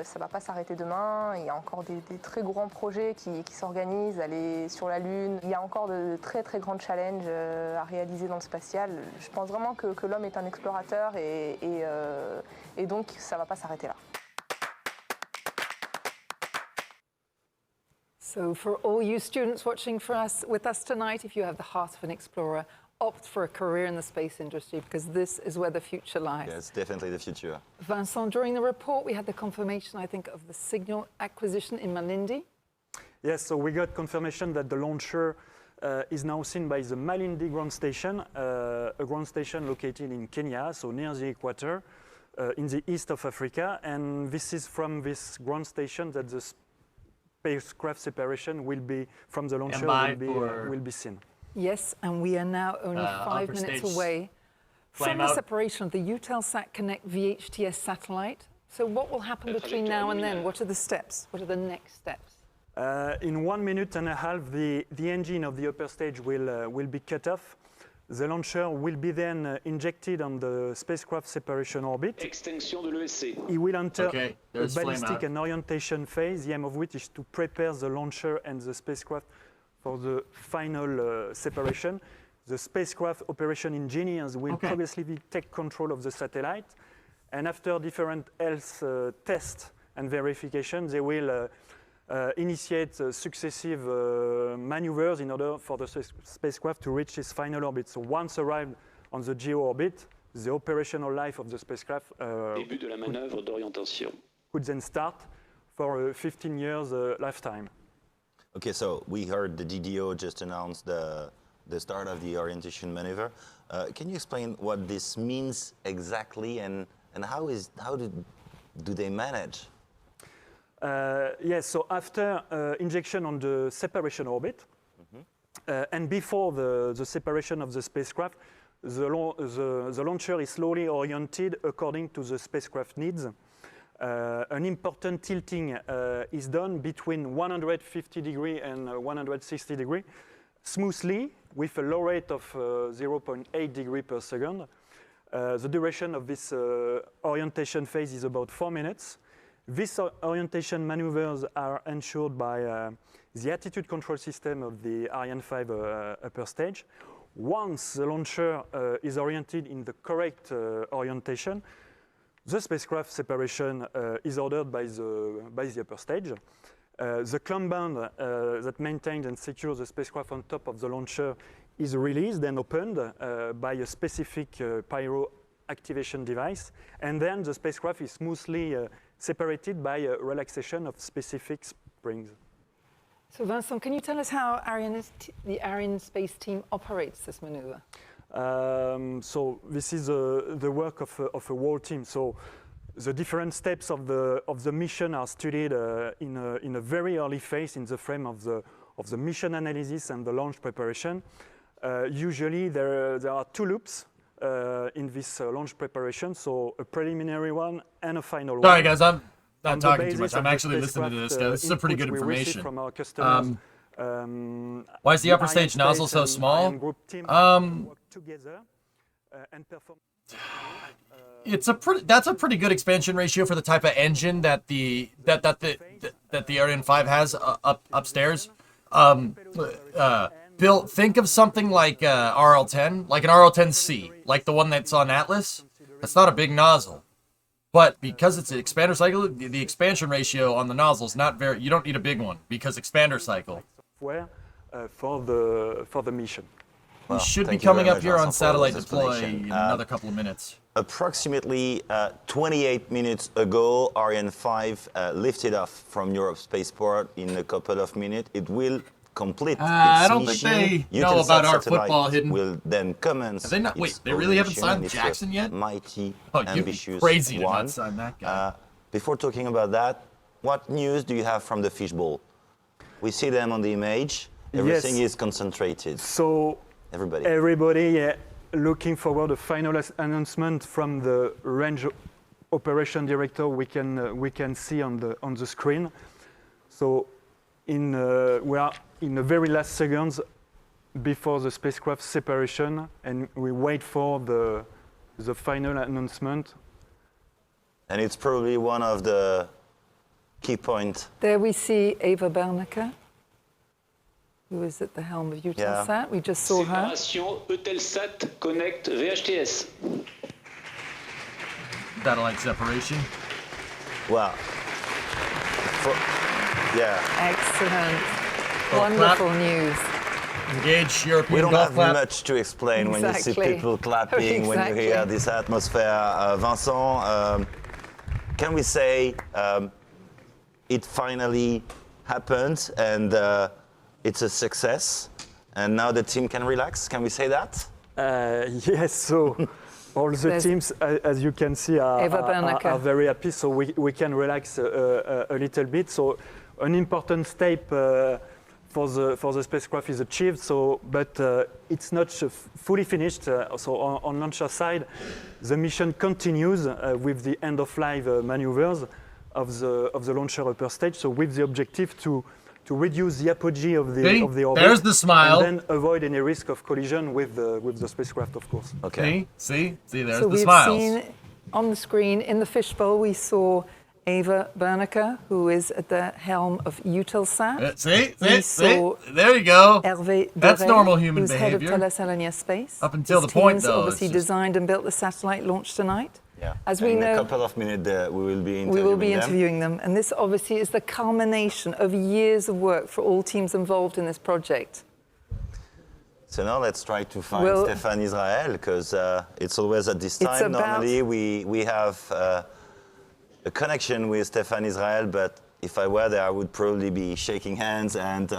ça ne va pas s'arrêter demain. Il y a encore des très grands projets qui s'organisent, aller sur la Lune. Il y a encore de très très grands challenges à réaliser dans le spatial. Je pense vraiment que l'homme est un explorateur et donc ça ne va pas s'arrêter là. So for all you students watching with us tonight, if you have the heart of an explorer, opt for a career in the space industry because this is where the future lies. Yeah, it's definitely the future. Vincent, during the report we had the confirmation, I think, of the signal acquisition in Malindi. Yes, so we got confirmation that the launcher is now seen by the Malindi ground station, a ground station located in Kenya, so near the equator, in the east of Africa. And this is from this ground station that the spacecraft separation will be from the launcher will be seen. Yes, and we are now only 5 minutes away from the separation of the Eutelsat Connect VHTS satellite. So what will happen between now and then? What are the steps? What are the next steps? In 1 minute and a half, the engine of the upper stage will be cut off. The launcher will be then injected on the spacecraft separation orbit. Extinction de l'ESC. It will enter a ballistic and orientation phase, the aim of which is to prepare the launcher and the spacecraft for the final separation. The spacecraft operation engineers will progressively take control of the satellite, and after different health tests and verification, they will initiate successive maneuvers in order for the spacecraft to reach its final orbit. So once arrived on the geo orbit, the operational life of the spacecraft début de la manœuvre d'orientation could then start for a 15 years lifetime. Okay, so we heard the DDO just announced the start of the orientation maneuver. Can you explain what this means exactly, and how do they manage? Yes, so after injection on the separation orbit, and before the separation of the spacecraft, the launcher is slowly oriented according to the spacecraft needs. An important tilting is done between 150 degrees and 160 degrees, smoothly, with a low rate of 0.8 degrees per second. The duration of this orientation phase is about 4 minutes. These orientation maneuvers are ensured by the attitude control system of the Ariane 5 upper stage. Once the launcher is oriented in the correct orientation, the spacecraft separation is ordered by the upper stage. The clamp band that maintains and secures the spacecraft on top of the launcher is released and opened by a specific pyro activation device, and then the spacecraft is smoothly separated by a relaxation of specific springs. So Vincent, can you tell us how the Ariane Space team operates this maneuver? So this is the work of a whole team. So The different steps of the mission are studied in a very early phase in the frame of the mission analysis and the launch preparation. Usually there are two loops in this launch preparation, so a preliminary one and a final one. Sorry guys, I'm not talking too much. I'm actually listening to this guy. This is a pretty good information. From our customers, why is the upper stage nozzle so small? That's a pretty good expansion ratio for the type of engine that the Ariane 5 has upstairs. Bill, think of something like RL10, like an RL10C, like the one that's on Atlas. That's not a big nozzle, but because it's an expander cycle, the expansion ratio on the nozzle is not very. You don't need a big one because expander cycle. For the mission. Well, we should be coming up here on satellite deploy in another couple of minutes. Approximately 28 minutes ago, Ariane 5 lifted off from Europe Spaceport in a couple of minutes. It will complete its mission. I don't think they know about our football hidden. Will then commence. They not, wait, they really haven't signed Jackson yet? Mighty, ambitious crazy to not sign that guy. Before talking about that, what news do you have from the fishbowl? We see them on the image. Everything is concentrated. So everybody looking forward to a final announcement from the range operation director. We can see on the screen. So we are in the very last seconds before the spacecraft separation, and we wait for the final announcement. And it's probably one of the key points. There we see Eva Bernecker, who is at the helm of Eutelsat. We just saw her. Séparation Eutelsat Connect VHTS. Satellite separation. Wow. Excellent. Wonderful news. Engage European We don't golf have clap. much to explain when you see people clapping, when you hear this atmosphere. Vincent, can we say it finally happened and it's a success, and now the team can relax? Can we say that? Yes, so all the teams, as you can see, are very happy, so we can relax a little bit. So an important step for the spacecraft is achieved, but it's not fully finished. So on launcher side, the mission continues with the end-of-life maneuvers of the launcher upper stage, so with the objective to reduce the apogee of the orbit. There's the smile. And then avoid any risk of collision with the spacecraft, of course. Okay. See, there's so the smiles. So we've seen on the screen in the fishbowl, we saw Eva Bernecker, who is at the helm of Eutelsat. See, there you go. Hervé That's Doré, normal human who's behavior. head of Thales Alenia Space. Up until His the point, teams though. Obviously designed and built the satellite launch tonight. Yeah. As we in know, a couple of minutes, we will be interviewing them. And this obviously is the culmination of years of work for all teams involved in this project. So now let's try to find Stéphane Israël, because it's always at this time. Normally we have a connection with Stéphane Israël, but if I were there, I would probably be shaking hands and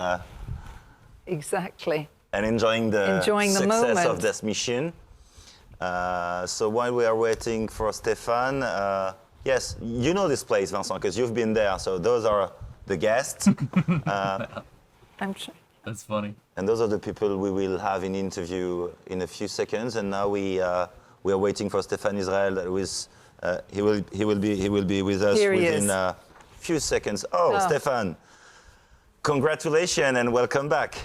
exactly. And enjoying the success moment of this mission. So while we are waiting for Stéphane, yes, you know this place, Vincent, because you've been there. So those are the guests. I'm sure. That's funny. And those are the people we will have in interview in a few seconds. And now we are waiting for Stéphane Israël. He will be with us within a few seconds. Oh, Stéphane, congratulations and welcome back.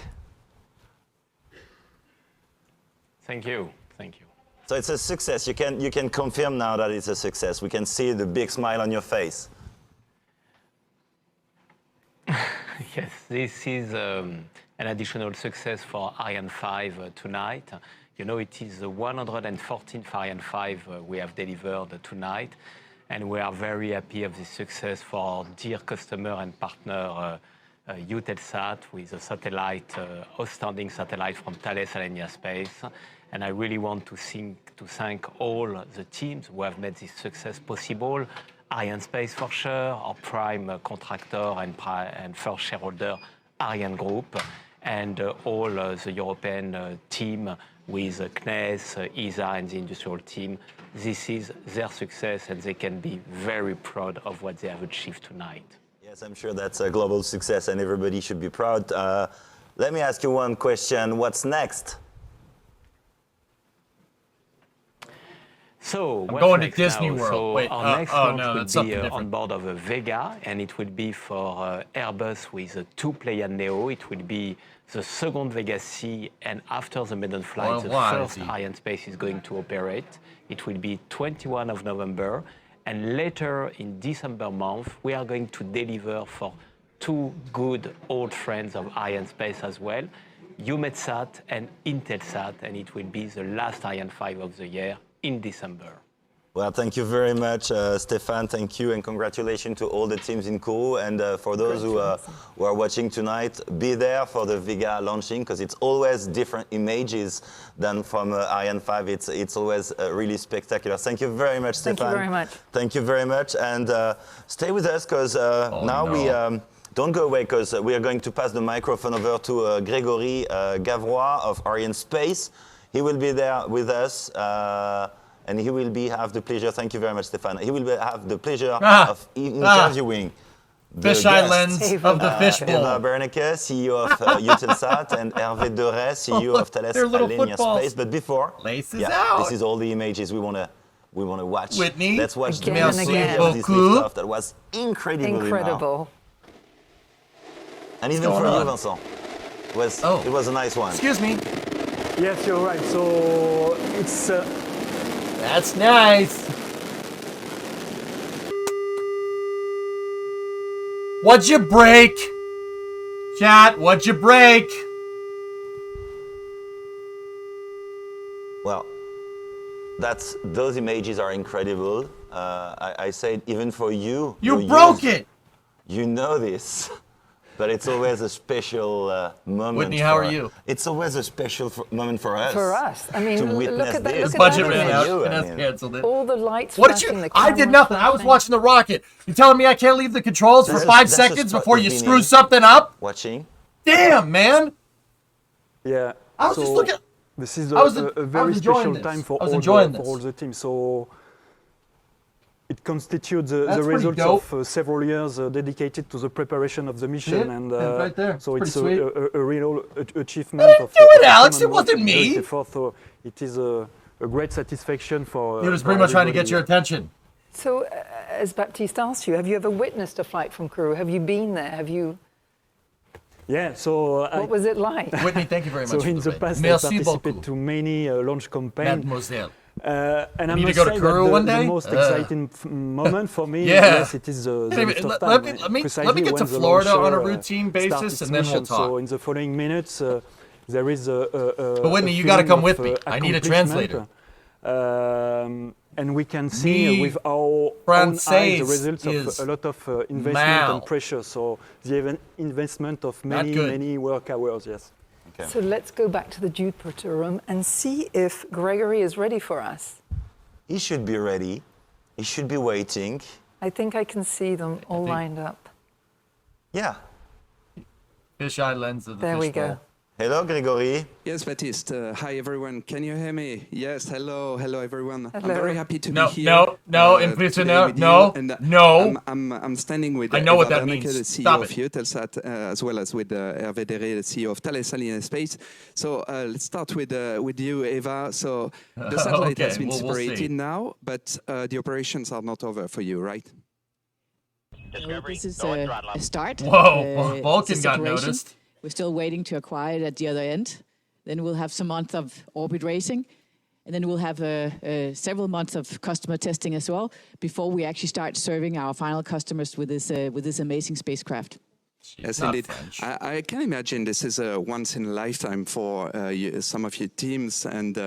Thank you. Thank you. So it's a success. You can confirm now that it's a success. We can see the big smile on your face. Yes, this is an additional success for Ariane 5 tonight. You know, it is the 114th Ariane 5 we have delivered tonight, and we are very happy of this success for our dear customer and partner, Eutelsat, with a satellite, outstanding satellite from Thales Alenia Space. And I really want to thank all the teams who have made this success possible. Ariane Space for sure, our prime contractor and first shareholder, Ariane Group, and all the European team with CNES, ESA, and the industrial team. This is their success, and they can be very proud of what they have achieved tonight. Yes, I'm sure that's a global success, and everybody should be proud. Let me ask you one question. What's next? So, I'm going to Disney World. So wait, our next launch will be different. on board of a Vega, and it will be for Airbus with a 2-Pléiades Neo. It will be the second Vega C, and after the maiden flight, the first Ariane Space is going to operate. It will be 21 of November, and later in December month, we are going to deliver for 2 good old friends of Ariane Space as well, EUMETSAT and Intelsat, and it will be the last Ariane 5 of the year in December. Well, thank you very much, Stéphane. Thank you, and congratulations to all the teams in Kourou. And for those who are watching tonight, be there for the Vega launching, because it's always different images than from Ariane 5. It's always really spectacular. Thank you very much, Stéphane. Thank you very much. Thank you very much, and stay with us, because we don't go away, because we are going to pass the microphone over to Grégory Gavrois of Ariane Space. He will be there with us, and he will have the pleasure. Thank you very much, Stéphane. He will have the pleasure of interviewing the fisheye lens of the fishbowl. Eva Berneke, CEO of Eutelsat, and Hervé Doré, CEO of Thales Alenia Space. But before, this is all the images we want to watch. Whitney, let's watch again the and again. Disney stuff that was Incredible. And even for you, Vincent, it was a nice one. Excuse me. Yes, you're right. So it's... That's nice. What'd you break? Chat, what'd you break? Well, those images are incredible. I said even for you. You broke it! You know this. But it's always a special moment. Whitney, how are you? It's always a special moment for us. For us. I mean, to witness look at that. this. The budget ran out and I canceled it. All the lights What did flashing, you? the I did camera nothing. I was flashing. watching the rocket. You telling me I can't leave the controls for 5 seconds before you screw something up? Watching. Damn, man. Yeah. I was just looking. This is a very special time for all the teams. So it constitutes the results of several years dedicated to the preparation of the mission, and right there. so it's a real achievement. I didn't do it, Alex. It wasn't me. So it is a great satisfaction for. He was pretty much trying to get your attention. So, as Baptiste asked you, have you ever witnessed a flight from Kourou? Have you been there? Have you? Yeah. So what was it like? Whitney, thank you very much. So in the past, I participated to many launch campaigns. Mademoiselle. And I need must to go to say Kourou that one day? the most exciting moment for me, Yeah. yes, it is the Anyway, lift of let time. me Precisely get to when the Florida on a launcher, routine starts basis, its and then we'll mission. talk. So in the following minutes, there is a But Whitney, you got to come with me. I need a translator. And we can see with our own eyes the results of a lot of investment and pressure. So the investment of many work hours, yes. Okay. So let's go back to the Jupiter room and see if Gregory is ready for us. He should be ready. He should be waiting. I think I can see them all lined up. Yeah. Fisheye lens of the There we fishbowl. go. Hello, Grégory. Yes, Baptiste. Hi, everyone. Can you hear me? Yes. Hello, everyone. Hello. I'm very happy to be here. No. I'm standing with I know what that Eva Berneke, means. the CEO Stop of Eutelsat, as well as with Hervé Doré, the CEO of Thales Alenia Space. So let's start with you, Eva. So the satellite has been separated now, but the operations are not over for you, right? Discovery, this is go and throttle up. a start. Whoa, Vulcan got separation. noticed. We're still waiting to acquire it at the other end. Then we'll have some months of orbit racing. And then we'll have several months of customer testing as well before we actually start serving our final customers with this amazing spacecraft. Yes, indeed. I can imagine this is a once in a lifetime for some of your teams. And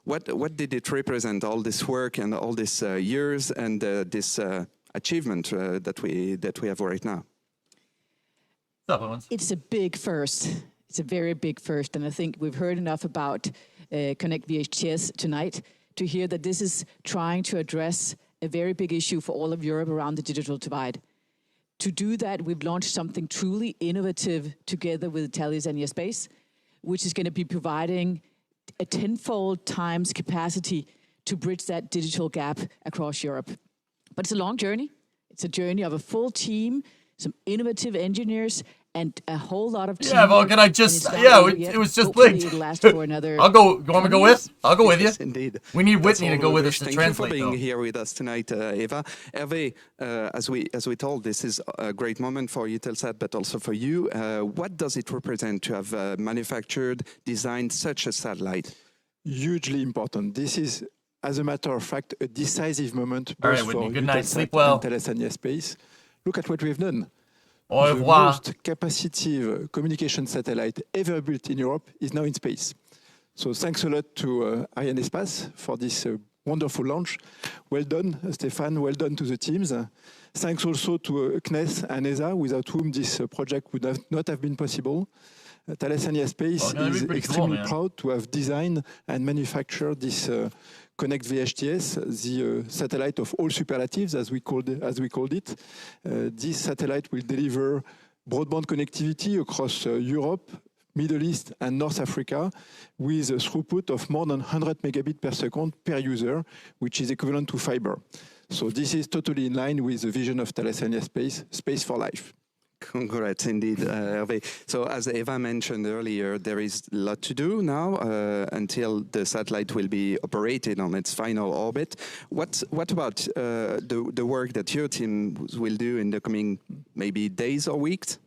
what did it represent, all this work and all these years and this achievement that we have right now? It's a big first. It's a very big first. And I think we've heard enough about Connect VHTS tonight to hear that this is trying to address a very big issue for all of Europe around the digital divide. To do that, we've launched something truly innovative together with Thales Alenia Space, which is going to be providing a tenfold times capacity to bridge that digital gap across Europe. But it's a long journey. It's a journey of a full team, some innovative engineers, and a whole lot of team. Yeah, Vulcan, it was just linked. I'll go. You want me to go with? I'll go with you. Yes, indeed. We need Whitney to go with us to Thank translate. you for being though. here with us tonight, Eva. Hervé, as we told, this is a great moment for Eutelsat, but also for you. What does it represent to have manufactured, designed such a satellite? Hugely important. This is, as a matter of fact, a decisive moment All both right, Whitney, for good night. Eutelsat Sleep well. and Thales Alenia Space. Look at what we've done. Au The revoir. most capacitive communication satellite ever built in Europe is now in space. So thanks a lot to Ariane Space for this wonderful launch. Well done, Stéphane. Well done to the teams. Thanks also to CNES and ESA, without whom this project would not have been possible. Thales Alenia Space is extremely proud to have designed and manufactured this Connect VHTS, the satellite of all superlatives, as we called it. This satellite will deliver broadband connectivity across Europe, Middle East, and North Africa, with a throughput of more than 100 megabits per second per user, which is equivalent to fiber. So this is totally in line with the vision of Thales Alenia Space, Space for Life. Congrats indeed, Hervé. So as Eva mentioned earlier, there is a lot to do now until the satellite will be operated on its final orbit. What about the work that your team will do in the coming maybe days or weeks?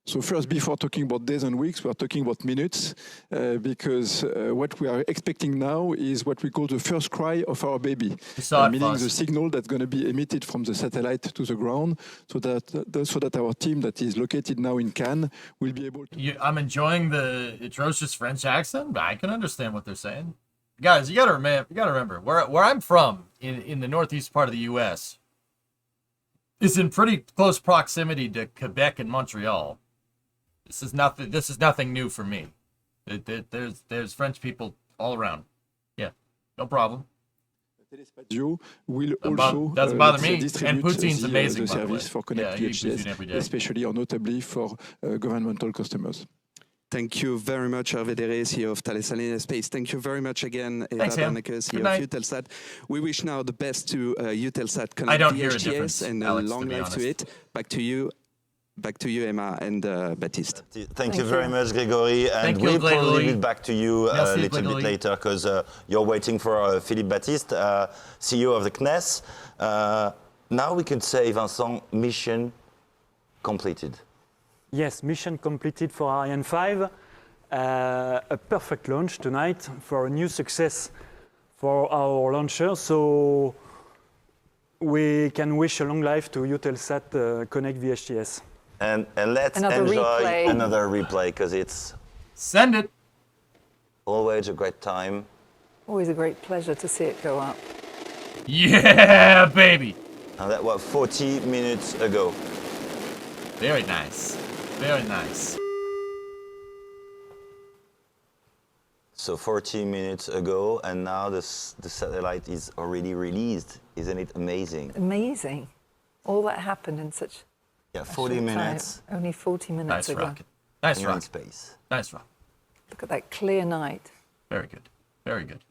So first, before talking about days and weeks, we are talking about minutes, because what we are expecting now is what we call the first cry of our baby, meaning the signal that's going to be emitted from the satellite to the ground, so that our team that is located now in Cannes will be able to... I'm enjoying the atrocious French accent, but I can understand what they're saying. Guys, you gotta remember, where I'm from, in the northeast part of the U.S., is in pretty close proximity to Quebec and Montreal. This is nothing new for me. There's French people all around. Yeah, no problem. Will also doesn't bother me. distribute And Poutine's amazing, the service for Connect VHTS, especially or notably for governmental customers. Thank you very much, Hervé Derré, CEO of Thales Alenia Space. Thank you very much again, Eva Berneke, CEO of Eutelsat. We wish now the best to Eutelsat Connect VHTS and a long life to it. Back to you, Emma and Baptiste. Thank you very much, Grégory. And we'll probably be back to you a little bit later because you're waiting for Philippe Baptiste, CEO of the CNES. Now we can say, Vincent, mission completed. Yes, mission completed for Ariane 5. A perfect launch tonight for a new success for our launcher. So we can wish a long life to Eutelsat Connect VHTS. And let's enjoy another replay because it's... Send it! Always a great time. Always a great pleasure to see it go up. Yeah, baby! And that was 40 minutes ago. Very nice. Very nice. So 40 minutes ago, and now the satellite is already released. Isn't it amazing? Amazing. All that happened in such... Yeah, 40 minutes. Time. Only 40 minutes ago. Rocket. Nice rocket. Space. Nice rocket. Look at that clear night. Very good. Very good.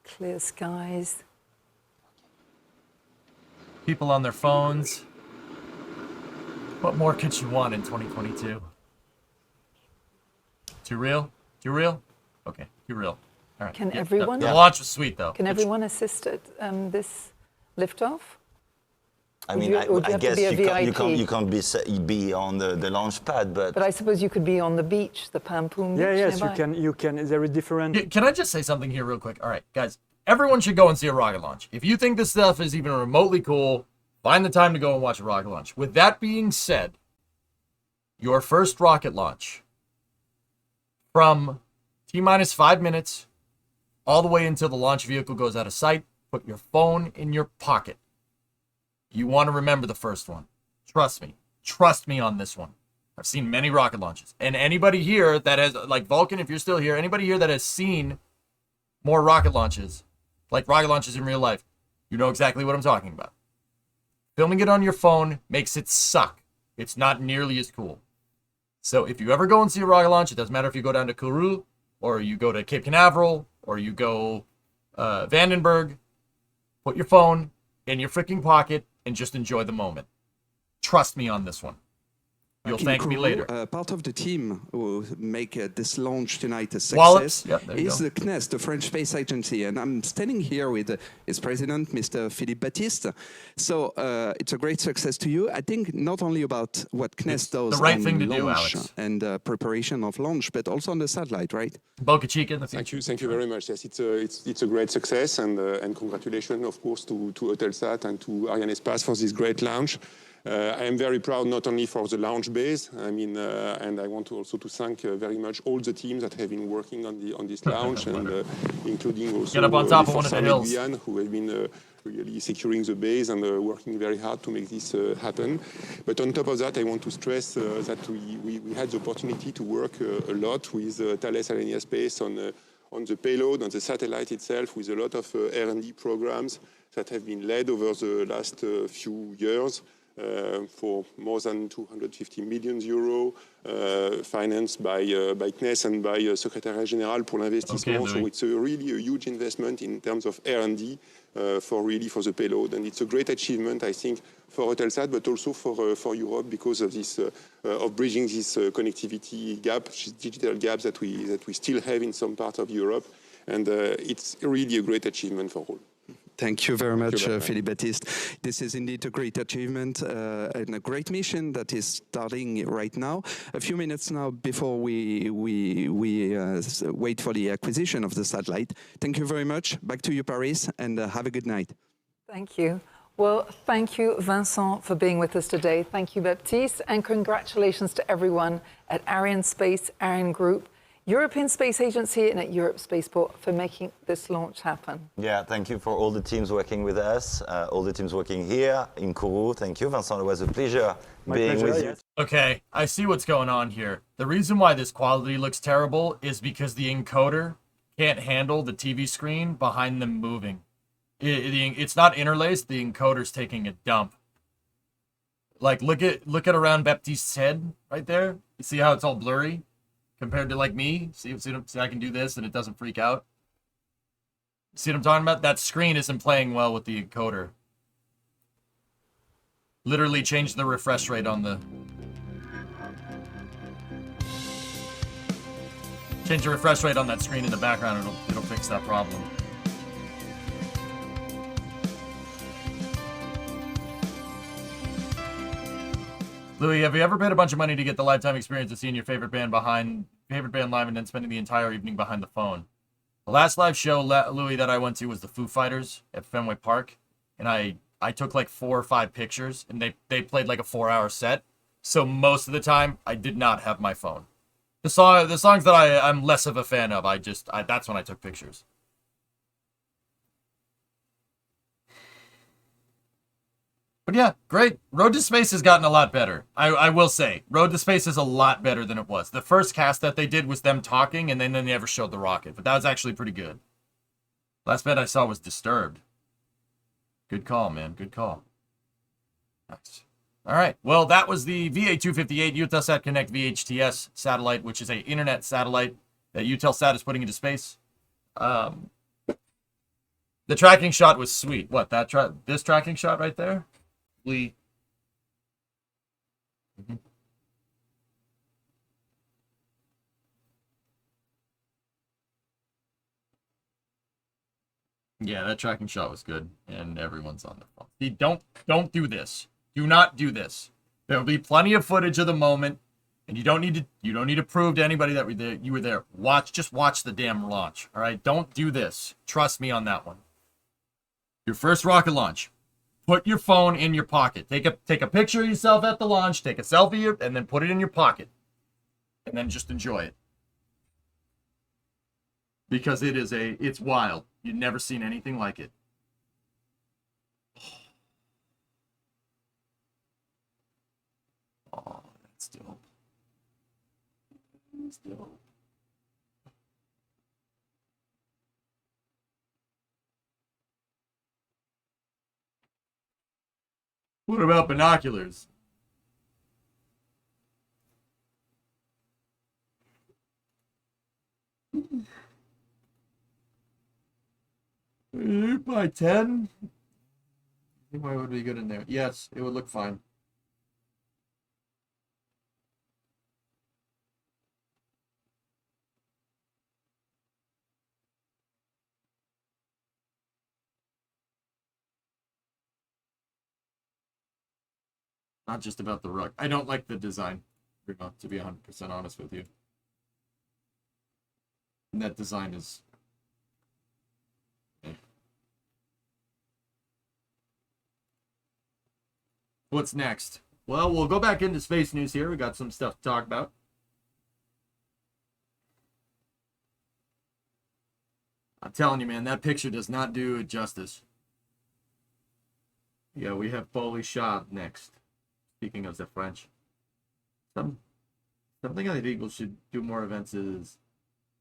Clear skies. People on their phones. What more could you want in 2022? Too real? Too real? Okay, too real. All right. Can everyone? The launch was sweet, though. Can everyone assist at this liftoff? I mean, I guess you can't be on the launch pad, but I suppose you could be on the beach, the Pampoon beach. Yes, nearby. you can. There is different. Can I just say something here real quick? All right, guys, everyone should go and see a rocket launch. If you think this stuff is even remotely cool, find the time to go and watch a rocket launch. With that being said, your first rocket launch from T-minus 5 minutes all the way until the launch vehicle goes out of sight, put your phone in your pocket. You want to remember the first one. Trust me. Trust me on this one. I've seen many rocket launches. And anybody here that has, like Vulcan, if you're still here, anybody here that has seen more rocket launches, like rocket launches in real life, you know exactly what I'm talking about. Filming it on your phone makes it suck. It's not nearly as cool. So if you ever go and see a rocket launch, it doesn't matter if you go down to Kourou, or you go to Cape Canaveral, or you go Vandenberg, put your phone in your freaking pocket and just enjoy the moment. Trust me on this one. You'll thank me later. Part of the team who make this launch tonight a Wallops. success Yep, is the CNES, the French Space Agency. And I'm standing here with its president, Mr. Philippe Baptiste. So it's a great success to you. I think not only about what CNES does the right on thing to launch do, Alex. and preparation of launch, but also on the satellite, right? Boca Chica in the future. Thank you very much. Yes, it's a great success, and congratulations, of course, to Eutelsat and to Ariane Space for this great launch. I am very proud not only for the launch base, I mean, and I want to also to thank very much all the teams that have been working on this launch, and including also Get up on top of one of the hills. Guyane, who have been really securing the base and working very hard to make this happen. But on top of that, I want to stress that we had the opportunity to work a lot with Thales Alenia Space on the payload, on the satellite itself, with a lot of R&D programs that have been led over the last few years. For more than 250 million euros, financed by CNES and by Secrétariat Général pour l'Investissement. So it's really a huge investment in terms of R&D for the payload, and it's a great achievement, I think, for Eutelsat, but also for Europe, because of this of bridging this connectivity gap, digital gaps that we still have in some parts of Europe, and it's really a great achievement for all. Thank you very much, Philippe Baptiste. This is indeed a great achievement and a great mission that is starting right now. A few minutes now before we wait for the acquisition of the satellite. Thank you very much. Back to you, Paris, and have a good night. Thank you. Well, thank you, Vincent, for being with us today. Thank you, Baptiste, and congratulations to everyone at Ariane Space Ariane Group, European Space Agency, and at Europe Spaceport for making this launch happen. Yeah, thank you for all the teams working with us, all the teams working here in Kourou. Thank you, Vincent. It was a pleasure being with you. Okay, I see what's going on here. The reason why this quality looks terrible is because the encoder can't handle the TV screen behind them moving. It's not interlaced, the encoder's taking a dump. Like, look at around Baptiste's head right there. You see how it's all blurry? Compared to like me, see I can do this and it doesn't freak out. See what I'm talking about? That screen isn't playing well with the encoder. Literally change the refresh rate on the... Change the refresh rate on that screen in the background, it'll fix that problem. Louis, have you ever paid a bunch of money to get the lifetime experience of seeing your favorite band live and then spending the entire evening behind the phone? The last live show, Louis, that I went to was the Foo Fighters at Fenway Park, and I took like 4 or 5 pictures, and they played like a 4-hour set. So most of the time, I did not have my phone. The songs that I'm less of a fan of, that's when I took pictures. But yeah, great. Road to Space has gotten a lot better. I will say, Road to Space is a lot better than it was. The first cast that they did was them talking, and then they never showed the rocket. But that was actually pretty good. Last band I saw was Disturbed. Good call, man. Good call. Nice. All right. Well, that was the VA258 Eutelsat Connect VHTS satellite, which is an internet satellite that Eutelsat is putting into space. The tracking shot was sweet. What, this tracking shot right there? Yeah, that tracking shot was good, and everyone's on their phone. See, don't do this. Do not do this. There will be plenty of footage of the moment, and you don't need to prove to anybody that you were there. Just watch the damn launch. All right, don't do this. Trust me on that one. Your first rocket launch. Put your phone in your pocket. Take a picture of yourself at the launch, take a selfie, and then put it in your pocket. And then just enjoy it. Because it's wild. You've never seen anything like it. Oh, that's dope. That's dope. What about binoculars? 2x10? I think why would be good in there? Yes, it would look fine. Not just about the rug. I don't like the design, to be 100% honest with you. And that design is... What's next? Well, we'll go back into space news here. We got some stuff to talk about. I'm telling you, man, that picture does not do it justice. Yeah, we have Pauly Shah next. Speaking of the French. Something I think we should do more events is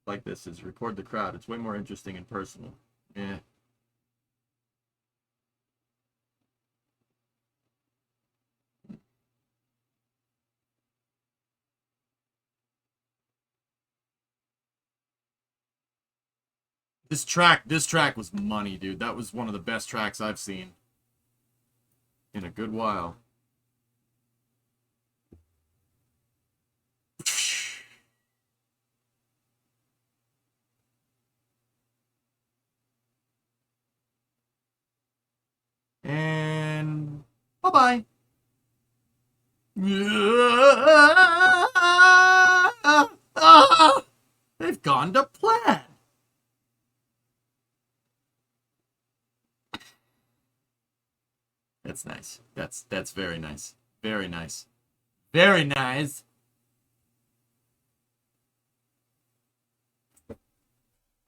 like this, is record the crowd. It's way more interesting and personal. Yeah. This track was money, dude. That was one of the best tracks I've seen in a good while. And bye-bye. They've gone to plan. That's nice. That's very nice. Very nice. Very nice.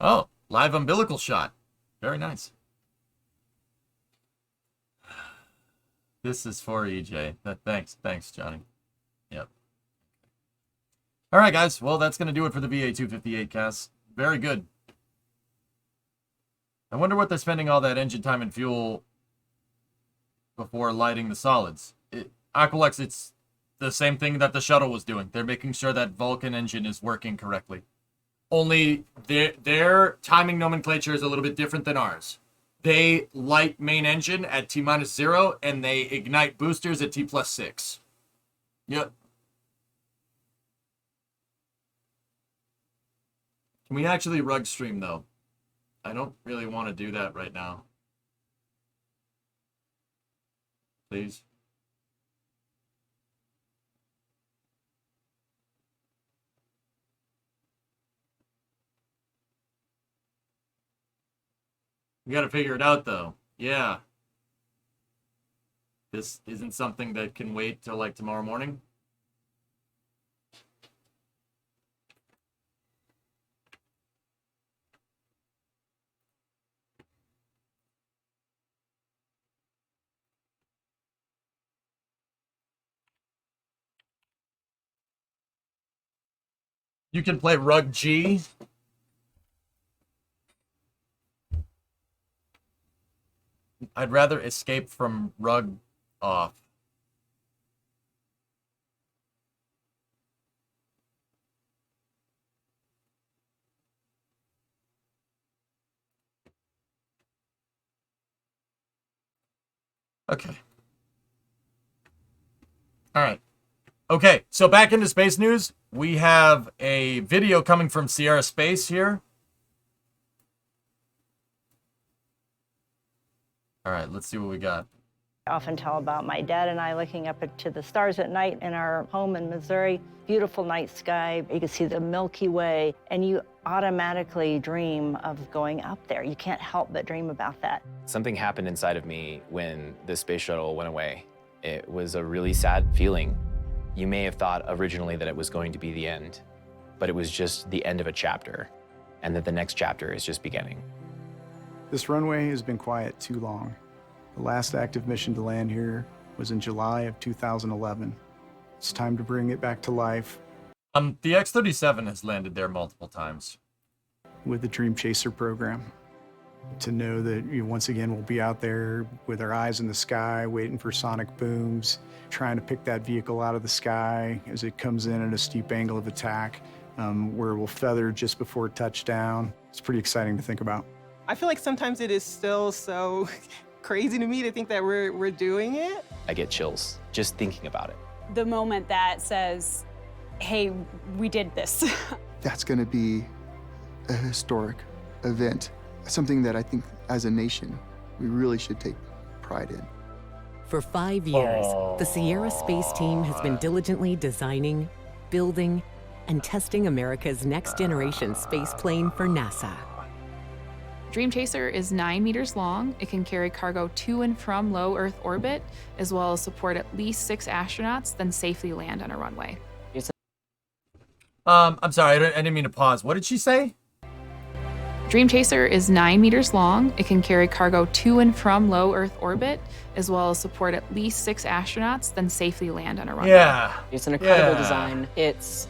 Oh, live umbilical shot. Very nice. This is for EJ. Thanks, Johnny. Yep. All right, guys. Well, that's going to do it for the VA258 cast. Very good. I wonder what they're spending all that engine time and fuel before lighting the solids. Aqualex, it's the same thing that the shuttle was doing. They're making sure that Vulcan engine is working correctly. Only their timing nomenclature is a little bit different than ours. They light main engine at T-0, and they ignite boosters at T+6. Yep. Can we actually rug stream, though? I don't really want to do that right now. Please. We got to figure it out, though. Yeah. This isn't something that can wait till, like, tomorrow morning. You can play Rug G. I'd rather escape from Rug off. Okay. All right. Okay, so back into space news. We have a video coming from Sierra Space here. All right, let's see what we got. I often tell about my dad and I looking up to the stars at night in our home in Missouri. Beautiful night sky. You can see the Milky Way, and you automatically dream of going up there. You can't help but dream about that. Something happened inside of me when the space shuttle went away. It was a really sad feeling. You may have thought originally that it was going to be the end, but it was just the end of a chapter, and that the next chapter is just beginning. This runway has been quiet too long. The last active mission to land here was in July of 2011. It's time to bring it back to life. The X-37 has landed there multiple times. With the Dream Chaser program. To know that once again we'll be out there with our eyes in the sky, waiting for sonic booms, trying to pick that vehicle out of the sky as it comes in at a steep angle of attack, where we'll feather just before touchdown. It's pretty exciting to think about. I feel like sometimes it is still so crazy to me to think that we're doing it. I get chills just thinking about it. The moment that says, hey, we did this. That's going to be a historic event, something that I think as a nation, we really should take pride in. For 5 years, the Sierra Space team has been diligently designing, building, and testing America's next-generation space plane for NASA. Dream Chaser is 9 meters long. It can carry cargo to and from low Earth orbit, as well as support at least 6 astronauts, then safely land on a runway. I'm sorry, I didn't mean to pause. What did she say? Dream Chaser is 9 meters long. It can carry cargo to and from low Earth orbit, as well as support at least 6 astronauts, then safely land on a runway. Yeah. It's an incredible design. It's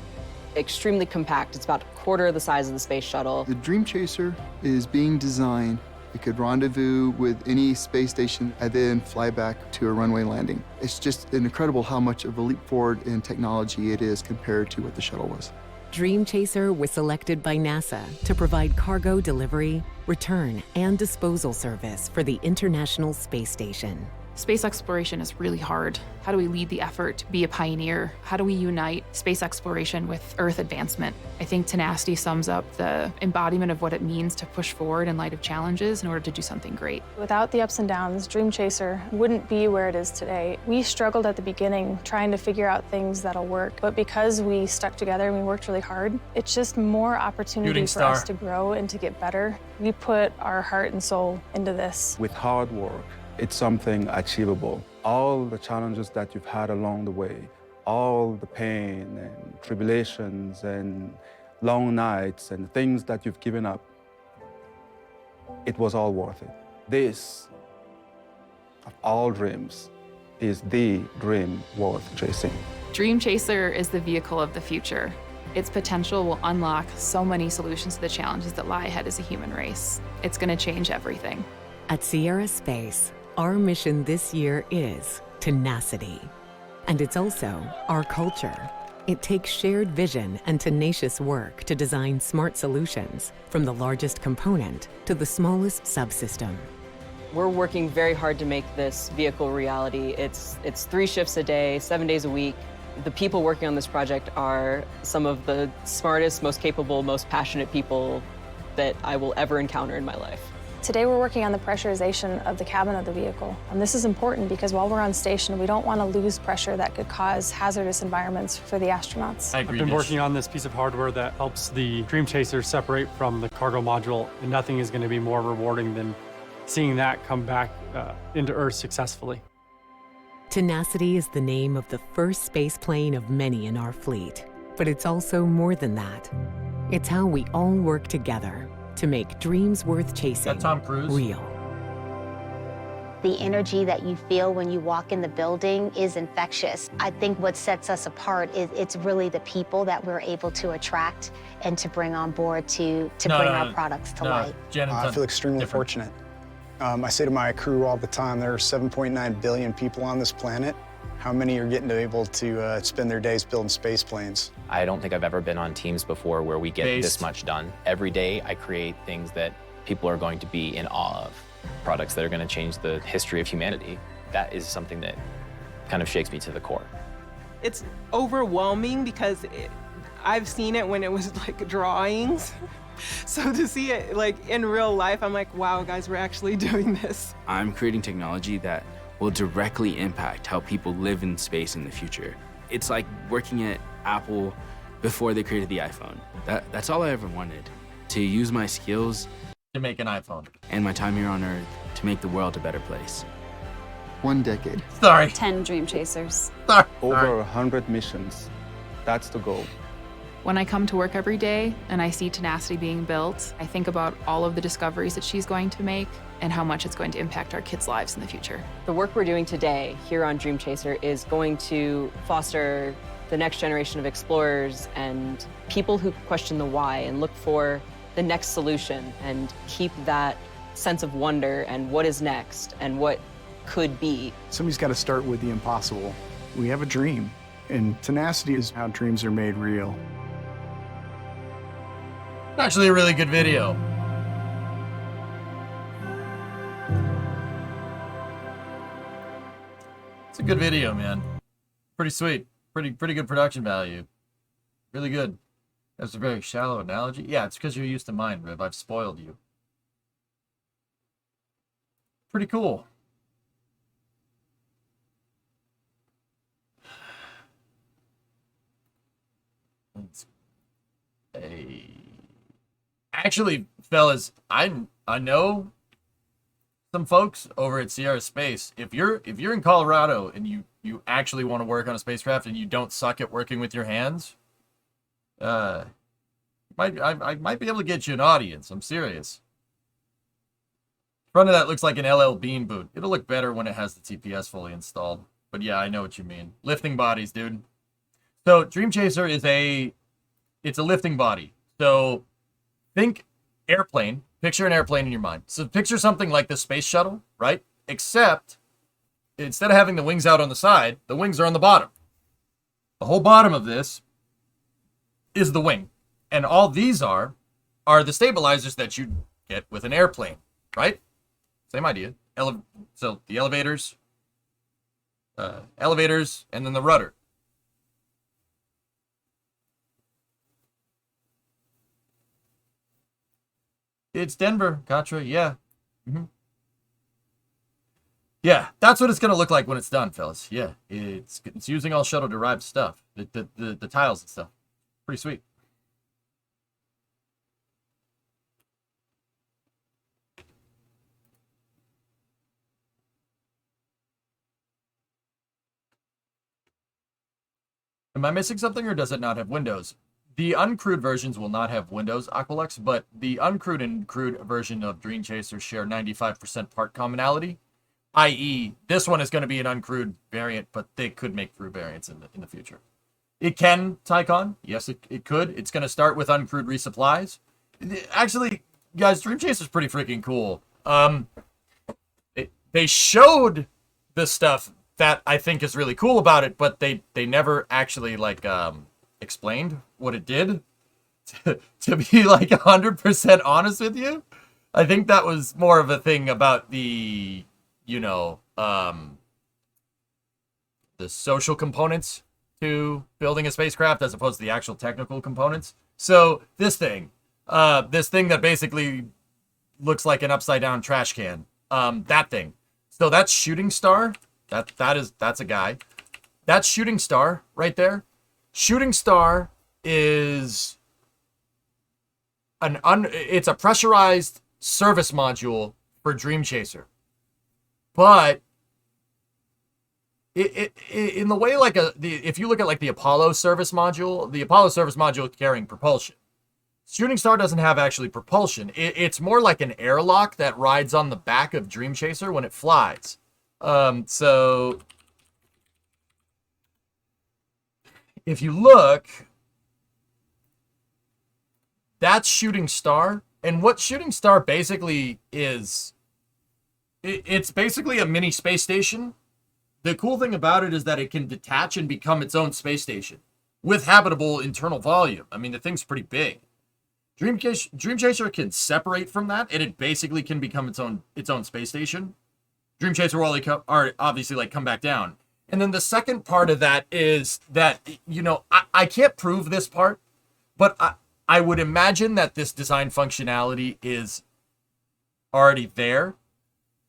extremely compact. It's about a quarter of the size of the space shuttle. The Dream Chaser is being designed. It could rendezvous with any space station and then fly back to a runway landing. It's just incredible how much of a leap forward in technology it is compared to what the shuttle was. Dream Chaser was selected by NASA to provide cargo delivery, return, and disposal service for the International Space Station. Space exploration is really hard. How do we lead the effort, be a pioneer? How do we unite space exploration with Earth advancement? I think tenacity sums up the embodiment of what it means to push forward in light of challenges in order to do something great. Without the ups and downs, Dream Chaser wouldn't be where it is today. We struggled at the beginning trying to figure out things that'll work, but because we stuck together and we worked really hard, it's just more opportunity for us to grow and to get better. We put our heart and soul into this. With hard work, it's something achievable. All the challenges that you've had along the way, all the pain and tribulations and long nights and things that you've given up, it was all worth it. This, of all dreams, is the dream worth chasing. Dream Chaser is the vehicle of the future. Its potential will unlock so many solutions to the challenges that lie ahead as a human race. It's going to change everything. At Sierra Space, our mission this year is tenacity. And it's also our culture. It takes shared vision and tenacious work to design smart solutions, from the largest component to the smallest subsystem. We're working very hard to make this vehicle reality. It's 3 shifts a day, 7 days a week. The people working on this project are some of the smartest, most capable, most passionate people that I will ever encounter in my life. Today we're working on the pressurization of the cabin of the vehicle. And this is important because while we're on station, we don't want to lose pressure that could cause hazardous environments for the astronauts. I've been working on this piece of hardware that helps the Dream Chaser separate from the cargo module, and nothing is going to be more rewarding than seeing that come back into Earth successfully. Tenacity is the name of the first space plane of many in our fleet. But it's also more than that. It's how we all work together to make dreams worth chasing real. The energy that you feel when you walk in the building is infectious. I think what sets us apart is it's really the people that we're able to attract and to bring on board to bring our products to light. I feel extremely fortunate. I say to my crew all the time, there are 7.9 billion people on this planet. How many are getting to be able to spend their days building space planes? I don't think I've ever been on teams before where we get this much done. Every day I create things that people are going to be in awe of, products that are going to change the history of humanity. That is something that kind of shakes me to the core. It's overwhelming because I've seen it when it was like drawings. So to see it like in real life, I'm like, wow, guys, we're actually doing this. I'm creating technology that will directly impact how people live in space in the future. It's like working at Apple before they created the iPhone. That's all I ever wanted, to use my skills to make an iPhone and my time here on Earth to make the world a better place. 1 decade. Sorry. 10 Dream Chasers. Over 100 missions. That's the goal. When I come to work every day and I see Tenacity being built, I think about all of the discoveries that she's going to make and how much it's going to impact our kids' lives in the future. The work we're doing today here on Dream Chaser is going to foster the next generation of explorers and people who question the why and look for the next solution and keep that sense of wonder and what is next and what could be. Somebody's got to start with the impossible. We have a dream, and tenacity is how dreams are made real. Actually a really good video. a good video, man. Pretty sweet. Pretty good production value. Really good. That's a very shallow analogy. Yeah, it's because you're used to mine, Riv. I've spoiled you. Pretty cool. Actually, fellas, I know some folks over at Sierra Space. If you're in Colorado and you actually want to work on a spacecraft and you don't suck at working with your hands, I might be able to get you an audience. I'm serious. Front of that looks like an LL Bean boot. It'll look better when it has the TPS fully installed. But yeah, I know what you mean. Lifting bodies, dude. So Dream Chaser is it's a lifting body. So think airplane. Picture an airplane in your mind. So picture something like the space shuttle, right? Except instead of having the wings out on the side, the wings are on the bottom. The whole bottom of this is the wing. And all these are the stabilizers that you get with an airplane, right? Same idea. So the elevators, and then the rudder. It's Denver, Katra, yeah. Yeah, that's what it's going to look like when it's done, fellas. Yeah, it's using all shuttle-derived stuff, the tiles and stuff. Pretty sweet. Am I missing something, or does it not have windows? The uncrewed versions will not have windows, Aqualux, but the uncrewed and crewed version of Dream Chaser share 95% part commonality, i.e., this one is going to be an uncrewed variant, but they could make crew variants in the future. It can, Tycon. Yes, it could. It's going to start with uncrewed resupplies. Actually, guys, Dream Chaser is pretty freaking cool. They showed the stuff that I think is really cool about it, but they never actually explained what it did. To be 100% honest with you, I think that was more of a thing about the the social components to building a spacecraft as opposed to the actual technical components. So this thing that basically looks like an upside down trash can, that thing. So that's Shooting Star. That's a guy. That's Shooting Star right there. Shooting Star is it's a pressurized service module for Dream Chaser. But in the way if you look at the Apollo service module carrying propulsion. Shooting Star doesn't have actually propulsion. It's more like an airlock that rides on the back of Dream Chaser when it flies. So if you look, that's Shooting Star. And what Shooting Star basically is, it's basically a mini space station. The cool thing about it is that it can detach and become its own space station with habitable internal volume. I mean, the thing's pretty big. Dream Chaser can separate from that, and it basically can become its own space station. Dream Chaser will obviously come back down. And then the second part of that is that, I can't prove this part, but I would imagine that this design functionality is already there.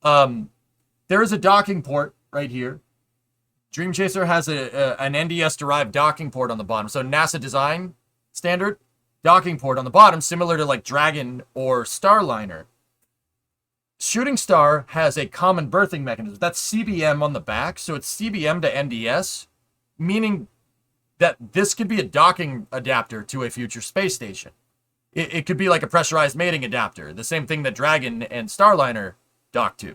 There is a docking port right here. Dream Chaser has an NDS-derived docking port on the bottom. So NASA design standard docking port on the bottom, similar to Dragon or Starliner. Shooting Star has a common berthing mechanism. That's CBM on the back, so it's CBM to NDS, meaning that this could be a docking adapter to a future space station. It could be like a pressurized mating adapter, the same thing that Dragon and Starliner dock to.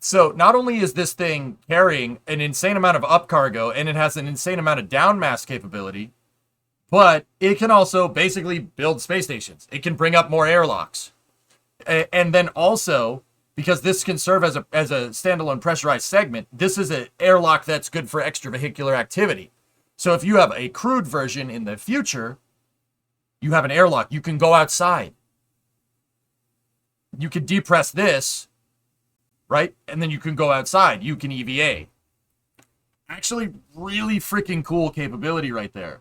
So not only is this thing carrying an insane amount of up cargo, and it has an insane amount of down mass capability, but it can also basically build space stations. It can bring up more airlocks. And then also, because this can serve as a standalone pressurized segment, this is an airlock that's good for extravehicular activity. So if you have a crewed version in the future, you have an airlock. You can go outside. You can depress this, right? And then you can go outside. You can EVA. Actually, really freaking cool capability right there.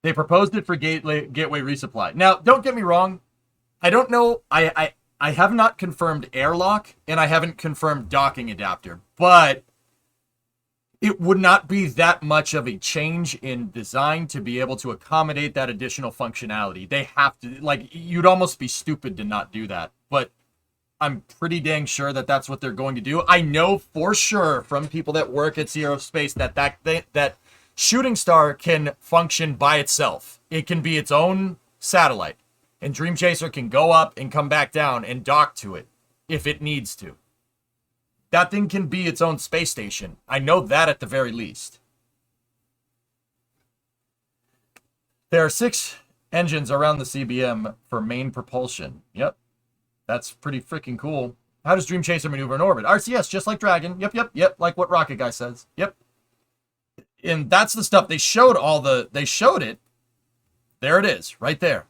They proposed it for gateway resupply. Now, don't get me wrong. I don't know. I have not confirmed airlock, and I haven't confirmed docking adapter, but it would not be that much of a change in design to be able to accommodate that additional functionality. They have to, like, you'd almost be stupid to not do that, but I'm pretty dang sure that that's what they're going to do. I know for sure from people that work at Sierra Space that Shooting Star can function by itself. It can be its own satellite, and Dream Chaser can go up and come back down and dock to it if it needs to. That thing can be its own space station. I know that at the very least. There are 6 engines around the CBM for main propulsion. Yep. That's pretty freaking cool. How does Dream Chaser maneuver in orbit? RCS, just like Dragon. Yep. Like what Rocket Guy says. Yep. And that's the stuff they showed they showed it. There it is, right there.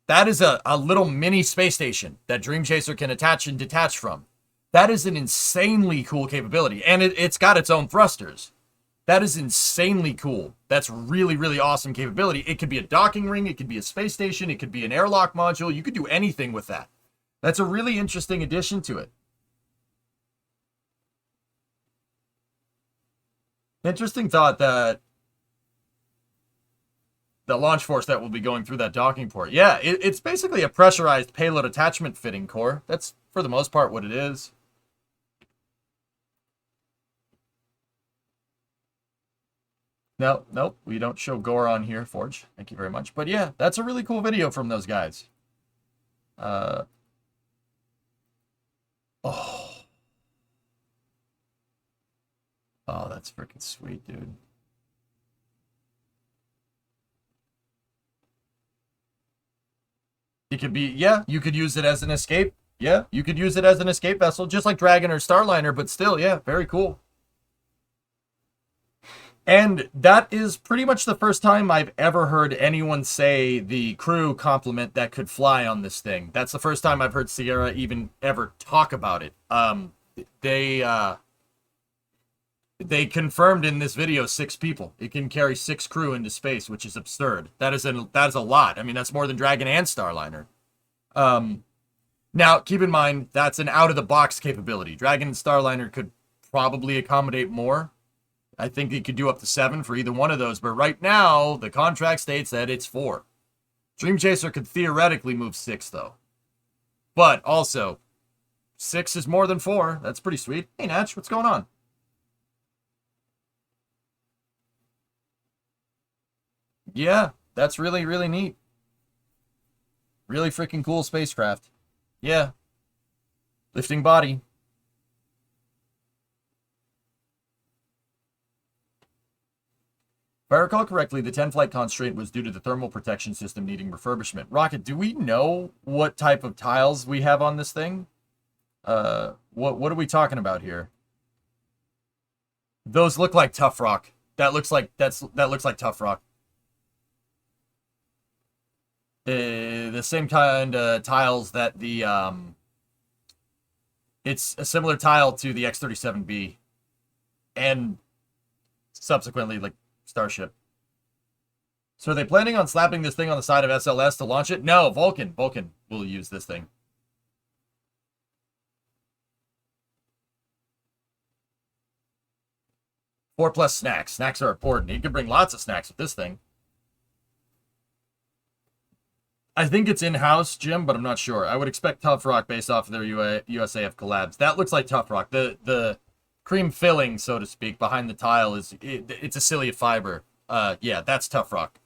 That is a little mini space station that Dream Chaser can attach and detach from. That is an insanely cool capability. And it's got its own thrusters. That is insanely cool. That's really, really awesome capability. It could be a docking ring. It could be a space station. It could be an airlock module. You could do anything with that. That's a really interesting addition to it. Interesting thought that the launch force that will be going through that docking port. Yeah, it's basically a pressurized payload attachment fitting core. That's, for the most part, what it is. Nope, we don't show gore on here, Forge. Thank you very much. But yeah, that's a really cool video from those guys. Oh. Oh, that's freaking sweet, dude. It could be, yeah, you could use it as an escape. Yeah, you could use it as an escape vessel, just like Dragon or Starliner, but still, yeah, very cool. And that is pretty much the first time I've ever heard anyone say the crew complement that could fly on this thing. That's the first time I've heard Sierra even ever talk about it. They confirmed in this video 6 people. It can carry 6 crew into space, which is absurd. That is a lot. I mean, that's more than Dragon and Starliner. Now, keep in mind, that's an out-of-the-box capability. Dragon and Starliner could probably accommodate more. I think it could do up to 7 for either one of those, but right now, the contract states that it's 4. Dream Chaser could theoretically move 6, though. But also, 6 is more than 4. That's pretty sweet. Hey, Natch, what's going on? Yeah, that's really, really neat. Really freaking cool spacecraft. Yeah. Lifting body. If I recall correctly, the 10-flight constraint was due to the thermal protection system needing refurbishment. Rocket, do we know what type of tiles we have on this thing? What are we talking about here? Those look like tough rock. That looks like tough rock. The same kind of tiles that the it's a similar tile to the X-37B and subsequently like Starship. So are they planning on slapping this thing on the side of SLS to launch it? No, Vulcan will use this thing. Four plus snacks. Snacks are important. You can bring lots of snacks with this thing. I think it's in-house, Jim, but I'm not sure. I would expect Tough Rock based off of their USAF collabs. That looks like Tough Rock. The cream filling, so to speak, behind the tile it's a cilia fiber. Yeah, that's Tough Rock.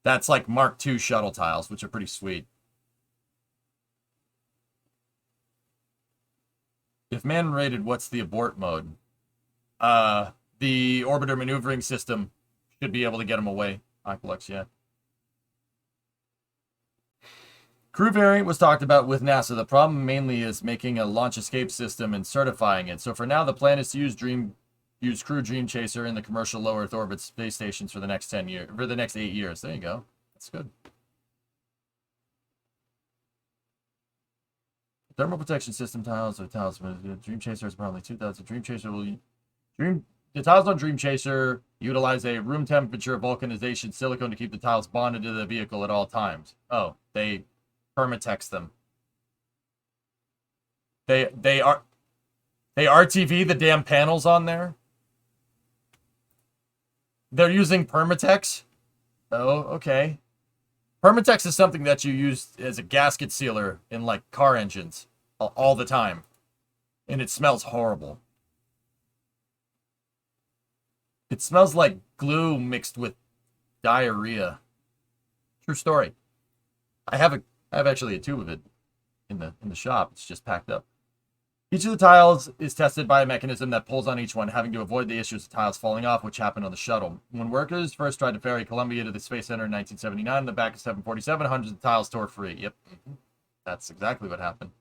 That's like Mark II shuttle tiles, which are pretty sweet. If man-rated, what's the abort mode? The orbiter maneuvering system should be able to get them away. Aqualux, yeah. Crew variant was talked about with NASA. The problem mainly is making a launch escape system and certifying it. So for now, the plan is to use Crew Dream Chaser in the commercial low Earth orbit space stations for the next 10 years, for the next 8 years. There you go. That's good. Thermal protection system tiles or tiles. Dream Chaser is probably 2,000. Dream Chaser will The tiles on Dream Chaser utilize a room temperature vulcanization silicone to keep the tiles bonded to the vehicle at all times. Oh, they permatext them. They RTV the damn panels on there. They're using Permatex. Oh, okay. Permatex is something that you use as a gasket sealer in like car engines all the time, and it smells horrible. It smells like glue mixed with diarrhea. True story. I have actually a tube of it in the shop. It's just packed up. Each of the tiles is tested by a mechanism that pulls on each one, having to avoid the issues of tiles falling off, which happened on the shuttle. When workers first tried to ferry Columbia to the Space Center in 1979, in the back of 747, hundreds of tiles tore free. Yep, that's exactly what happened.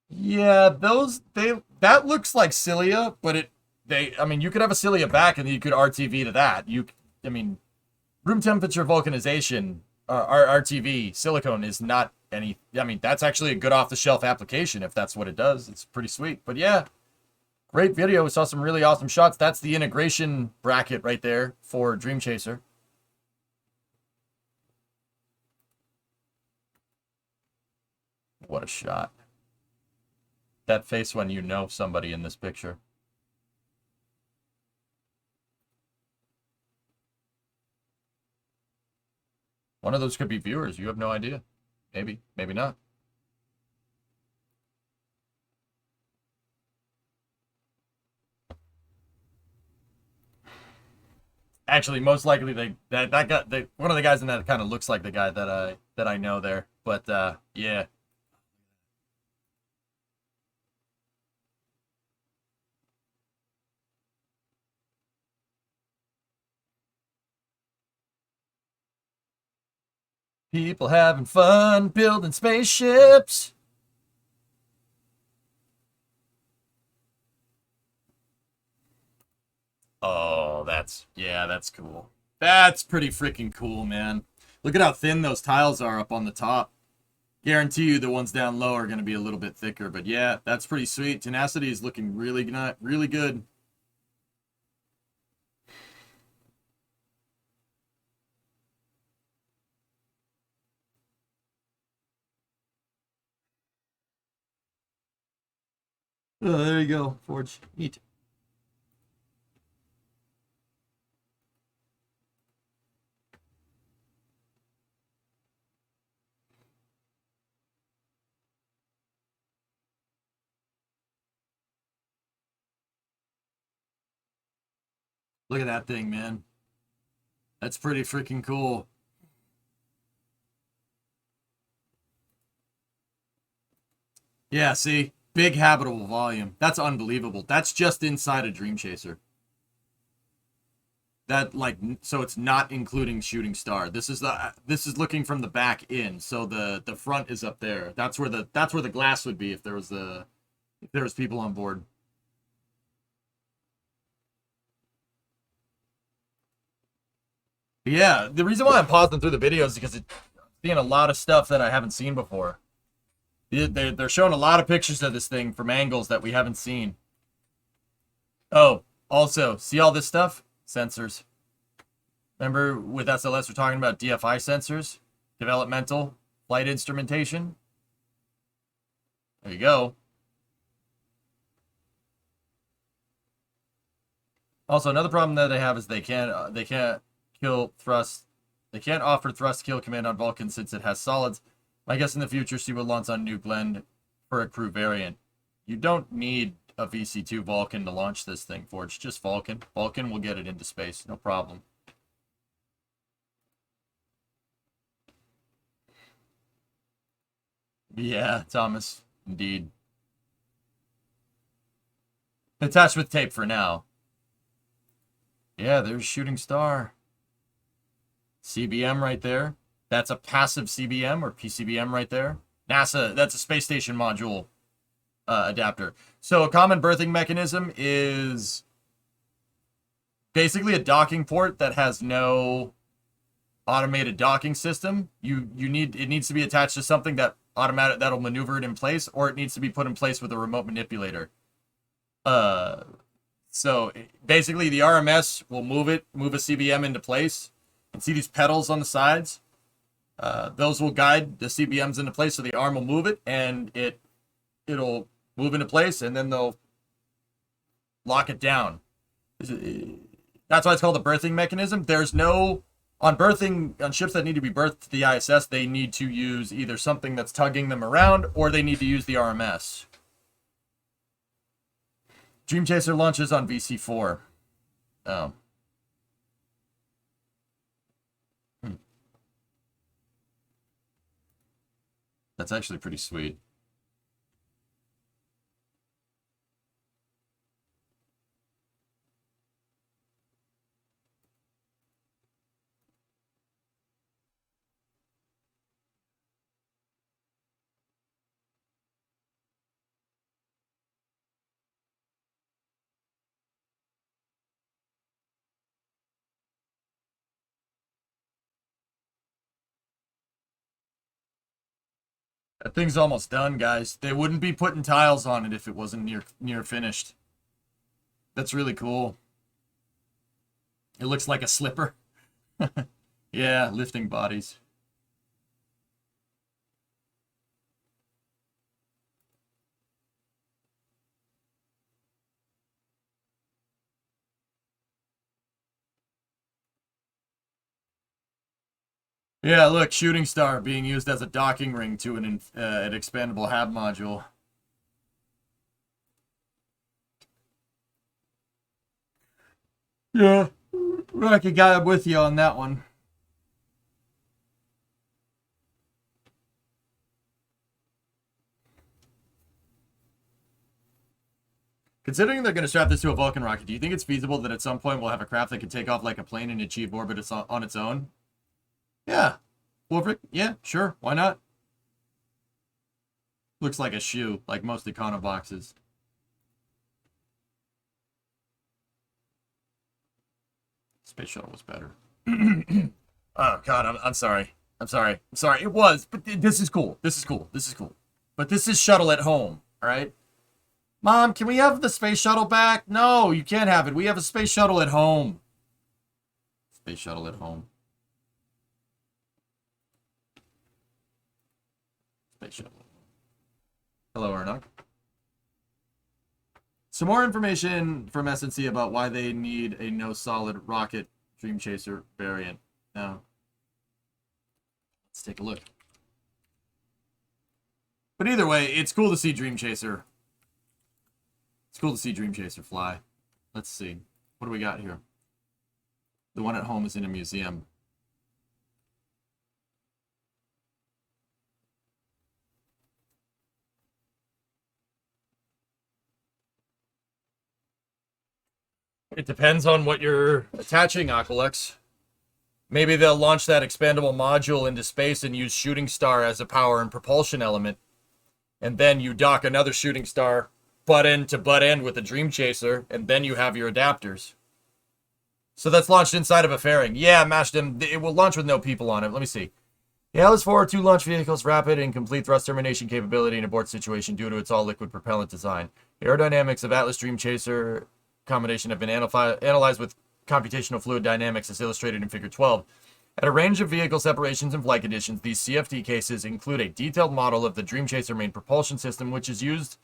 Yeah, that looks like cilia, but I mean, you could have a cilia back and you could RTV to that. I mean, room temperature vulcanization, RTV silicone is not any. I mean, that's actually a good off-the-shelf application if that's what it does. It's pretty sweet. But yeah, great video. We saw some really awesome shots. That's the integration bracket right there for Dream Chaser. What a shot. That face when you know somebody in this picture. One of those could be viewers. You have no idea. Maybe, maybe not. Actually, most likely that guy, one of the guys in that kind of looks like the guy that I know there. But yeah. People having fun building spaceships. Oh, that's cool. That's pretty freaking cool, man. Look at how thin those tiles are up on the top. Guarantee you the ones down low are going to be a little bit thicker, but yeah, that's pretty sweet. Tenacity is looking really good. Oh, there you go, Forge. Eat. Look at that thing, man. That's pretty freaking cool. Yeah, see? Big habitable volume. That's unbelievable. That's just inside a Dream Chaser. That, like, so it's not including Shooting Star. This is looking from the back in, so the front is up there. That's where the glass would be if there was people on board. Yeah, the reason why I'm pausing through the video is because it's seeing a lot of stuff that I haven't seen before. They're showing a lot of pictures of this thing from angles that we haven't seen. Oh, also, see all this stuff? Sensors. Remember with SLS we're talking about DFI sensors? Developmental flight instrumentation? There you go. Also, another problem that they have is they can't kill thrust. They can't offer thrust kill command on Vulcan since it has solids. I guess in the future, she will launch on New Blend for a crew variant. You don't need a VC2 Vulcan to launch this thing, Forge. Just Vulcan. Vulcan will get it into space, no problem. Yeah, Thomas. Indeed. Attached with tape for now. Yeah, there's Shooting Star. CBM right there. That's a passive CBM or PCBM right there. NASA, that's a space station module adapter. So a common berthing mechanism is basically a docking port that has no automated docking system. It needs to be attached to something that'll maneuver it in place, or it needs to be put in place with a remote manipulator. So basically the RMS will move a CBM into place. You can see these pedals on the sides. Those will guide the CBMs into place, so the arm will move it, and it'll move into place, and then they'll lock it down. That's why it's called a berthing mechanism. On ships that need to be berthed to the ISS, they need to use either something that's tugging them around, or they need to use the RMS. Dream Chaser launches on VC4. Oh. That's actually pretty sweet. That thing's almost done, guys. They wouldn't be putting tiles on it if it wasn't near finished. That's really cool. It looks like a slipper. Yeah, lifting bodies. Yeah, look, Shooting Star being used as a docking ring to an expandable HAB module. Yeah, Rocky got with you on that one. Considering they're going to strap this to a Vulcan rocket, do you think it's feasible that at some point we'll have a craft that can take off like a plane and achieve orbit on its own? Yeah. Wolfric? Yeah, sure. Why not? Looks like a shoe, like most Econo boxes. Space Shuttle was better. Oh, God, I'm sorry. I'm sorry. It was, but this is cool. This is cool. But this is Shuttle at home, all right? Mom, can we have the Space Shuttle back? No, you can't have it. We have a Space Shuttle at home. Space Shuttle at home. Space Shuttle. Hello, Arnok. Some more information from SNC about why they need a no-solid rocket Dream Chaser variant. Now, let's take a look. But either way, it's cool to see Dream Chaser. It's cool to see Dream Chaser fly. Let's see. What do we got here? The one at home is in a museum. It depends on what you're attaching, Aqualex. Maybe they'll launch that expandable module into space and use Shooting Star as a power and propulsion element. And then you dock another Shooting Star butt end to butt end with a Dream Chaser, and then you have your adapters. So that's launched inside of a fairing. Yeah, Mashdom, it will launch with no people on it. Let me see. The Atlas 4 2 launch vehicle's rapid and complete thrust termination capability in abort situation due to its all-liquid propellant design. The aerodynamics of Atlas Dream Chaser combination have been analyzed with computational fluid dynamics as illustrated in Figure 12. At a range of vehicle separations and flight conditions, these CFD cases include a detailed model of the Dream Chaser main propulsion system, which is used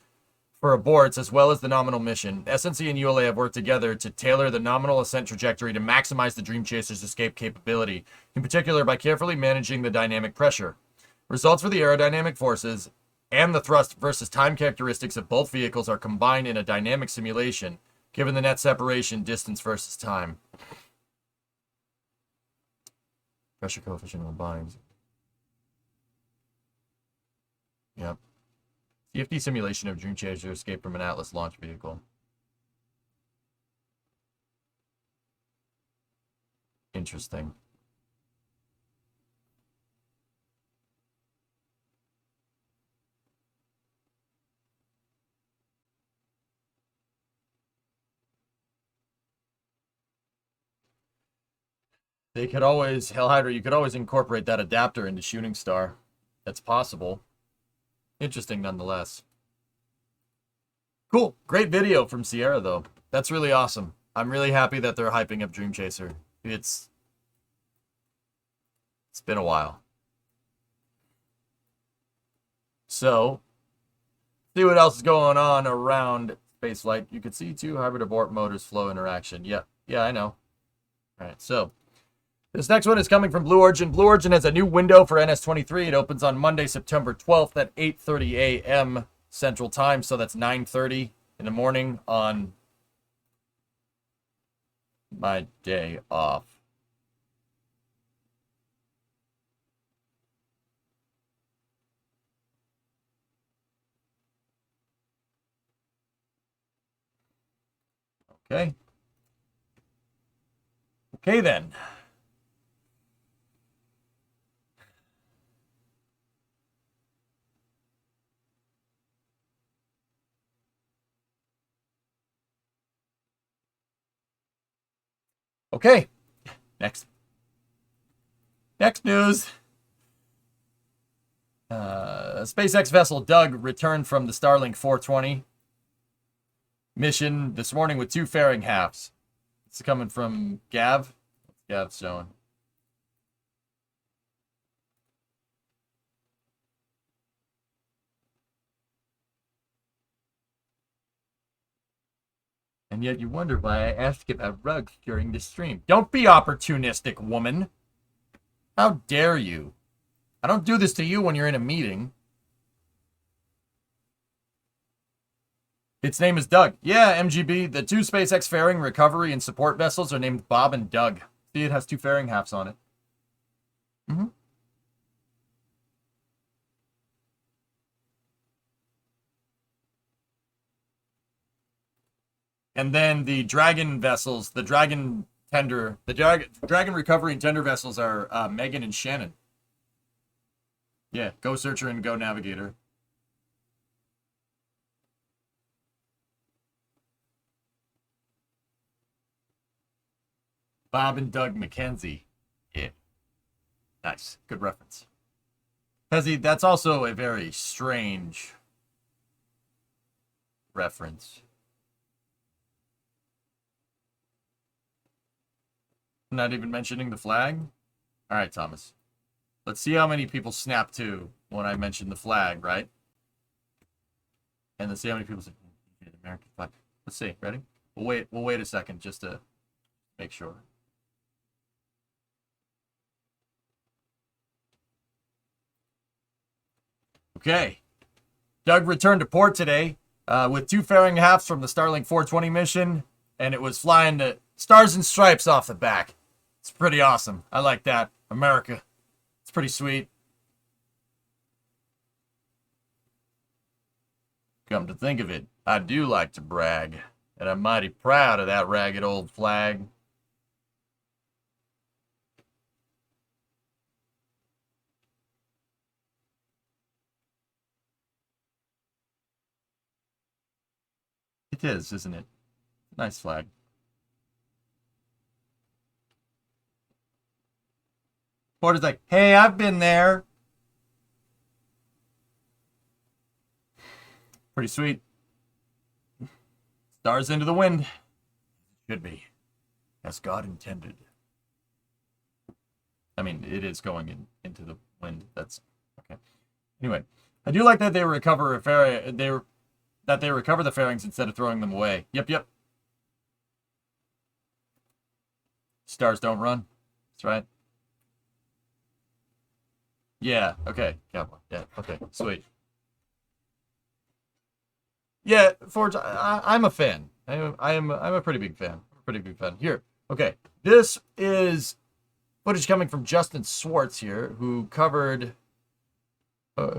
for aborts as well as the nominal mission. SNC and ULA have worked together to tailor the nominal ascent trajectory to maximize the Dream Chaser's escape capability, in particular by carefully managing the dynamic pressure. Results for the aerodynamic forces and the thrust versus time characteristics of both vehicles are combined in a dynamic simulation, given the net separation, distance versus time. Pressure coefficient of the binds. Yep. CFD simulation of Dream Chaser escape from an Atlas launch vehicle. Interesting. They could always, Hell Hydra, you could always incorporate that adapter into Shooting Star. That's possible. Interesting nonetheless. Cool. Great video from Sierra, though. That's really awesome. I'm really happy that they're hyping up Dream Chaser. It's been a while. So, see what else is going on around spaceflight. You can see two hybrid abort motors flow interaction. Yeah, I know. All right, so this next one is coming from Blue Origin. Blue Origin has a new window for NS-23. It opens on Monday, September 12th at 8:30 a.m. Central Time. So that's 9:30 in the morning on my day off. Okay. Okay, then. Okay. Next news. SpaceX vessel Doug returned from the Starlink 420 mission this morning with 2 fairing halves. It's coming from Gav. What's Gav showing? And yet you wonder why I asked about rugs during the stream. Don't be opportunistic, woman. How dare you? I don't do this to you when you're in a meeting. Its name is Doug. Yeah, MGB. The 2 SpaceX fairing recovery and support vessels are named Bob and Doug. See, it has 2 fairing halves on it. And then the Dragon vessels, the Dragon tender, the Dragon recovery and tender vessels are Megan and Shannon. Yeah, Go Searcher and Go Navigator. Bob and Doug McKenzie. Yeah. Nice. Good reference. Pezzy, that's also a very strange reference. Not even mentioning the flag? All right, Thomas. Let's see how many people snap to when I mention the flag, right? And let's see how many people say American flag. Let's see. Ready? We'll wait a second just to make sure. Okay. Doug returned to port today with 2 fairing halves from the Starlink 420 mission, and it was flying the Stars and Stripes off the back. It's pretty awesome. I like that. America. It's pretty sweet. Come to think of it, I do like to brag, and I'm mighty proud of that ragged old flag. It is, isn't it? Nice flag. Porter's like, hey, I've been there. Pretty sweet. Stars into the wind. Should be. As God intended. I mean, it is going into the wind. That's okay. Anyway, I do like that they recover they recover the fairings instead of throwing them away. Yep. Stars don't run. That's right. Yeah, okay. Cowboy. Yeah, okay. Sweet. Yeah, Forge, I'm a fan. I'm a pretty big fan. Here. Okay. This is footage coming from Justin Swartz here, who covered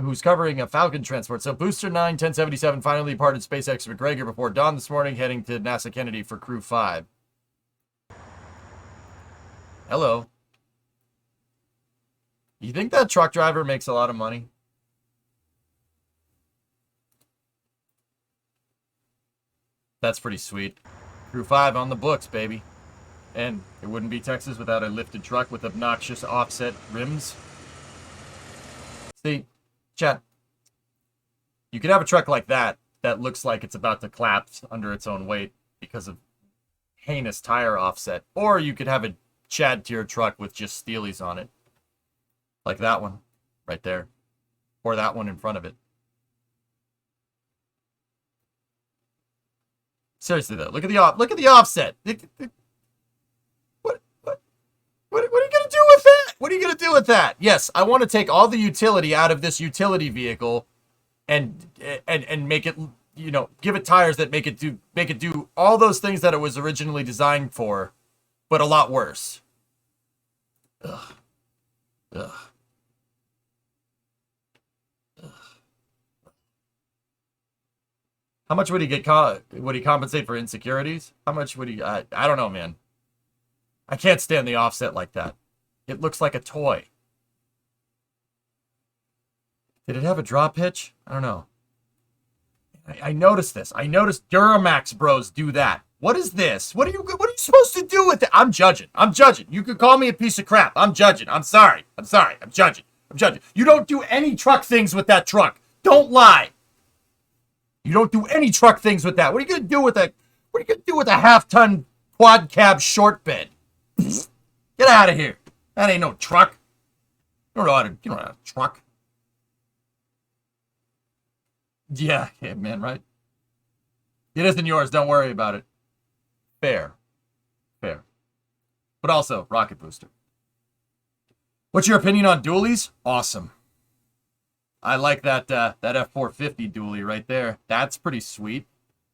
who's covering a Falcon transport. So Booster 9 1077 finally departed SpaceX McGregor before dawn this morning, heading to NASA Kennedy for Crew 5. Hello. You think that truck driver makes a lot of money? That's pretty sweet. Crew 5 on the books, baby. And it wouldn't be Texas without a lifted truck with obnoxious offset rims. See, chat. You could have a truck like that that looks like it's about to collapse under its own weight because of heinous tire offset. Or you could have a Chad tier truck with just steelies on it. Like that one right there. Or that one in front of it. Seriously though, look at the offset. What are you gonna do with that? What are you gonna do with that? Yes, I want to take all the utility out of this utility vehicle, and make it, you know, give it tires that make it do all those things that it was originally designed for, but a lot worse. Ugh. Ugh. Ugh. How much would he get? Would he compensate for insecurities? How much would he? I don't know, man. I can't stand the offset like that. It looks like a toy. Did it have a drop hitch? I don't know. I noticed this. I noticed Duramax bros do that. What is this? What are you supposed to do with it? I'm judging. I'm judging. You could call me a piece of crap. I'm judging. I'm sorry. I'm judging. You don't do any truck things with that truck. Don't lie. You don't do any truck things with that. What are you gonna do with a half-ton quad cab short bed? Get out of here. That ain't no truck. You don't know how to truck. Yeah, man, right? It isn't yours. Don't worry about it. Fair. But also, rocket booster. What's your opinion on dualies? Awesome. I like that F450 dually right there. That's pretty sweet,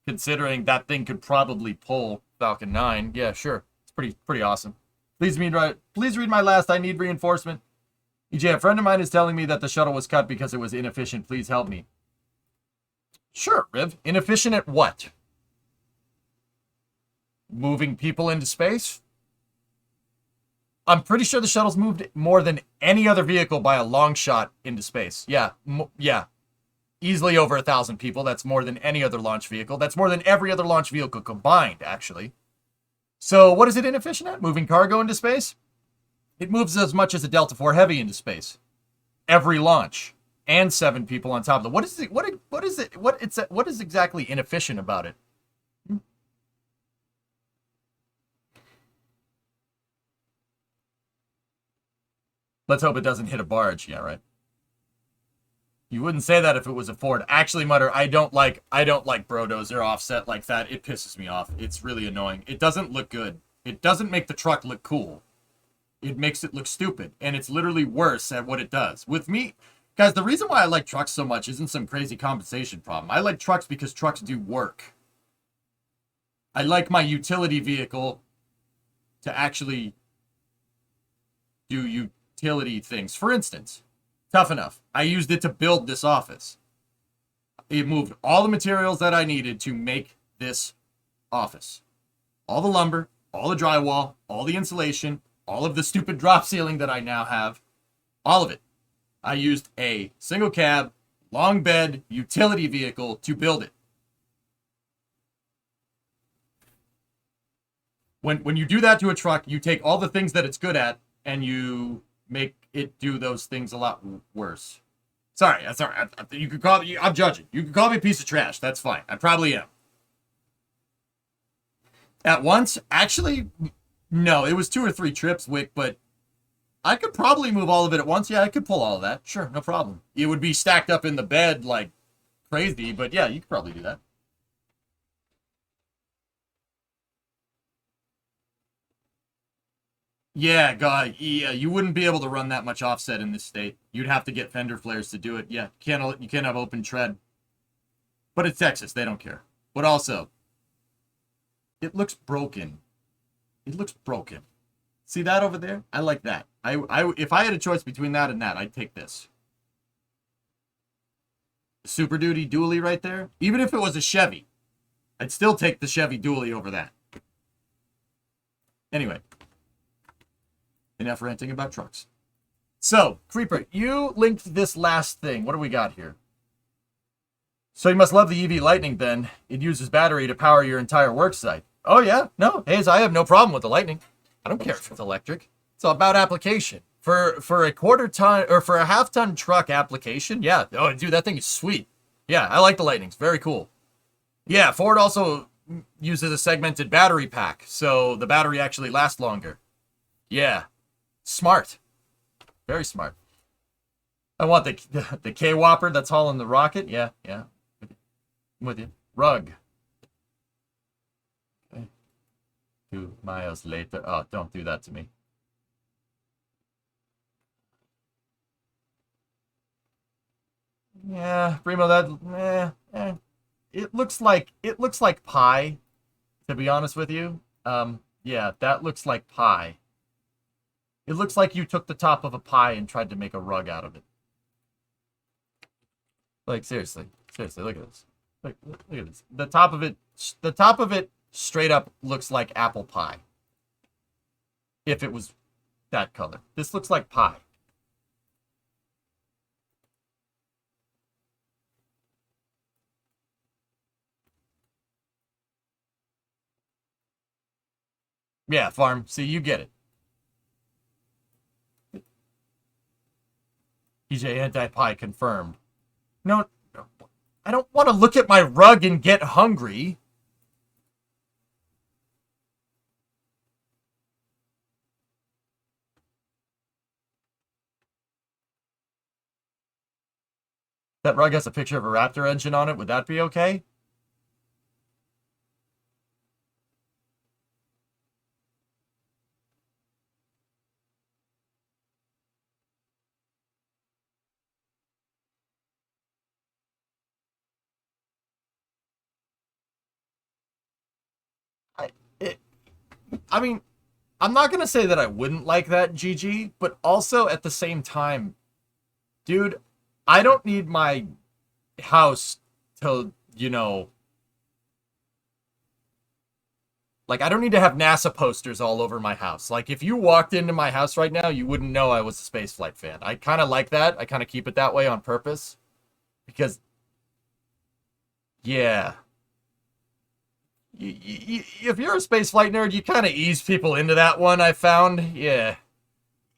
considering that thing could probably pull Falcon 9. Yeah, sure. Pretty awesome. Please read my last. I need reinforcement. EJ, a friend of mine is telling me that the shuttle was cut because it was inefficient. Please help me. Sure, Riv. Inefficient at what? Moving people into space? I'm pretty sure the shuttle's moved more than any other vehicle by a long shot into space. Yeah. Easily over 1,000 people. That's more than any other launch vehicle. That's more than every other launch vehicle combined, actually. So what is it inefficient at? Moving cargo into space? It moves as much as a Delta IV Heavy into space. Every launch. And 7 people on top of it. What is exactly inefficient about it? Let's hope it doesn't hit a barge. Yeah, right. You wouldn't say that if it was a Ford. Actually, Mutter, I don't like Brodozer offset like that. It pisses me off. It's really annoying. It doesn't look good. It doesn't make the truck look cool. It makes it look stupid. And it's literally worse at what it does. With me, guys, the reason why I like trucks so much isn't some crazy compensation problem. I like trucks because trucks do work. I like my utility vehicle to actually do utility things. For instance, Tough Enough. I used it to build this office. It moved all the materials that I needed to make this office. All the lumber, all the drywall, all the insulation, all of the stupid drop ceiling that I now have. All of it. I used a single cab, long bed, utility vehicle to build it. When you do that to a truck, you take all the things that it's good at and you make it do those things a lot worse. Sorry. You could call me, I'm judging. You could call me a piece of trash. That's fine. I probably am. At once? Actually, no. It was 2 or 3 trips, Wick, but I could probably move all of it at once. Yeah, I could pull all of that. Sure, no problem. It would be stacked up in the bed like crazy, but yeah, you could probably do that. Yeah, God, yeah, you wouldn't be able to run that much offset in this state. You'd have to get fender flares to do it. Yeah, you can't have open tread. But it's Texas, they don't care. But also, it looks broken. It looks broken. See that over there? I like that. If I had a choice between that and that, I'd take this. The Super Duty dually right there. Even if it was a Chevy, I'd still take the Chevy dually over that. Anyway. Enough ranting about trucks. So, Creeper, you linked this last thing. What do we got here? So you must love the EV Lightning then. It uses battery to power your entire work site. Oh yeah, no, Hayes, I have no problem with the Lightning. I don't care if it's electric. It's all about application. For a quarter ton or for a half ton truck application, yeah. Oh, dude, that thing is sweet. Yeah, I like the Lightnings. Very cool. Yeah, Ford also uses a segmented battery pack, so the battery actually lasts longer. Yeah, smart. Very smart. I want the K-Whopper that's hauling the rocket. Yeah, yeah. I'm with you. Rug. Okay. 2 miles later. Oh, don't do that to me. Yeah, Primo, that it looks like pie, to be honest with you. Yeah, that looks like pie. It looks like you took the top of a pie and tried to make a rug out of it. Like seriously, look at this. Look at this. The top of it straight up looks like apple pie. If it was that color. This looks like pie. Yeah, Farm. See, you get it. EJ anti-pie confirmed. No, I don't want to look at my rug and get hungry. That rug has a picture of a Raptor engine on it. Would that be okay? I mean, I'm not going to say that I wouldn't like that, GG, but also at the same time, dude, I don't need my house to, you know, like, I don't need to have NASA posters all over my house. Like, if you walked into my house right now, you wouldn't know I was a spaceflight fan. I kind of like that. I kind of keep it that way on purpose. Because, yeah. If you're a spaceflight nerd, you kind of ease people into that one, I found. Yeah.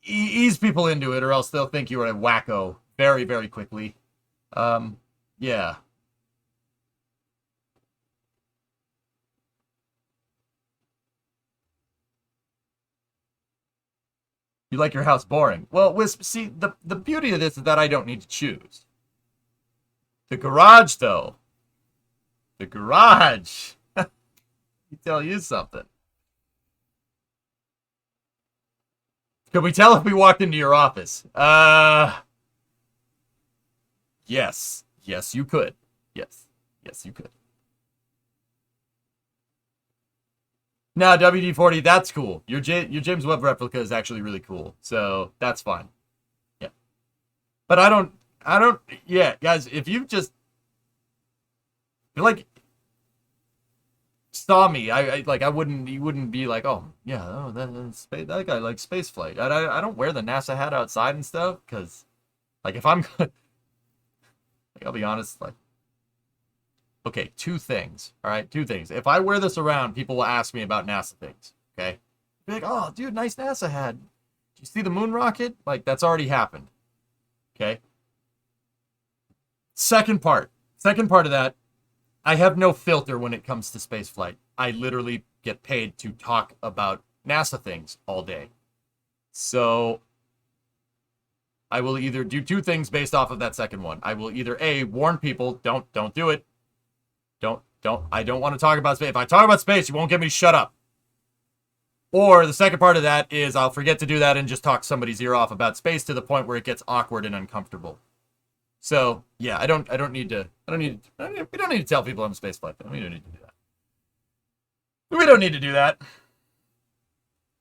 Ease people into it, or else they'll think you're a wacko very, very quickly. Yeah. You like your house boring. Well, Wisp, see, the beauty of this is that I don't need to choose. The garage, though. The garage. Let me tell you something. Could we tell if we walked into your office? Yes. Yes, you could. Yes. Yes, you could. Now, WD-40, that's cool. Your James Webb replica is actually really cool. So, that's fine. Yeah. But I don't, yeah, guys, if you just, like, saw me, I wouldn't, you wouldn't be like, oh, yeah, oh, that guy likes spaceflight. I don't wear the NASA hat outside and stuff, because, like, if I'm, like, I'll be honest, like, okay, 2 things, all right? 2 things. If I wear this around, people will ask me about NASA things, okay? Be like, oh, dude, nice NASA hat. Did you see the moon rocket? Like, that's already happened, okay? Second part of that, I have no filter when it comes to spaceflight. I literally get paid to talk about NASA things all day. So I will either do 2 things based off of that second one. I will either A, warn people, don't do it. I don't want to talk about space. If I talk about space, you won't get me to shut up. Or the second part of that is I'll forget to do that and just talk somebody's ear off about space to the point where it gets awkward and uncomfortable. So yeah, we don't need to tell people I'm a spaceflight fan. We don't need to do that. We don't need to do that.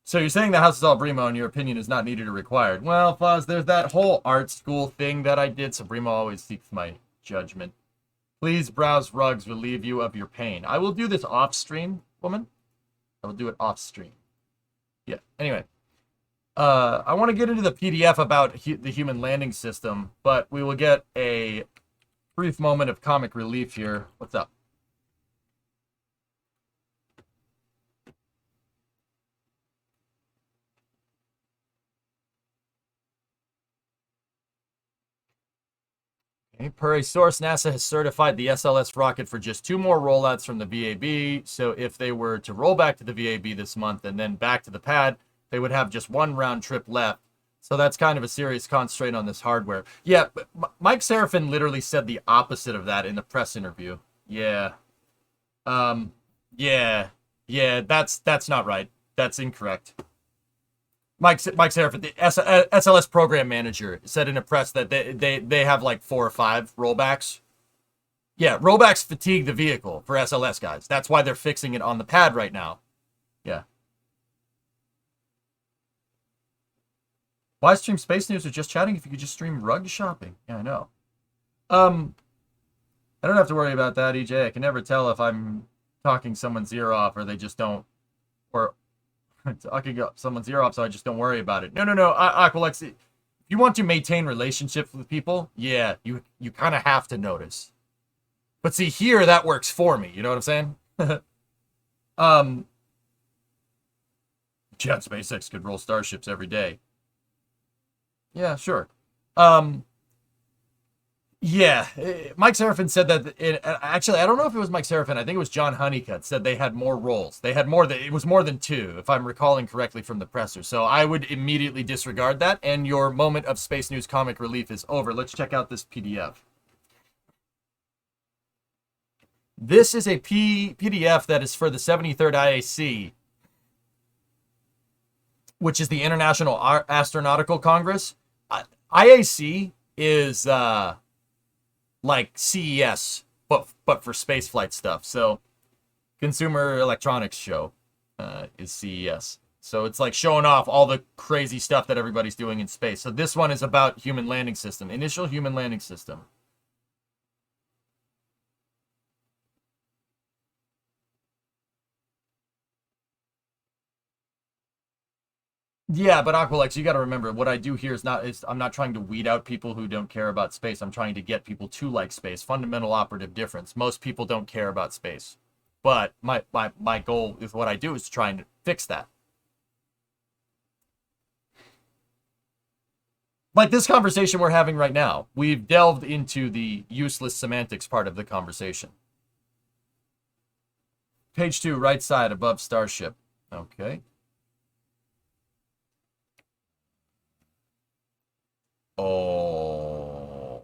So you're saying the house is all Brimo and your opinion is not needed or required. Well, Fuzz, there's that whole art school thing that I did, so Brimo always seeks my judgment. Please browse rugs, relieve you of your pain. I will do this off stream, woman. I will do it off stream. Yeah, anyway. I want to get into the PDF about the human landing system, but we will get a brief moment of comic relief here. What's up? Okay, per a source, NASA has certified the SLS rocket for just 2 more rollouts from the VAB. So if they were to roll back to the VAB this month and then back to the pad, they would have just 1 round trip left. So that's kind of a serious constraint on this hardware. Yeah, but Mike Seraphin literally said the opposite of that in the press interview. Yeah. Yeah, that's not right. That's incorrect. Mike Seraphin, the SLS program manager, said in a press that they have like 4 or 5 rollbacks. Yeah, rollbacks fatigue the vehicle for SLS guys. That's why they're fixing it on the pad right now. Yeah. Why stream Space News or just chatting if you could just stream rug shopping? Yeah, I know. I don't have to worry about that, EJ. I can never tell if I'm talking someone's ear off or they just don't, or talking someone's ear off so I just don't worry about it. No, Aqualex, if you want to maintain relationships with people, yeah, you kind of have to notice. But see, here, that works for me. You know what I'm saying? Jet SpaceX could roll starships every day. Yeah, sure. Yeah, Mike Seraphin said that. Actually, I don't know if it was Mike Seraphin. I think it was John Honeycutt said they had more rolls. They had more. It was more than 2, if I'm recalling correctly from the presser. So I would immediately disregard that, and your moment of Space News comic relief is over. Let's check out this PDF. This is a PDF that is for the 73rd IAC, which is the International Astronautical Congress. IAC is like CES, but for spaceflight stuff. So Consumer Electronics Show is CES. So it's like showing off all the crazy stuff that everybody's doing in space. So this one is about human landing system, initial human landing system. Yeah, but Aqualex, you got to remember, what I do here is I'm not trying to weed out people who don't care about space. I'm trying to get people to like space. Fundamental operative difference. Most people don't care about space. But my goal with what I do is trying to fix that. Like this conversation we're having right now, we've delved into the useless semantics part of the conversation. Page 2, right side above Starship. Okay. Oh.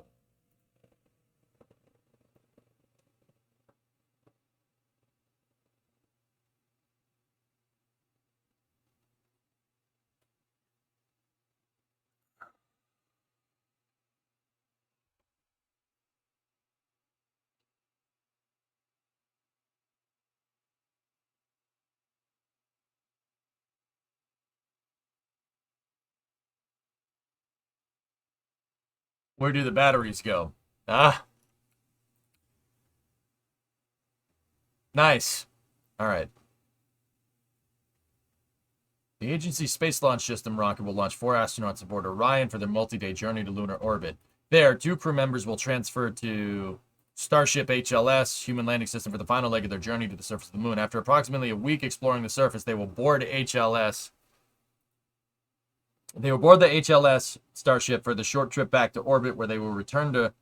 Where do the batteries go? Ah. Nice. All right. The agency's Space Launch System rocket will launch 4 astronauts aboard Orion for their multi-day journey to lunar orbit. There, 2 crew members will transfer to Starship HLS, human landing system, for the final leg of their journey to the surface of the moon. After approximately a week exploring the surface, they will board HLS. They will board the HLS Starship for the short trip back to orbit, where they will return to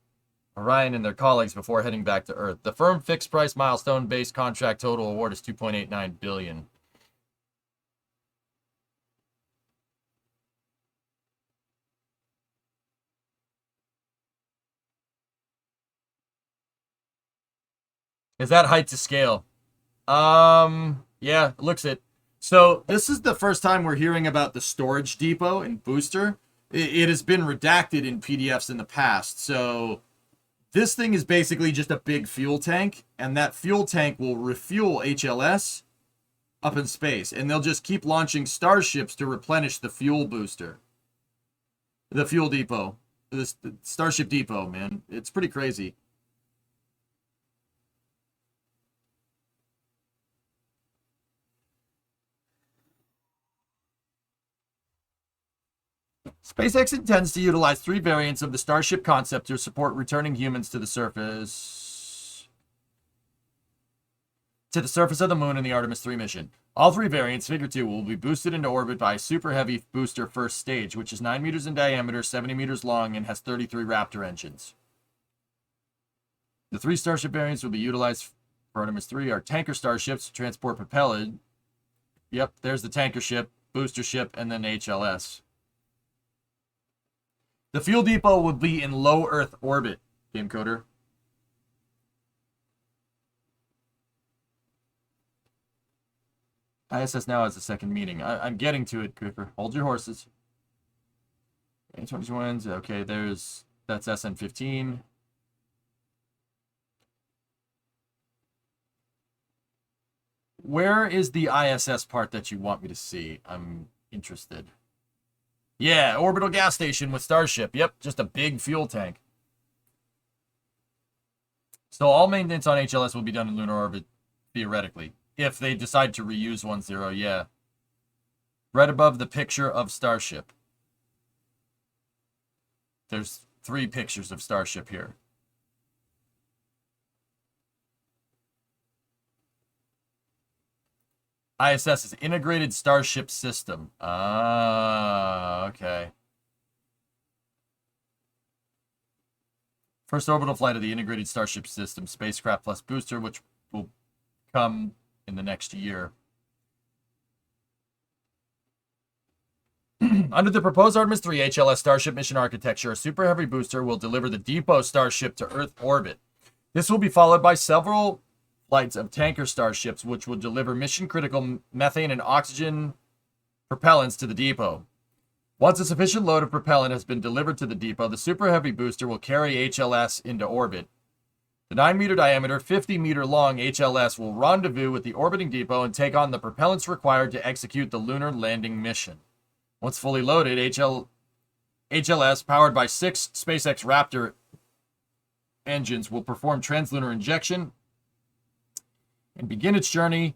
Orion and their colleagues before heading back to Earth. The firm fixed price milestone-based contract total award is $2.89 billion. Is that height to scale? Yeah, looks it. So this is the first time we're hearing about the storage depot and booster. It has been redacted in PDFs in the past. So this thing is basically just a big fuel tank, and that fuel tank will refuel HLS up in space, and they'll just keep launching starships to replenish the fuel booster. The fuel depot. The Starship Depot, man. It's pretty crazy. SpaceX intends to utilize 3 variants of the Starship concept to support returning humans to the surface of the moon in the Artemis 3 mission. All 3 variants, Figure 2, will be boosted into orbit by a Super Heavy booster first stage, which is 9 meters in diameter, 70 meters long, and has 33 Raptor engines. The 3 Starship variants will be utilized for Artemis 3 are tanker starships to transport propellant. Yep, there's the tanker ship, booster ship, and then HLS. The fuel depot will be in low Earth orbit, Game Coder. ISS now has a second meeting. I'm getting to it, Creeper. Hold your horses. A21s. Okay, that's SN15. Where is the ISS part that you want me to see? I'm interested. Yeah, orbital gas station with Starship. Yep, just a big fuel tank. So all maintenance on HLS will be done in lunar orbit, theoretically. If they decide to reuse 1-0, yeah. Right above the picture of Starship. There's 3 pictures of Starship here. ISS is Integrated Starship System. Ah, okay. First orbital flight of the Integrated Starship System, spacecraft plus booster, which will come in the next year. Under the proposed Artemis 3 HLS Starship mission architecture, a Super Heavy booster will deliver the depot Starship to Earth orbit. This will be followed by several flights of tanker starships, which will deliver mission-critical methane and oxygen propellants to the depot. Once a sufficient load of propellant has been delivered to the depot, the Super Heavy booster will carry HLS into orbit. The 9-meter diameter, 50-meter long HLS will rendezvous with the orbiting depot and take on the propellants required to execute the lunar landing mission. Once fully loaded, HLS, powered by 6 SpaceX Raptor engines, will perform translunar injection and begin its journey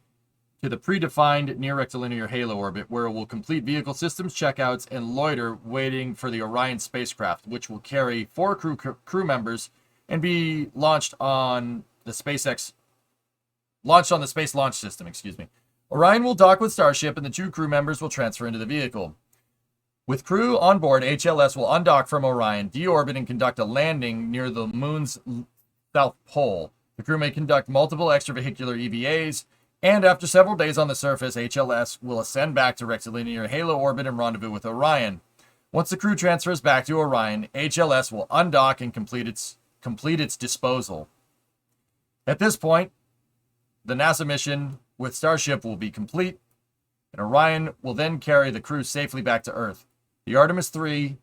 to the predefined near rectilinear halo orbit, where it will complete vehicle systems checkouts and loiter waiting for the Orion spacecraft, which will carry 4 crew members and be launched on the Space Launch System, Orion will dock with Starship and the 2 crew members will transfer into the vehicle. With crew on board, HLS will undock from Orion, deorbit, and conduct a landing near the moon's south pole. The crew may conduct multiple extravehicular EVAs, and after several days on the surface, HLS will ascend back to rectilinear halo orbit and rendezvous with Orion. Once the crew transfers back to Orion, HLS will undock and complete its disposal. At this point, the NASA mission with Starship will be complete, and Orion will then carry the crew safely back to Earth. The Artemis 3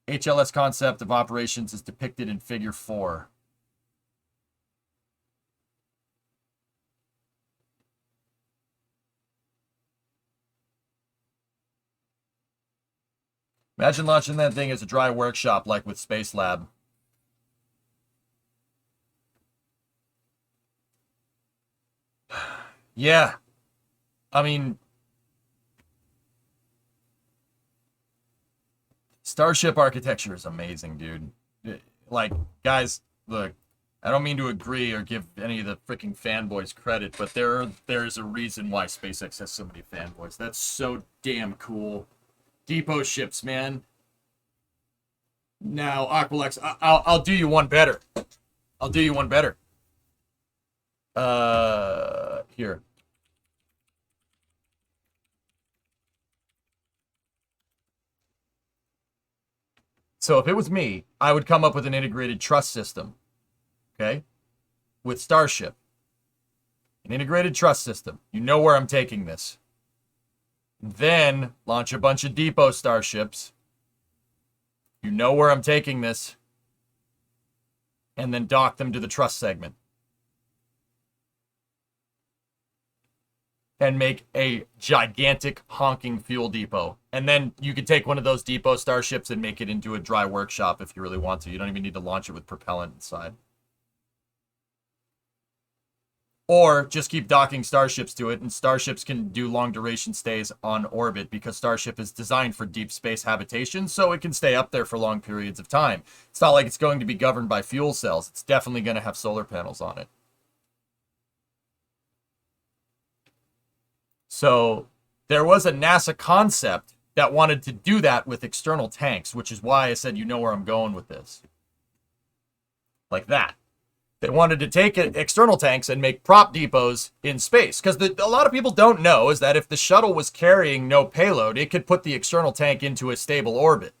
HLS concept of operations is depicted in Figure 4. Imagine launching that thing as a dry workshop like with Space Lab. Yeah. I mean, Starship architecture is amazing, dude. Like, guys, look, I don't mean to agree or give any of the freaking fanboys credit, but there's a reason why SpaceX has so many fanboys. That's so damn cool. Depot ships, man. Now, Aqualex, I'll do you one better. I'll do you one better. Here. So if it was me, I would come up with an integrated trust system, okay, with Starship. An integrated trust system. You know where I'm taking this. Then launch a bunch of depot starships. You know where I'm taking this. And then dock them to the trust segment. And make a gigantic honking fuel depot. And then you could take one of those depot starships and make it into a dry workshop if you really want to. You don't even need to launch it with propellant inside. Or just keep docking starships to it, and starships can do long duration stays on orbit because Starship is designed for deep space habitation, so it can stay up there for long periods of time. It's not like it's going to be governed by fuel cells. It's definitely going to have solar panels on it. So there was a NASA concept that wanted to do that with external tanks, which is why I said you know where I'm going with this. Like that. They wanted to take external tanks and make prop depots in space. Because a lot of people don't know is that if the shuttle was carrying no payload, it could put the external tank into a stable orbit.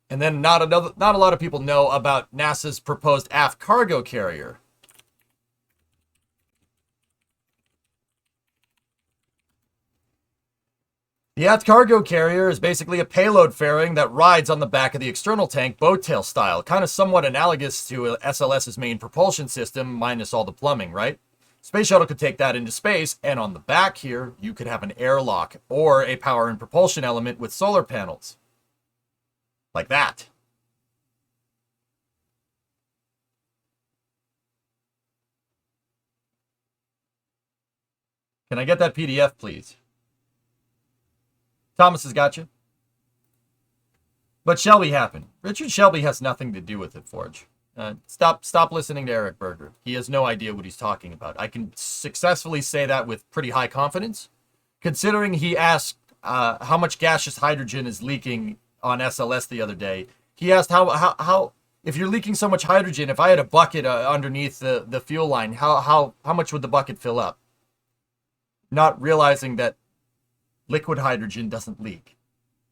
And then not a lot of people know about NASA's proposed aft cargo carrier. The aft cargo carrier is basically a payload fairing that rides on the back of the external tank boat tail style, kind of somewhat analogous to SLS's main propulsion system minus all the plumbing, right? Space shuttle could take that into space, and on the back here, you could have an airlock or a power and propulsion element with solar panels. Like that. Can I get that PDF, please? Thomas has got you. But Shelby happened. Richard Shelby has nothing to do with it, Forge. Stop listening to Eric Berger. He has no idea what he's talking about. I can successfully say that with pretty high confidence, considering he asked how much gaseous hydrogen is leaking on SLS the other day. He asked how if you're leaking so much hydrogen, if I had a bucket underneath the fuel line, how much would the bucket fill up? Not realizing that liquid hydrogen doesn't leak.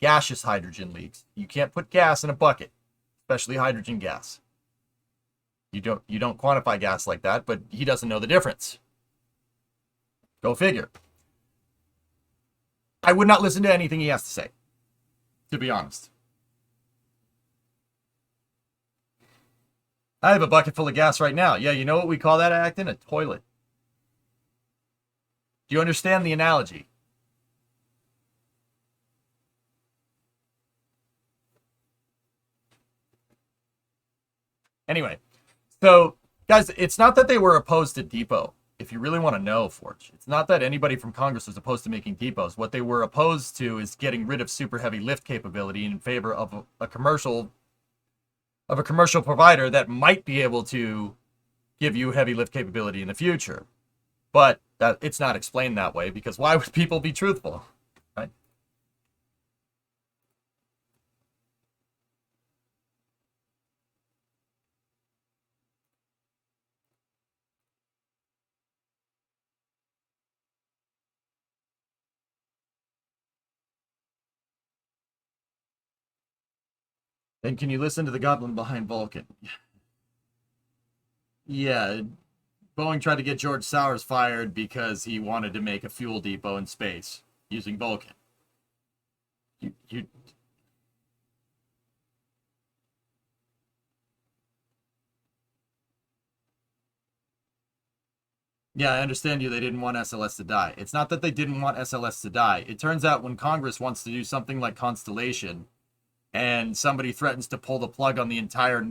Gaseous hydrogen leaks. You can't put gas in a bucket, especially hydrogen gas. You don't quantify gas like that, but he doesn't know the difference. Go figure. I would not listen to anything he has to say, to be honest. I have a bucket full of gas right now. Yeah, you know what we call that, Acton? A toilet. Do you understand the analogy? Anyway, so guys, it's not that they were opposed to depot. If you really want to know, Forge, it's not that anybody from Congress was opposed to making depots. What they were opposed to is getting rid of super heavy lift capability in favor of a commercial provider that might be able to give you heavy lift capability in the future. But that it's not explained that way, because why would people be truthful, right? Then can you listen to the goblin behind Vulcan? Yeah, Boeing tried to get George Sowers fired because he wanted to make a fuel depot in space using Vulcan. You Yeah, I understand you. They didn't want SLS to die. It's not that they didn't want SLS to die. It turns out when Congress wants to do something like Constellation and somebody threatens to pull the plug on the entire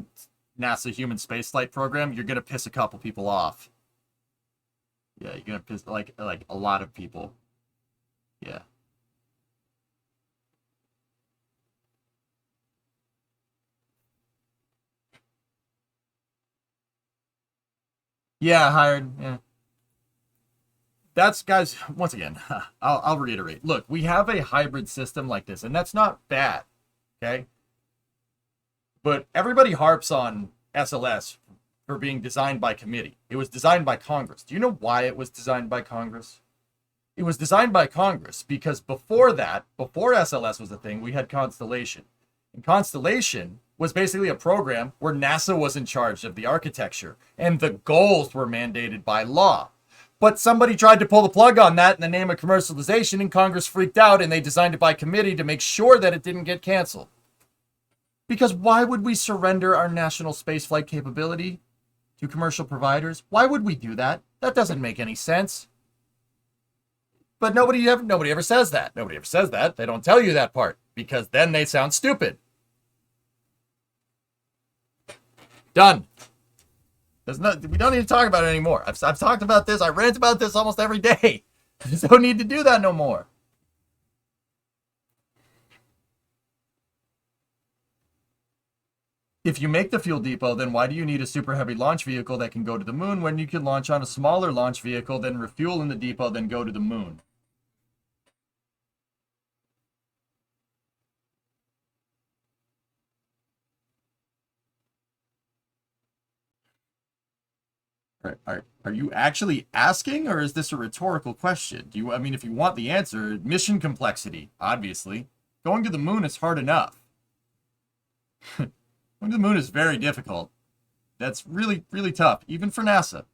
NASA human spaceflight program, you're going to piss a couple people off. Yeah, you're going to piss like a lot of people. Yeah. Yeah, hired. Yeah. That's, guys, once again, I'll reiterate. Look, we have a hybrid system like this, and that's not bad, okay? But everybody harps on SLS for being designed by committee. It was designed by Congress. Do you know why it was designed by Congress? It was designed by Congress because before that, before SLS was a thing, we had Constellation. And Constellation was basically a program where NASA was in charge of the architecture, and the goals were mandated by law. But somebody tried to pull the plug on that in the name of commercialization, and Congress freaked out, and they designed it by committee to make sure that it didn't get canceled. Because why would we surrender our national spaceflight capability to commercial providers? Why would we do that? That doesn't make any sense. But nobody ever says that. Nobody ever says that. They don't tell you that part, because then they sound stupid. Done. We don't need to talk about it anymore. I've talked about this. I rant about this almost every day. There's no need to do that no more. If you make the fuel depot, then why do you need a super heavy launch vehicle that can go to the moon when you can launch on a smaller launch vehicle, then refuel in the depot, then go to the moon? Are you actually asking, or is this a rhetorical question? I mean, if you want the answer, mission complexity, obviously. Going to the moon is hard enough. Going to the moon is very difficult. That's really, really tough, even for NASA.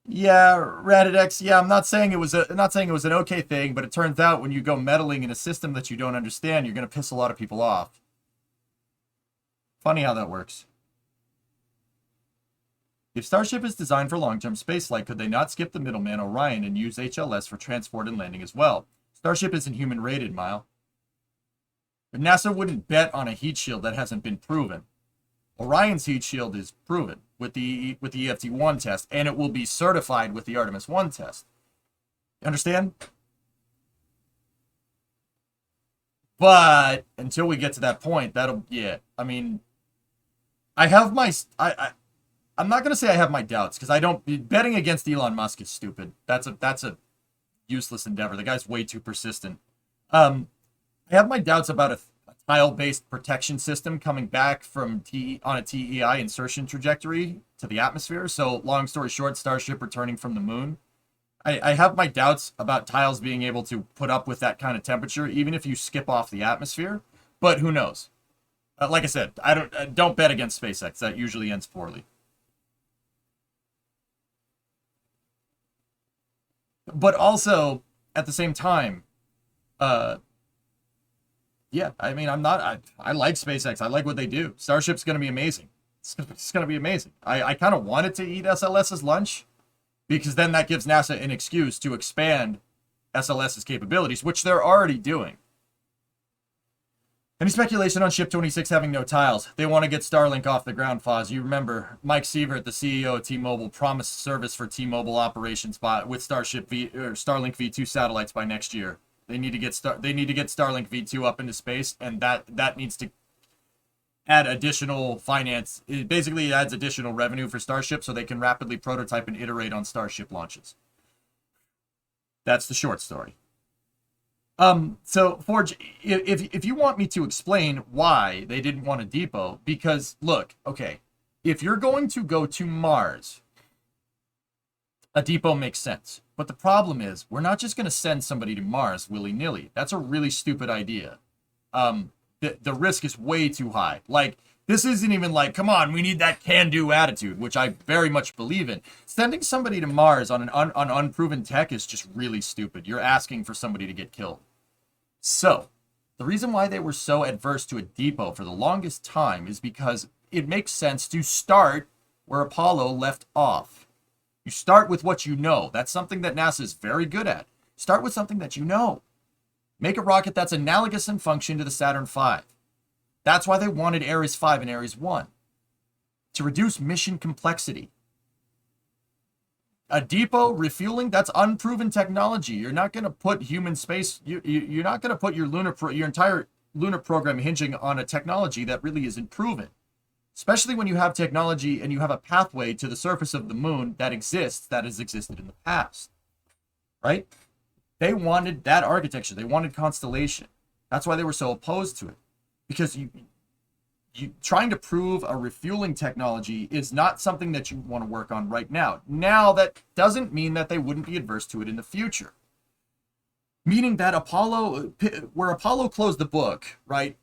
Yeah, Radidex. Yeah, I'm not saying it was an okay thing, but it turns out when you go meddling in a system that you don't understand, you're going to piss a lot of people off. Funny how that works. If Starship is designed for long-term spaceflight, could they not skip the middleman Orion and use HLS for transport and landing as well? Starship isn't human-rated, Mile. But NASA wouldn't bet on a heat shield that hasn't been proven. Orion's heat shield is proven with the EFT-1 test, and it will be certified with the Artemis 1 test. You understand? But until we get to that point, I mean, I have my... I'm not going to say I have my doubts, because I don't... Betting against Elon Musk is stupid. That's a useless endeavor. The guy's way too persistent. I have my doubts about a tile-based protection system coming back from on a TEI insertion trajectory to the atmosphere. So, long story short, Starship returning from the moon. I have my doubts about tiles being able to put up with that kind of temperature, even if you skip off the atmosphere. But who knows? Like I said, I don't bet against SpaceX. That usually ends poorly. But also, at the same time, yeah, I mean, I like SpaceX. I like what they do. Starship's going to be amazing. It's going to be amazing. I kind of wanted to eat SLS's lunch, because then that gives NASA an excuse to expand SLS's capabilities, which they're already doing. Any speculation on Ship 26 having no tiles? They want to get Starlink off the ground, Foz. You remember Mike Sievert, the CEO of T-Mobile, promised service for T-Mobile operations with Starlink V2 satellites by next year. They need to get Starlink V2 up into space, and that needs to add additional finance. It adds additional revenue for Starship so they can rapidly prototype and iterate on Starship launches. That's the short story. So Forge, if you want me to explain why they didn't want a depot, because look, okay, if you're going to go to Mars, a depot makes sense. But the problem is, we're not just going to send somebody to Mars willy-nilly. That's a really stupid idea. The risk is way too high. Like, this isn't even like, come on, we need that can-do attitude, which I very much believe in. Sending somebody to Mars on an unproven tech is just really stupid. You're asking for somebody to get killed. So, the reason why they were so adverse to a depot for the longest time is because it makes sense to start where Apollo left off. You start with what you know. That's something that NASA is very good at. Start with something that you know. Make a rocket that's analogous in function to the Saturn V. That's why they wanted Ares 5 and Ares 1. To reduce mission complexity. A depot refueling, that's unproven technology. You're not going to put human space, you're not going to put your entire lunar program hinging on a technology that really isn't proven. Especially when you have technology and you have a pathway to the surface of the moon that exists, that has existed in the past. Right? They wanted that architecture. They wanted constellation. That's why they were so opposed to it. Because you trying to prove a refueling technology is not something that you want to work on right now. Now, that doesn't mean that they wouldn't be adverse to it in the future. Meaning that where Apollo closed the book, right,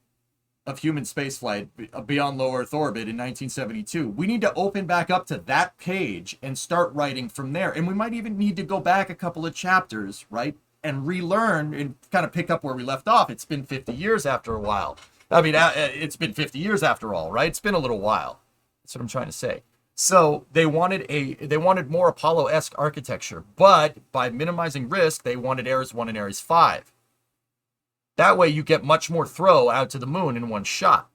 of human spaceflight beyond low Earth orbit in 1972, we need to open back up to that page and start writing from there. And we might even need to go back a couple of chapters, right, and relearn and kind of pick up where we left off. It's been 50 years after a while. I mean, it's been 50 years after all, right? It's been a little while. That's what I'm trying to say. So they wanted more Apollo-esque architecture, but by minimizing risk, they wanted Ares 1 and Ares 5. That way you get much more throw out to the moon in one shot.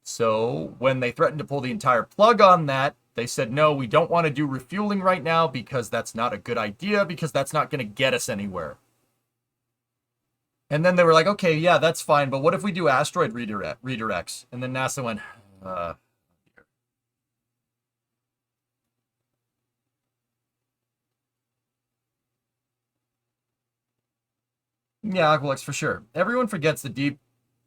So when they threatened to pull the entire plug on that, they said, no, we don't want to do refueling right now because that's not a good idea, because that's not going to get us anywhere. And then they were like, okay, yeah, that's fine, but what if we do asteroid redirects? And then NASA went, yeah, Aqualex, for sure. Everyone forgets the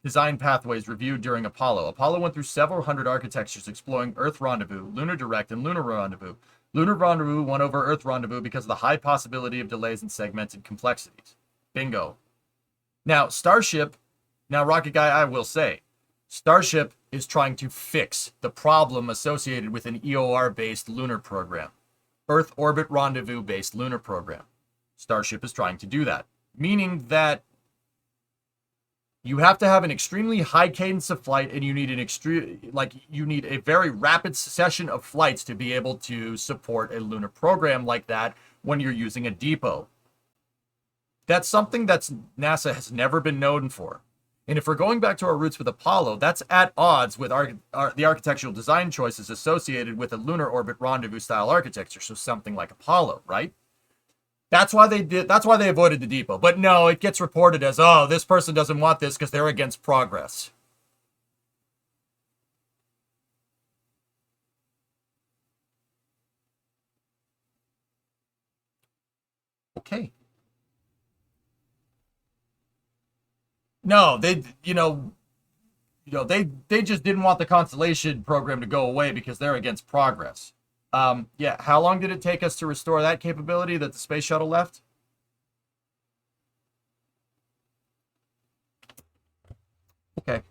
design pathways reviewed during Apollo. Apollo went through several hundred architectures exploring Earth Rendezvous, Lunar Direct, and Lunar Rendezvous. Lunar Rendezvous won over Earth Rendezvous because of the high possibility of delays and segmented complexities. Bingo. Now, Starship, now Rocket Guy, I will say, Starship is trying to fix the problem associated with an EOR-based lunar program. Earth Orbit Rendezvous-based lunar program. Starship is trying to do that, meaning that you have to have an extremely high cadence of flight, and you need you need a very rapid succession of flights to be able to support a lunar program like that when you're using a depot. That's something that's NASA has never been known for. And if we're going back to our roots with Apollo, that's at odds with the architectural design choices associated with a lunar orbit rendezvous style architecture. So something like Apollo, right? That's why they avoided the depot. But no, it gets reported as, oh, this person doesn't want this because they're against progress. Okay. No, they just didn't want the Constellation program to go away because they're against progress. Yeah, how long did it take us to restore that capability that the space shuttle left? Okay.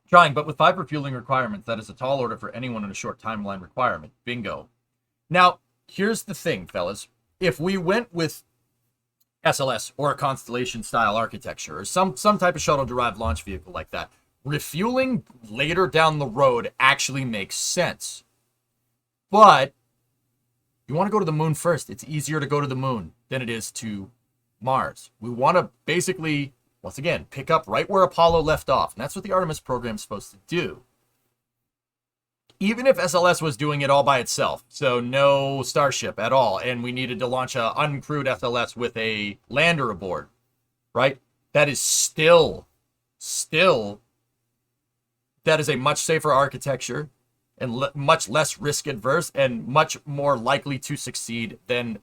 Trying, but with 5 refueling requirements, that is a tall order for anyone in a short timeline requirement. Bingo. Now, here's the thing, fellas. If we went with SLS or a Constellation-style architecture or some type of shuttle-derived launch vehicle like that, refueling later down the road actually makes sense. But you want to go to the moon first. It's easier to go to the moon than it is to Mars. We want to basically, once again, pick up right where Apollo left off. And that's what the Artemis program is supposed to do. Even if SLS was doing it all by itself, so no Starship at all, and we needed to launch an uncrewed SLS with a lander aboard, right? That is still, that is a much safer architecture and much less risk adverse and much more likely to succeed than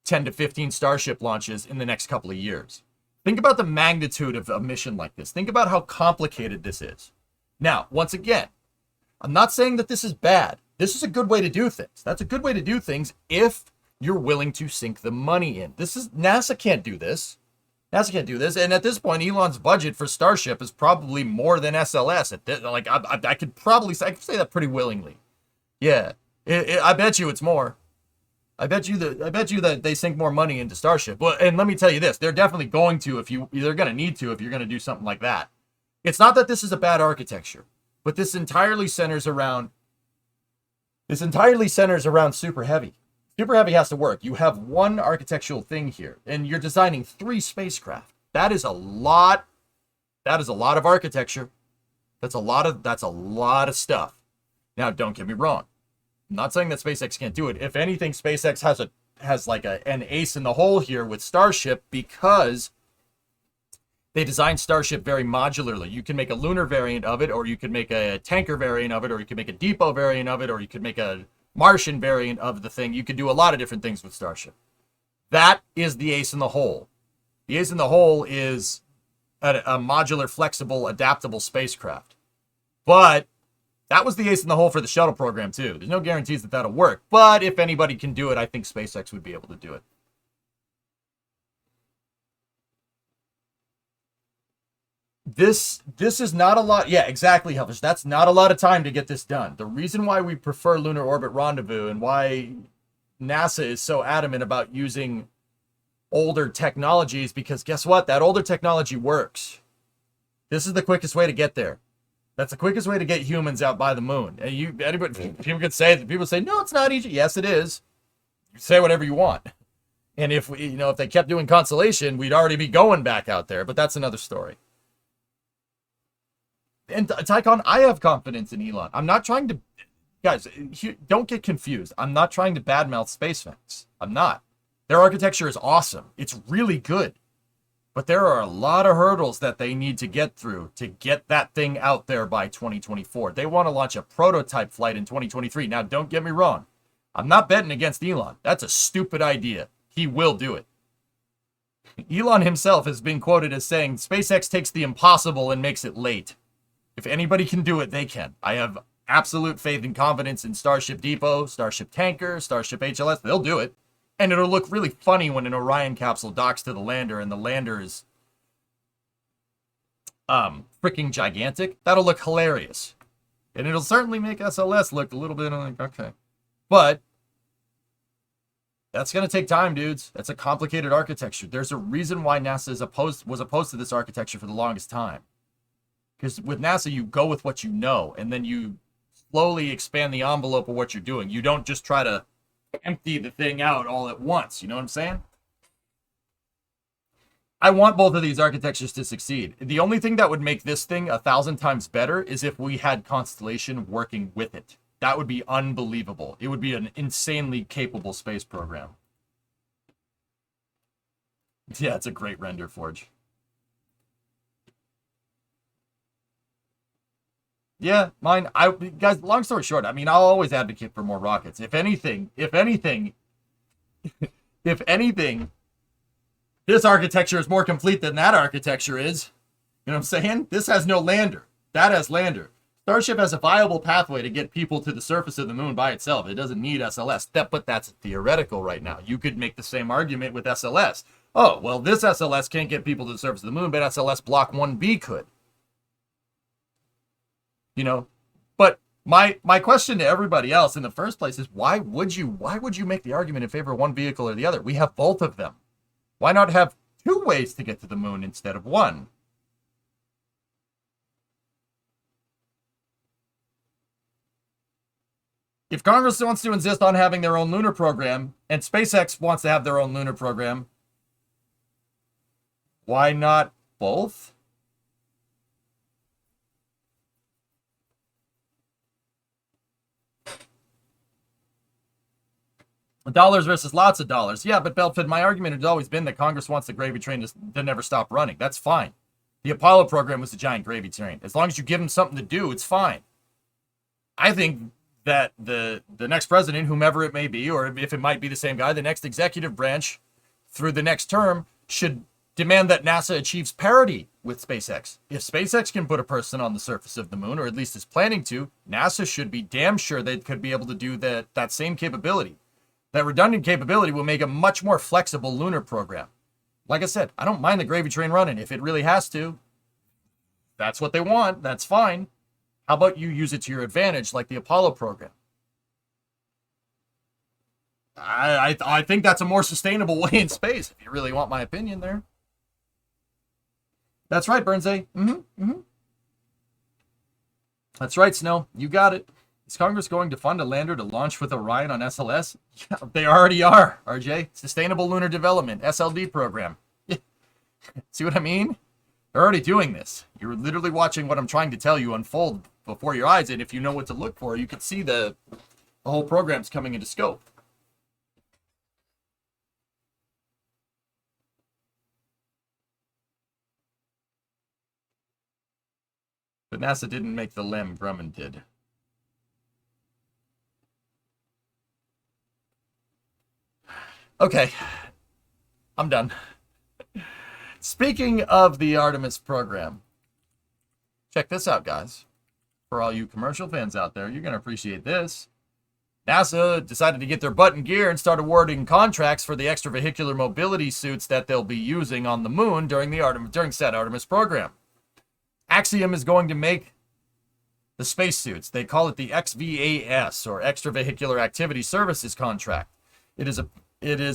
10 to 15 Starship launches in the next couple of years. Think about the magnitude of a mission like this. Think about how complicated this is. Now, once again, I'm not saying that this is bad. This is a good way to do things. That's a good way to do things if you're willing to sink the money in. NASA can't do this. NASA can't do this. And at this point, Elon's budget for Starship is probably more than SLS. I could say that pretty willingly. Yeah, I bet you it's more. I bet you that they sink more money into Starship. Well, and let me tell you this: they're definitely going to they're going to need to if you're going to do something like that. It's not that this is a bad architecture, but this entirely centers around Super Heavy. Super Heavy has to work. You have one architectural thing here, and you're designing 3 spacecraft. That is a lot. That is a lot of architecture. That's a lot of stuff. Now, don't get me wrong. I'm not saying that SpaceX can't do it. If anything, SpaceX has like an ace in the hole here with Starship because they designed Starship very modularly. You can make a lunar variant of it, or you can make a tanker variant of it, or you can make a depot variant of it, or you could make a Martian variant of the thing. You could do a lot of different things with Starship. That is the ace in the hole. The ace in the hole is a modular, flexible, adaptable spacecraft. But that was the ace in the hole for the shuttle program, too. There's no guarantees that that'll work. But if anybody can do it, I think SpaceX would be able to do it. This is not a lot. Yeah, exactly, Helfish. That's not a lot of time to get this done. The reason why we prefer Lunar Orbit Rendezvous and why NASA is so adamant about using older technology is because guess what? That older technology works. This is the quickest way to get there. That's the quickest way to get humans out by the moon. And people say, no, it's not easy. Yes, it is. You say whatever you want. And if they kept doing Constellation, we'd already be going back out there. But that's another story. And Tycon, I have confidence in Elon. I'm not trying to, guys, don't get confused. I'm not trying to badmouth SpaceX. I'm not. Their architecture is awesome. It's really good. But there are a lot of hurdles that they need to get through to get that thing out there by 2024. They want to launch a prototype flight in 2023. Now, don't get me wrong. I'm not betting against Elon. That's a stupid idea. he will do it. Elon himself has been quoted as saying, SpaceX takes the impossible and makes it late. If anybody can do it, they can. I have absolute faith and confidence in Starship Depot, Starship Tanker, Starship HLS. They'll do it. And it'll look really funny when an Orion capsule docks to the lander and the lander is freaking gigantic. That'll look hilarious. And it'll certainly make SLS look a little bit like, okay. But that's going to take time, dudes. That's a complicated architecture. There's a reason why NASA was opposed to this architecture for the longest time. Because with NASA, you go with what you know, and then you slowly expand the envelope of what you're doing. You don't just try to empty the thing out all at once. You know what I'm saying? I want both of these architectures to succeed. The only thing that would make this thing 1,000 times better is if we had Constellation working with it. That would be unbelievable. It would be an insanely capable space program. Yeah, it's a great render, Forge. Yeah, mine. Guys, long story short, I mean, I'll always advocate for more rockets. If anything, this architecture is more complete than that architecture is. You know what I'm saying? This has no lander. That has lander. Starship has a viable pathway to get people to the surface of the moon by itself. It doesn't need SLS. But that's theoretical right now. You could make the same argument with SLS. Oh, well, this SLS can't get people to the surface of the moon, but SLS Block 1B could. You know, but my question to everybody else in the first place is why would you make the argument in favor of one vehicle or the other? We have both of them. Why not have two ways to get to the moon instead of one? If Congress wants to insist on having their own lunar program and SpaceX wants to have their own lunar program, why not both? Dollars versus lots of dollars. Yeah, but Belford, my argument has always been that Congress wants the gravy train to never stop running. That's fine. The Apollo program was a giant gravy train. As long as you give them something to do, it's fine. I think that the next president, whomever it may be, or if it might be the same guy, the next executive branch through the next term should demand that NASA achieves parity with SpaceX. If SpaceX can put a person on the surface of the moon, or at least is planning to, NASA should be damn sure they could be able to do that same capability. That redundant capability will make a much more flexible lunar program. Like I said, I don't mind the gravy train running. If it really has to, that's what they want. That's fine. How about you use it to your advantage like the Apollo program? I think that's a more sustainable way in space, if you really want my opinion there. That's right, Burnsay. That's right, Snow. You got it. Is Congress going to fund a lander to launch with Orion on SLS? Yeah, they already are, RJ. Sustainable Lunar Development, SLD program. See what I mean? They're already doing this. You're literally watching what I'm trying to tell you unfold before your eyes, and if you know what to look for, you can see the whole program's coming into scope. But NASA didn't make the LEM, Grumman did. Okay, I'm done. Speaking of the Artemis program, check this out, guys. For all you commercial fans out there, you're going to appreciate this. NASA decided to get their butt in gear and start awarding contracts for the extravehicular mobility suits that they'll be using on the moon during said Artemis program. Axiom is going to make the spacesuits. They call it the XVAS, or Extravehicular Activity Services contract. It is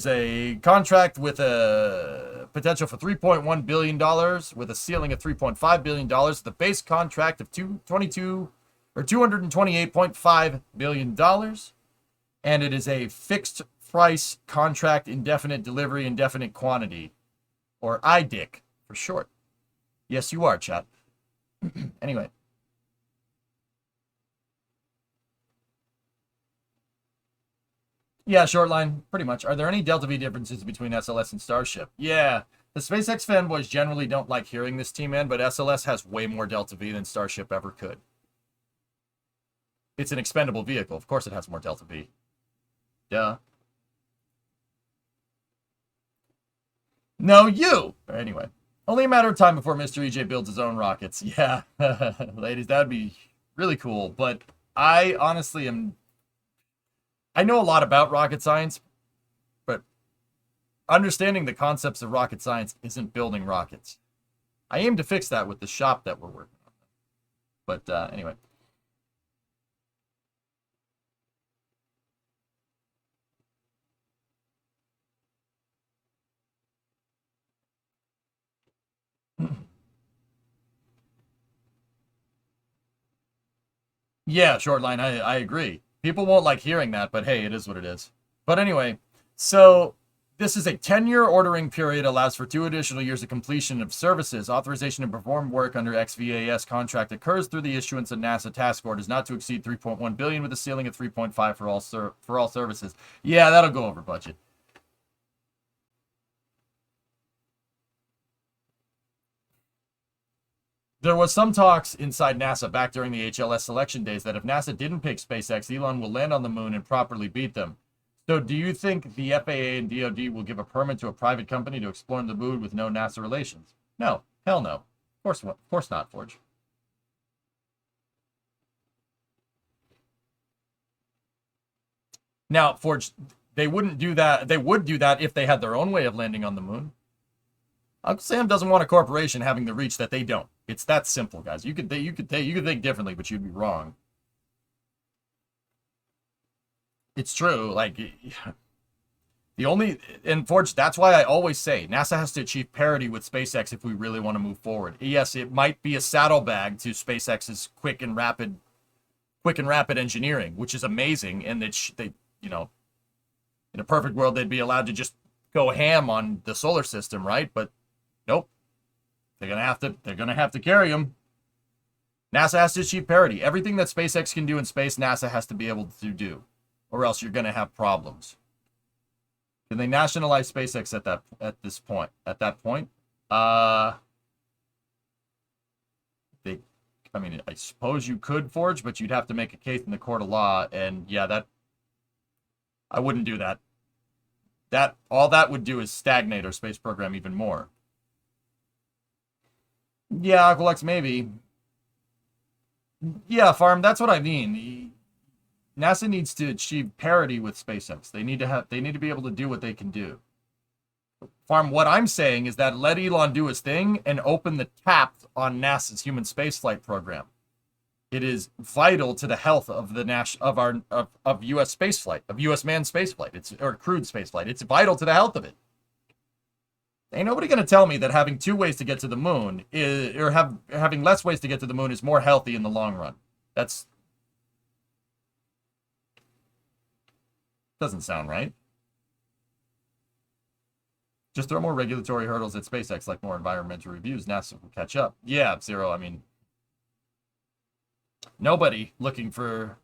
a contract with a potential for $3.1 billion, with a ceiling of $3.5 billion, the base contract of $228.5 billion, and it is a fixed price contract, indefinite delivery, indefinite quantity, or IDIC for short. Yes, you are, chat. Anyway. Yeah, short line, pretty much. Are there any Delta V differences between SLS and Starship? Yeah, the SpaceX fanboys generally don't like hearing this, T-Man, but SLS has way more Delta V than Starship ever could. It's an expendable vehicle. Of course it has more Delta V. Duh. No, you! Anyway, only a matter of time before Mr. EJ builds his own rockets. Yeah, ladies, that would be really cool. But I honestly am... I know a lot about rocket science, but understanding the concepts of rocket science isn't building rockets. I aim to fix that with the shop that we're working on. But anyway. Yeah, short line, I agree. People won't like hearing that, but hey, it is what it is. But anyway, so this is a 10-year ordering period, allows for 2 additional years of completion of services. Authorization to perform work under XVAS contract occurs through the issuance of NASA task orders not to exceed $3.1 billion with a ceiling of $3.5 for all services. Yeah, that'll go over budget. There was some talks inside NASA back during the HLS selection days that if NASA didn't pick SpaceX, Elon will land on the moon and properly beat them. So do you think the FAA and DoD will give a permit to a private company to explore the moon with no NASA relations? No. Hell no. Of course not, Forge. Now, Forge, they wouldn't do that. They would do that if they had their own way of landing on the moon. Uncle Sam doesn't want a corporation having the reach that they don't. It's that simple, guys. You could think differently, but you'd be wrong. It's true. Like, and Forge, that's why I always say NASA has to achieve parity with SpaceX if we really want to move forward. Yes, it might be a saddlebag to SpaceX's quick and rapid engineering, which is amazing, and they, you know, in a perfect world they'd be allowed to just go ham on the solar system, right? But nope. They're gonna have to carry them. NASA has to achieve parity. Everything that SpaceX can do in space, NASA has to be able to do, or else you're gonna have problems. Can they nationalize SpaceX at that point? I mean, I suppose you could, Forge, but you'd have to make a case in the court of law, and yeah, I wouldn't do that. All that would do is stagnate our space program even more. Yeah, Aqualex, maybe. Yeah, Farm, that's what I mean. NASA needs to achieve parity with SpaceX. They need to be able to do what they can do. Farm, what I'm saying is that let Elon do his thing and open the tap on NASA's human spaceflight program. It is vital to the health of the of U.S. spaceflight, of U.S. manned spaceflight, or crewed spaceflight. It's vital to the health of it. Ain't nobody going to tell me that having 2 ways to get to the moon having less ways to get to the moon is more healthy in the long run. Doesn't sound right. Just throw more regulatory hurdles at SpaceX, like more environmental reviews. NASA will catch up. Yeah, Zero. I mean, nobody looking for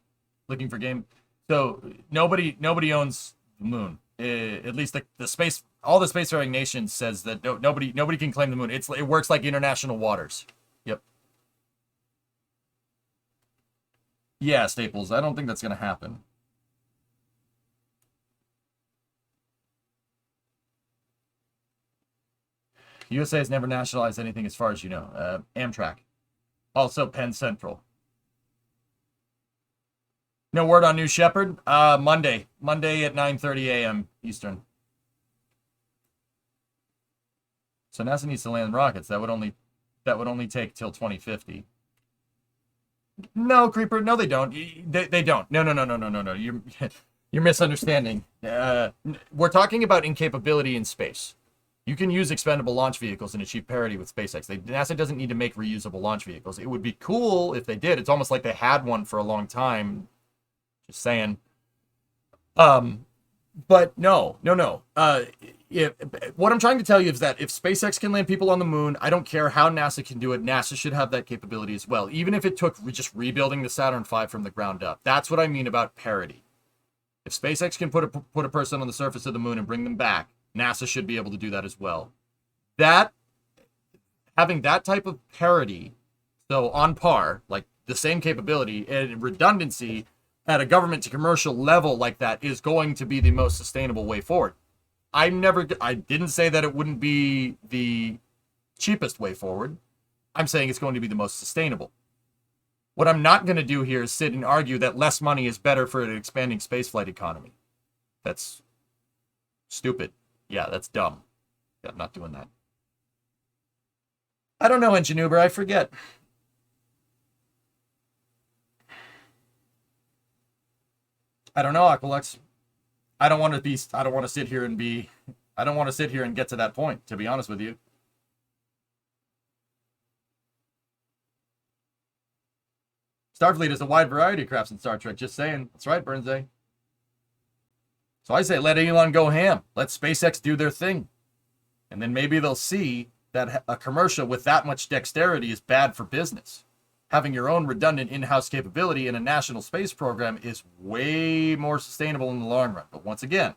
game. So nobody owns the moon. At least the space. All the spacefaring nations says that nobody can claim the moon. It works like international waters. Yep. Yeah, Staples. I don't think that's gonna happen. USA has never nationalized anything as far as you know. Amtrak. Also Penn Central. No word on New Shepard? Monday at 9:30 a.m. Eastern. So NASA needs to land rockets. That would only take till 2050. No, Creeper. No, they don't. They don't. No. You're misunderstanding. We're talking about incapability in space. You can use expendable launch vehicles and achieve parity with SpaceX. NASA doesn't need to make reusable launch vehicles. It would be cool if they did. It's almost like they had one for a long time. Just saying. But no. What I'm trying to tell you is that if SpaceX can land people on the moon, I don't care how NASA can do it. NASA should have that capability as well, even if it took just rebuilding the Saturn V from the ground up. That's what I mean about parity. If SpaceX can put a person on the surface of the moon and bring them back, NASA should be able to do that as well. Having that type of parity, so on par, like the same capability and redundancy at a government to commercial level like that, is going to be the most sustainable way forward. I didn't say that it wouldn't be the cheapest way forward. I'm saying it's going to be the most sustainable. What I'm not going to do here is sit and argue that less money is better for an expanding spaceflight economy. That's stupid. Yeah, that's dumb. Yeah, I'm not doing that. I don't know, Ingenuber, I forget. I don't know, Aqualux. I don't want to sit here and get to that point, to be honest with you. Starfleet is a wide variety of crafts in Star Trek, just saying. That's right, Burnsay. So I say let Elon go ham. Let SpaceX do their thing. And then maybe they'll see that a commercial with that much dexterity is bad for business. Having your own redundant in-house capability in a national space program is way more sustainable in the long run. But once again,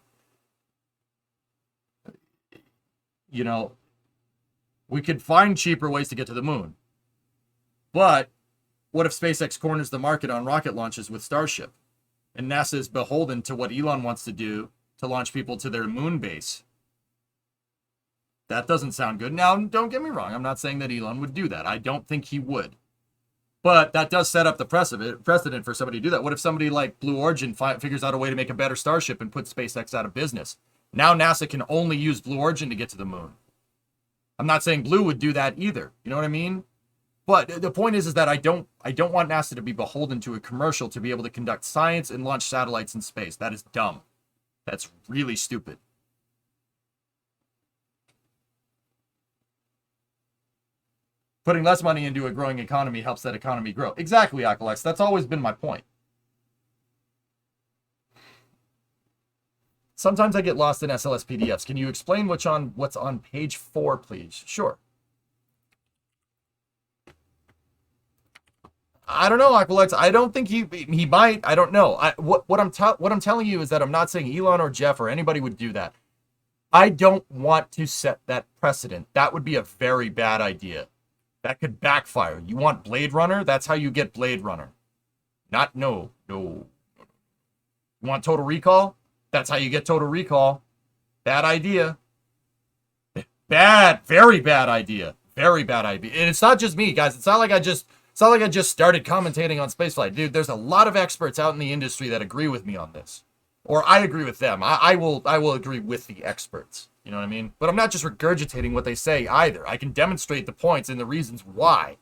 you know, we could find cheaper ways to get to the moon. But what if SpaceX corners the market on rocket launches with Starship? And NASA is beholden to what Elon wants to do to launch people to their moon base. That doesn't sound good. Now, don't get me wrong. I'm not saying that Elon would do that. I don't think he would. But that does set up the precedent for somebody to do that. What if somebody like Blue Origin figures out a way to make a better Starship and put SpaceX out of business? Now NASA can only use Blue Origin to get to the moon. I'm not saying Blue would do that either. You know what I mean? But the point is that I don't want NASA to be beholden to a commercial to be able to conduct science and launch satellites in space. That is dumb. That's really stupid. Putting less money into a growing economy helps that economy grow. Exactly, Aqualex. That's always been my point. Sometimes I get lost in SLS PDFs. Can you explain what's on page 4, please? Sure. I don't know, Aqualex. I don't think he might. I don't know. What I'm telling you is that I'm not saying Elon or Jeff or anybody would do that. I don't want to set that precedent. That would be a very bad idea. That could backfire. You want Blade Runner? That's how you get Blade Runner. No. You want Total Recall? That's how you get Total Recall. Bad idea. Very bad idea. Very bad idea. And it's not just me, guys. It's not like I just started commentating on spaceflight. Dude, there's a lot of experts out in the industry that agree with me on this. Or I agree with them. I will agree with the experts. You know what I mean? But I'm not just regurgitating what they say either. I can demonstrate the points and the reasons why.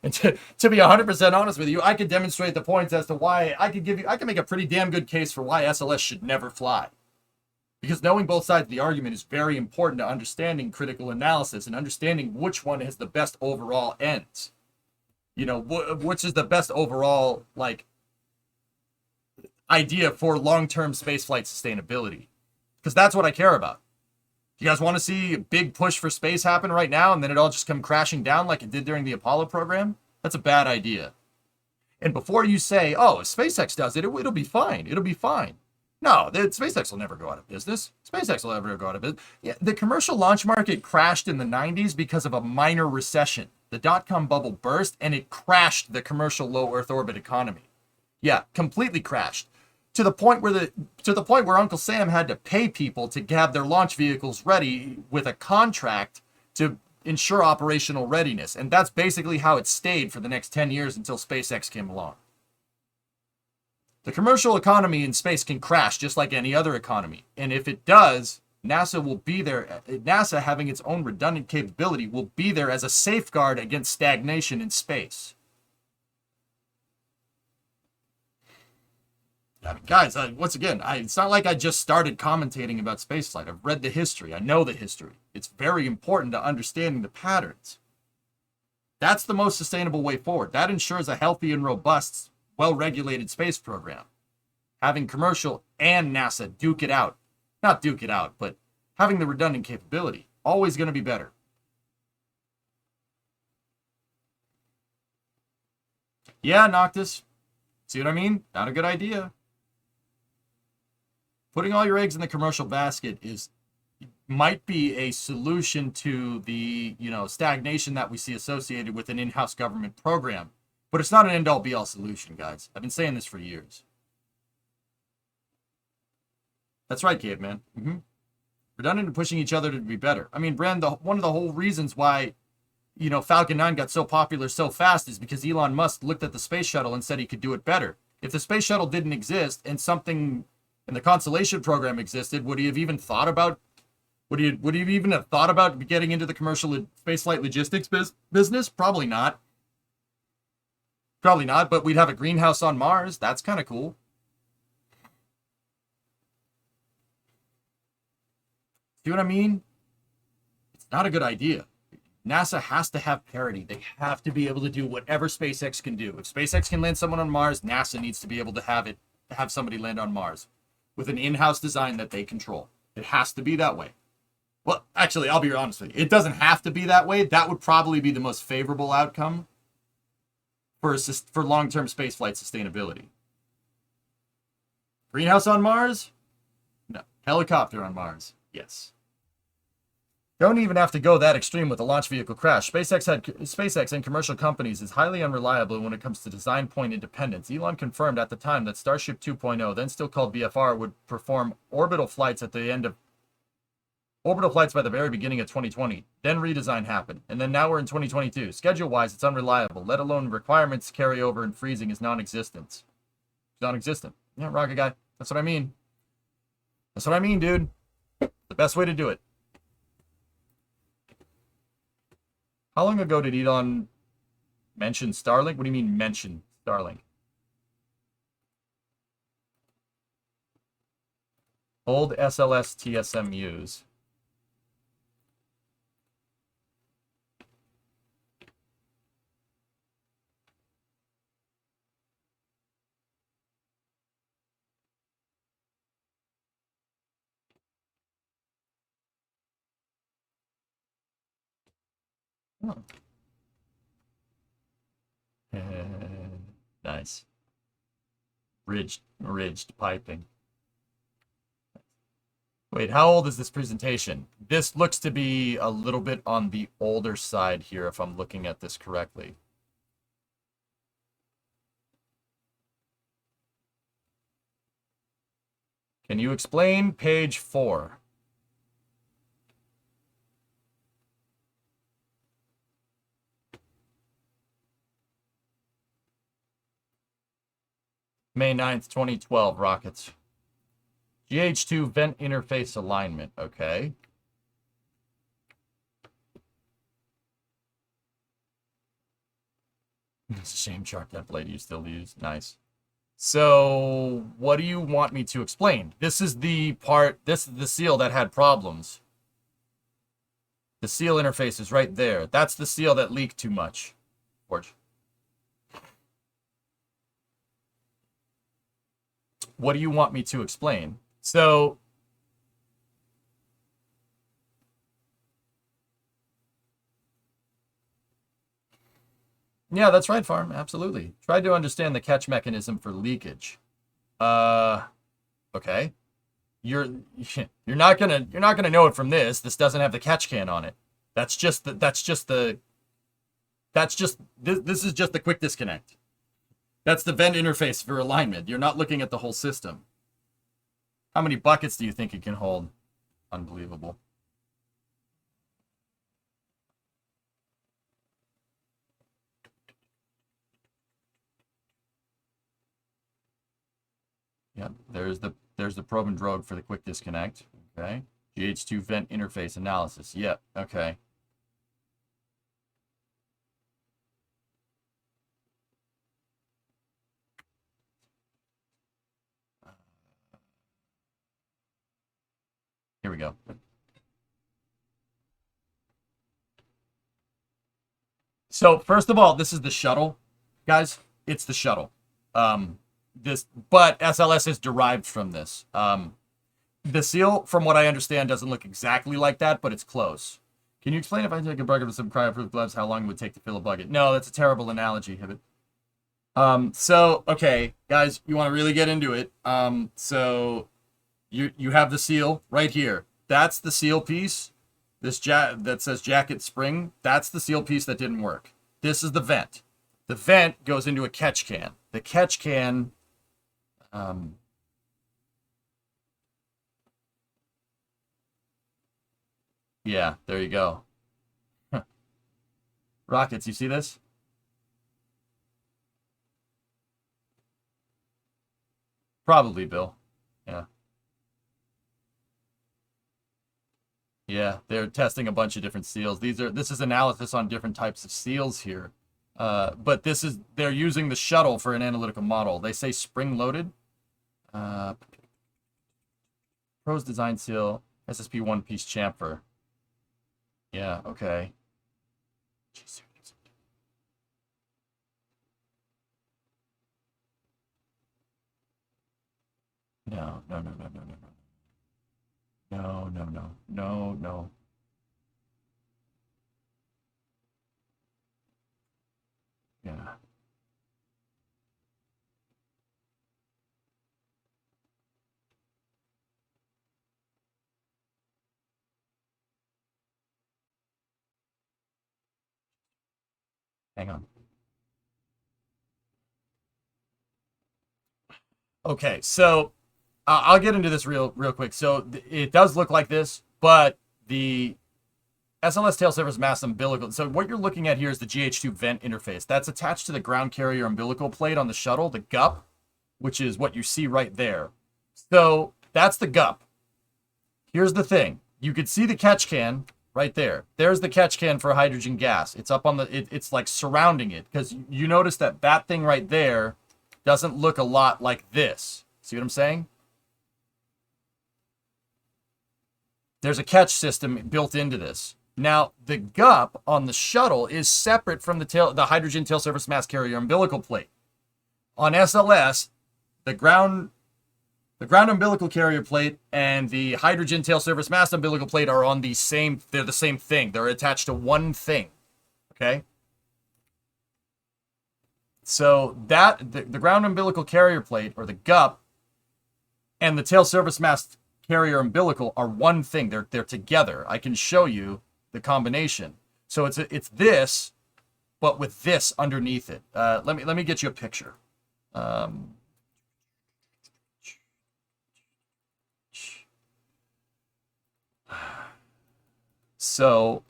And to be 100% honest with you, I could demonstrate the points as to why I can make a pretty damn good case for why SLS should never fly. Because knowing both sides of the argument is very important to understanding critical analysis and understanding which one has the best overall ends. You know, which is the best overall, like, idea for long-term spaceflight sustainability. Because that's what I care about. You guys want to see a big push for space happen right now and then it all just come crashing down like it did during the Apollo program? That's a bad idea. And before you say, oh, if SpaceX does it, it'll be fine. It'll be fine. No, SpaceX will never go out of business. SpaceX will never go out of business. Yeah, the commercial launch market crashed in the 90s because of a minor recession. The dot-com bubble burst and it crashed the commercial low Earth orbit economy. Yeah, completely crashed. To the point where Uncle Sam had to pay people to have their launch vehicles ready with a contract to ensure operational readiness. And that's basically how it stayed for the next 10 years until SpaceX came along. The commercial economy in space can crash just like any other economy. And if it does, NASA will be there. NASA, having its own redundant capability, will be there as a safeguard against stagnation in space. I mean, guys, once again, it's not like I just started commentating about spaceflight. I've read the history. I know the history. It's very important to understanding the patterns. That's the most sustainable way forward. That ensures a healthy and robust, well-regulated space program. Having commercial and NASA duke it out. Not duke it out, but having the redundant capability. Always going to be better. Yeah, Noctis. See what I mean? Not a good idea. Putting all your eggs in the commercial basket might be a solution to the, stagnation that we see associated with an in-house government program. But it's not an end-all be-all solution, guys. I've been saying this for years. That's right, caveman. Redundant and pushing each other to be better. I mean, Brand, one of the whole reasons why, you know, Falcon 9 got so popular so fast is because Elon Musk looked at the space shuttle and said he could do it better. If the space shuttle didn't exist and something in the Constellation program existed, would he have even thought about getting into the commercial spaceflight logistics business? Probably not. Probably not, but we'd have a greenhouse on Mars. That's kind of cool. See what I mean? It's not a good idea. NASA has to have parity. They have to be able to do whatever SpaceX can do. If SpaceX can land someone on Mars, NASA needs to be able to have somebody land on Mars with an in-house design that they control. It has to be that way. Well, actually, I'll be honest with you. It doesn't have to be that way. That would probably be the most favorable outcome for long-term spaceflight sustainability. Greenhouse on Mars? No. Helicopter on Mars? Yes. Don't even have to go that extreme with a launch vehicle crash. SpaceX and commercial companies is highly unreliable when it comes to design point independence. Elon confirmed at the time that Starship 2.0, then still called BFR, would perform orbital flights by the very beginning of 2020. Then redesign happened. And then now we're in 2022. Schedule-wise, it's unreliable, let alone requirements carry over and freezing is non-existent. Non-existent. Yeah, rocket guy. That's what I mean. That's what I mean, dude. The best way to do it. How long ago did Elon mention Starlink? What do you mean mention Starlink? Old SLS TSMUs. Oh. Nice. Ridged piping. Wait, how old is this presentation? This looks to be a little bit on the older side here, if I'm looking at this correctly. Can you explain page 4? May 9th, 2012, rockets. GH2 vent interface alignment, okay. It's a shame chart template you still use. Nice. So, what do you want me to explain? This is the seal that had problems. The seal interface is right there. That's the seal that leaked too much. George. What do you want me to explain? So, yeah, that's right, Farm. Absolutely. Try to understand the catch mechanism for leakage. Okay. You're not gonna know it from this. This doesn't have the catch can on it. This is just the quick disconnect. That's the vent interface for alignment. You're not looking at the whole system. How many buckets do you think it can hold? Unbelievable. Yep, there's the probe and drogue for the quick disconnect. Okay. GH2 vent interface analysis. Yep, okay. Here we go. So first of all, this is the shuttle, guys. It's the shuttle. But SLS is derived from this. The seal, from what I understand, doesn't look exactly like that, but it's close. Can you explain if I take a bucket with some cryo-proof gloves, how long it would take to fill a bucket? No, that's a terrible analogy, Hibbit. So, okay, guys, you want to really get into it. So you have the seal right here. That's the seal piece. This that says jacket spring. That's the seal piece that didn't work. This is the vent. The vent goes into a catch can. The catch can, Yeah, there you go. Rockets, you see this? Probably, Bill. Yeah. Yeah, they're testing a bunch of different seals. This is analysis on different types of seals here. But they're using the shuttle for an analytical model. They say spring-loaded. Pros design seal, SSP one-piece chamfer. Yeah, okay. No. No. Yeah. Hang on. Okay, so I'll get into this real quick. So it does look like this, but the SLS tail surface mass umbilical. So what you're looking at here is the GH2 vent interface. That's attached to the ground carrier umbilical plate on the shuttle, the GUP, which is what you see right there. So that's the GUP. Here's the thing. You could see the catch can right there. There's the catch can for hydrogen gas. It's up on the, it's like surrounding it, because you notice that thing right there doesn't look a lot like this. See what I'm saying? There's a catch system built into this. Now, the GUP on the shuttle is separate from the hydrogen tail surface mass carrier umbilical plate. On SLS, the ground umbilical carrier plate and the hydrogen tail surface mass umbilical plate are on the same, they're the same thing. They're attached to one thing, okay? So the ground umbilical carrier plate, or the GUP, and the tail surface mass carrier umbilical are one thing. They're together. I can show you the combination. So it's this, but with this underneath it. Let me get you a picture. So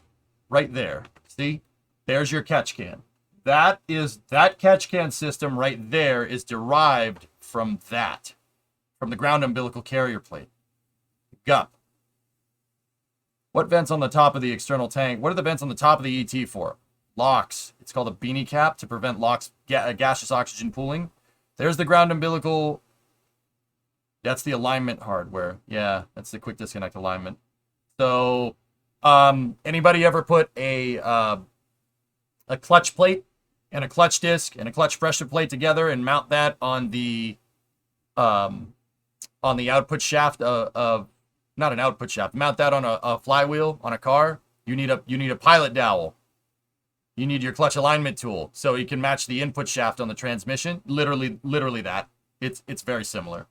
right there, see, there's your catch can. That catch can system right there is derived from the ground umbilical carrier plate. GUP. What vents on the top of the external tank? What are the vents on the top of the ET for? LOX. It's called a beanie cap to prevent LOX gaseous oxygen pooling. There's the ground umbilical. That's the alignment hardware. Yeah, that's the quick disconnect alignment. So, anybody ever put a clutch plate and a clutch disc and a clutch pressure plate together and mount that on the output shaft of not an output shaft, mount that on a flywheel on a car? You need a pilot dowel. You need your clutch alignment tool so you can match the input shaft on the transmission. Literally that. It's very similar.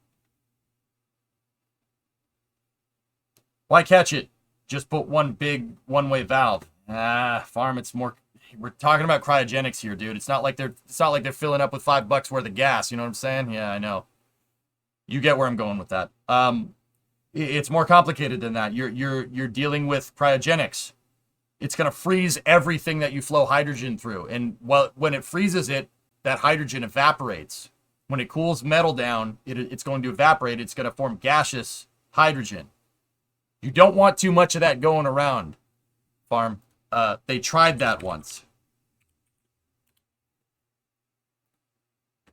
Why catch it? Just put one big one-way valve. Farm, it's more. We're talking about cryogenics here, dude. It's not like they're filling up with $5 worth of gas. You know what I'm saying? Yeah, I know. You get where I'm going with that. It's more complicated than that. You're dealing with cryogenics. It's going to freeze everything that you flow hydrogen through, and when it freezes it, that hydrogen evaporates. When it cools metal down, it's going to evaporate. It's going to form gaseous hydrogen. You don't want too much of that going around, Farm. They tried that once.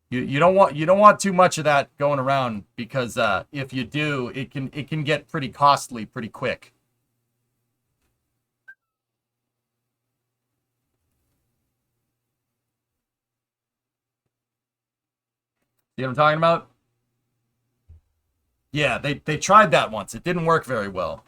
You don't want too much of that going around, because if you do, it can get pretty costly pretty quick. See what I'm talking about? Yeah, they tried that once. It didn't work very well.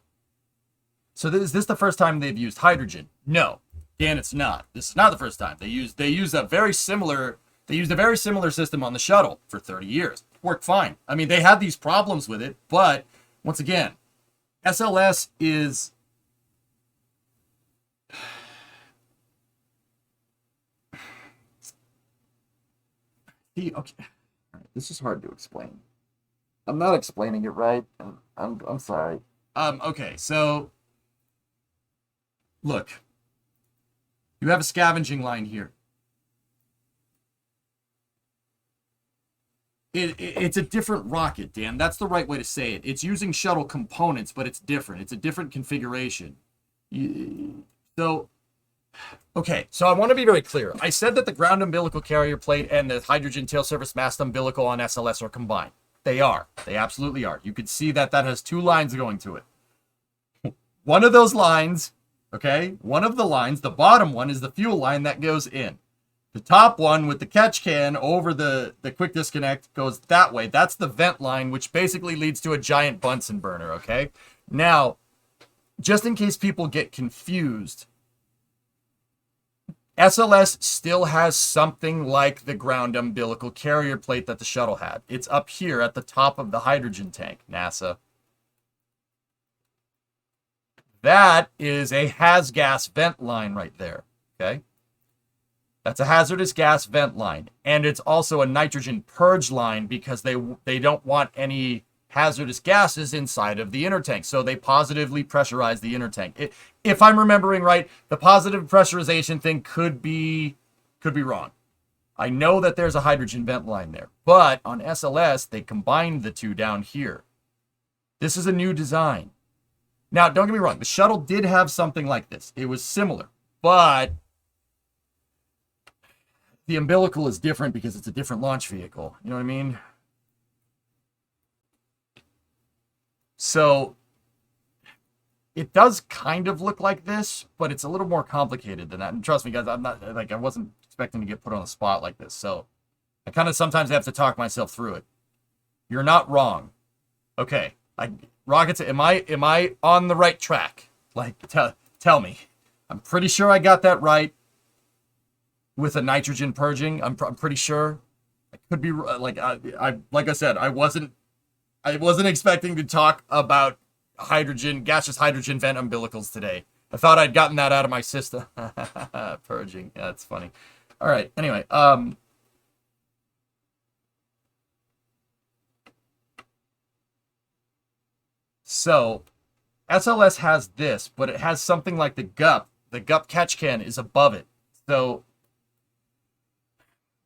So is this the first time they've used hydrogen? No, Dan, it's not. This is not the first time. They used a very similar system on the shuttle for 30 years. It worked fine. I mean, they had these problems with it, but once again, SLS is okay. This is hard to explain. I'm not explaining it right. I'm sorry. Okay, so look, you have a scavenging line here. It's a different rocket, Dan. That's the right way to say it. It's using shuttle components, but it's different. It's a different configuration. Okay, so I want to be very clear. I said that the ground umbilical carrier plate and the hydrogen tail surface mast umbilical on SLS are combined. They are. They absolutely are. You can see that that has two lines going to it. One of those lines, okay, one of the lines, the bottom one is the fuel line that goes in. The top one with the catch can over the quick disconnect goes that way. That's the vent line, which basically leads to a giant Bunsen burner, okay? Now, just in case people get confused, SLS still has something like the ground umbilical carrier plate that the shuttle had. It's up here at the top of the hydrogen tank, NASA. That is a has gas vent line right there, okay? That's a hazardous gas vent line. And it's also a nitrogen purge line because they don't want any hazardous gases inside of the inner tank. So they positively pressurize the inner tank. If I'm remembering right, the positive pressurization thing could be wrong. I know that there's a hydrogen vent line there. But on SLS, they combined the two down here. This is a new design. Now, don't get me wrong. The shuttle did have something like this. It was similar. But the umbilical is different because it's a different launch vehicle. You know what I mean? So it does kind of look like this, but it's a little more complicated than that. And trust me, guys, I wasn't expecting to get put on the spot like this. So I kind of sometimes have to talk myself through it. You're not wrong. Okay. Rockets, am I on the right track? Like, tell me. I'm pretty sure I got that right. With a nitrogen purging, I'm pretty sure. I could be like I said, I wasn't expecting to talk about gaseous hydrogen vent umbilicals today. I thought I'd gotten that out of my system. Purging, yeah, that's funny. All right. Anyway, so SLS has this, but it has something like the GUP. The GUP catch can is above it. So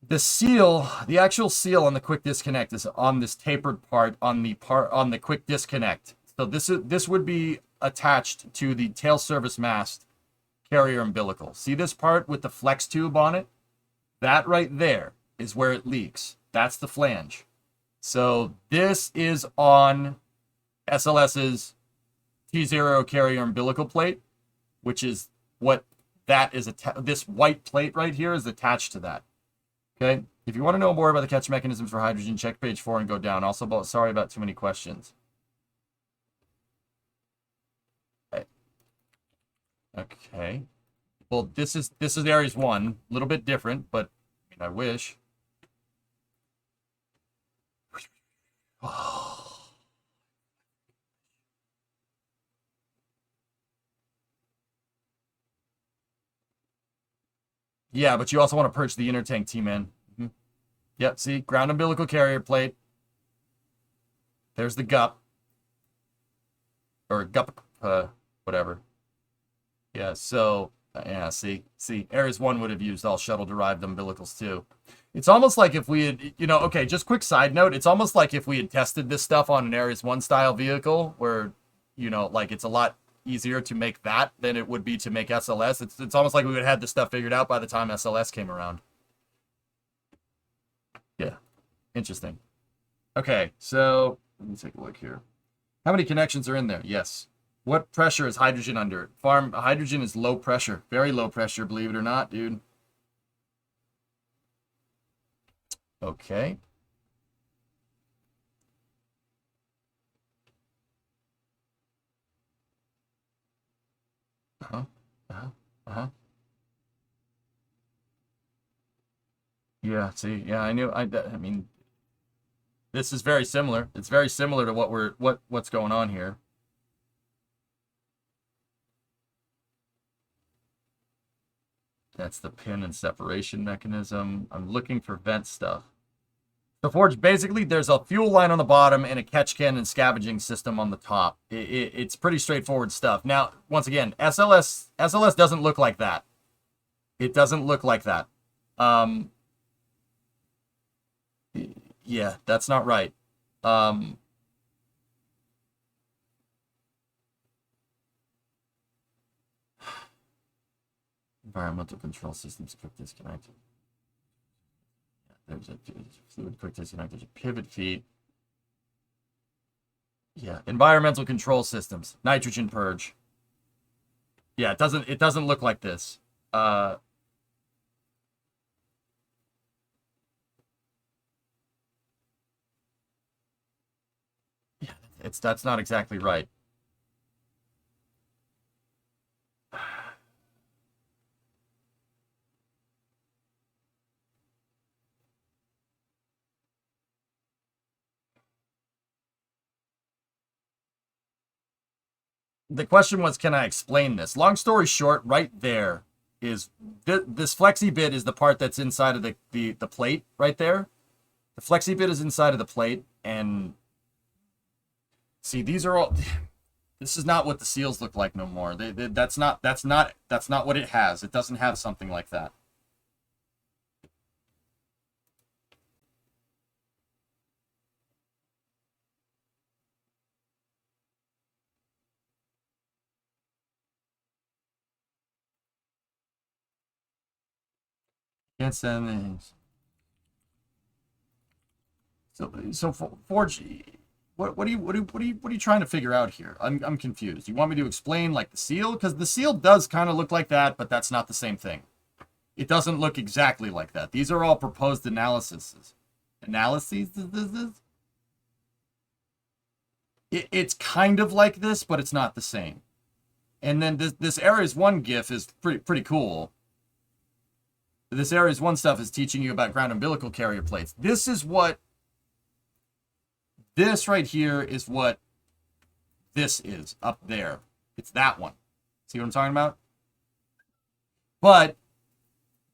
the seal, the actual seal on the quick disconnect is on this tapered part on the quick disconnect. So this would be attached to the tail service mast carrier umbilical. See this part with the flex tube on it? That right there is where it leaks. That's the flange. So this is on SLS's T0 carrier umbilical plate, which is what that is. This white plate right here is attached to that. Okay, if you want to know more about the catch mechanisms for hydrogen, check page 4 and go down. Also, sorry about too many questions. Okay. Well, this is Ares 1, a little bit different, but I mean, I wish. Yeah, but you also want to purge the inner tank, T-Man. Mm-hmm. Yep, see? Ground umbilical carrier plate. There's the GUP. Or GUP, whatever. Yeah, so, yeah, see? Ares 1 would have used all shuttle-derived umbilicals, too. It's almost like if we had, okay, just quick side note. It's almost like if we had tested this stuff on an Ares 1 style vehicle where, like it's a lot easier to make that than it would be to make SLS. It's almost like we would have had this stuff figured out by the time SLS came around. Yeah, interesting. Okay, so let me take a look here. How many connections are in there? Yes. What pressure is hydrogen under? Hydrogen is low pressure, very low pressure, believe it or not, dude. Okay. Yeah, see, yeah, I knew. I mean, this is very similar. It's very similar to what's going on here. That's the pin and separation mechanism. I'm looking for vent stuff. So Forge, basically, there's a fuel line on the bottom and a catch can and scavenging system on the top. It's pretty straightforward stuff. Now, once again, SLS doesn't look like that. It doesn't look like that. Yeah, that's not right. Environmental control systems quick disconnect. There's a fluid quick disconnect. There's a pivot feed. Yeah, environmental control systems. Nitrogen purge. Yeah, it doesn't look like this. Yeah, that's not exactly right. The question was, can I explain this? Long story short, right there is this flexi bit is the part that's inside of the plate right there. The flexi bit is inside of the plate, and see, these are all. This is not what the seals look like no more. That's not what it has. It doesn't have something like that. Can't send these. So Forge, what are you trying to figure out here? I'm confused. You want me to explain like the seal? Because the seal does kind of look like that, but that's not the same thing. It doesn't look exactly like that. These are all proposed analyses. It's kind of like this, but it's not the same. And then this Ares 1 GIF is pretty cool. This Ares 1 stuff is teaching you about ground umbilical carrier plates. This right here is what this is up there. It's that one. See what I'm talking about? But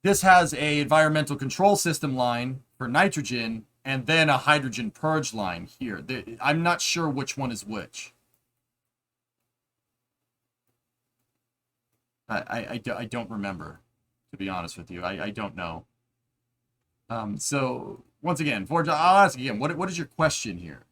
this has a environmental control system line for nitrogen and then a hydrogen purge line here. I'm not sure which one is which. I don't remember, to be honest with you. I don't know. So once again, Forge, I'll ask again, what is your question here?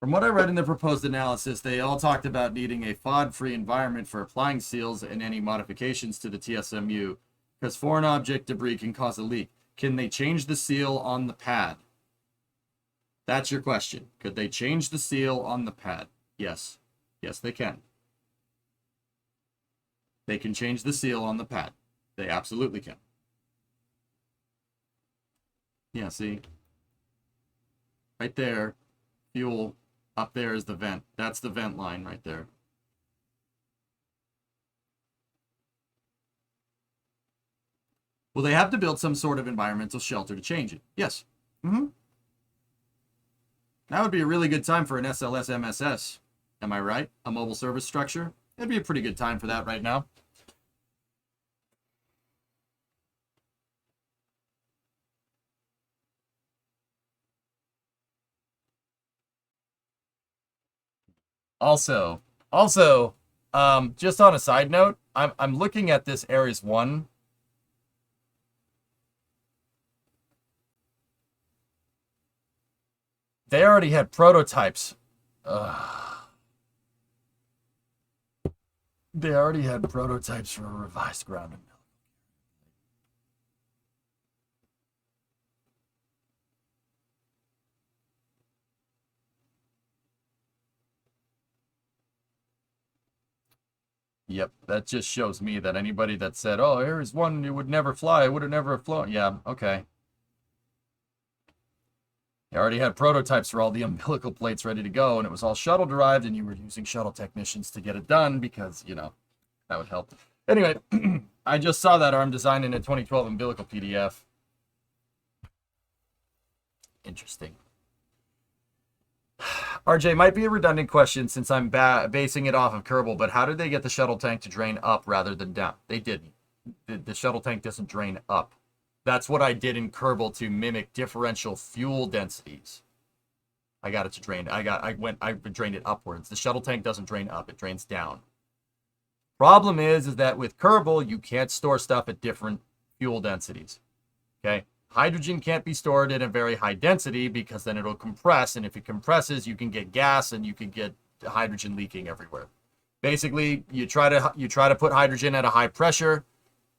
From what I read in the proposed analysis, they all talked about needing a FOD-free environment for applying seals and any modifications to the TSMU, because foreign object debris can cause a leak. Can they change the seal on the pad? That's your question. Could they change the seal on the pad? Yes. Yes, they can. They can change the seal on the pad. They absolutely can. Yeah, see? Right there, fuel. Up there is the vent. That's the vent line right there. Will they have to build some sort of environmental shelter to change it? Yes. That would be a really good time for an SLS MSS. Am I right? A mobile service structure? It'd be a pretty good time for that right now. Also, just on a side note, I'm looking at this Ares 1. They already had prototypes. They already had prototypes for a revised ground umbilical. Yep, that just shows me that anybody that said, oh, Ares 1, it would never fly, it would have never flown. Yeah, okay. You already had prototypes for all the umbilical plates ready to go, and it was all shuttle derived, and you were using shuttle technicians to get it done because, you know, that would help. Anyway, I just saw that arm design in a 2012 umbilical PDF. Interesting. RJ, might be a redundant question since I'm basing it off of Kerbal, but how did they get the shuttle tank to drain up rather than down? They didn't. The shuttle tank doesn't drain up. That's what I did in Kerbal to mimic differential fuel densities. I got it to drain. I drained it upwards. The shuttle tank doesn't drain up, it drains down. Problem is that with Kerbal, you can't store stuff at different fuel densities. Okay? Hydrogen can't be stored at a very high density because then it'll compress, and if it compresses, you can get gas and you can get hydrogen leaking everywhere. Basically, you try to put hydrogen at a high pressure.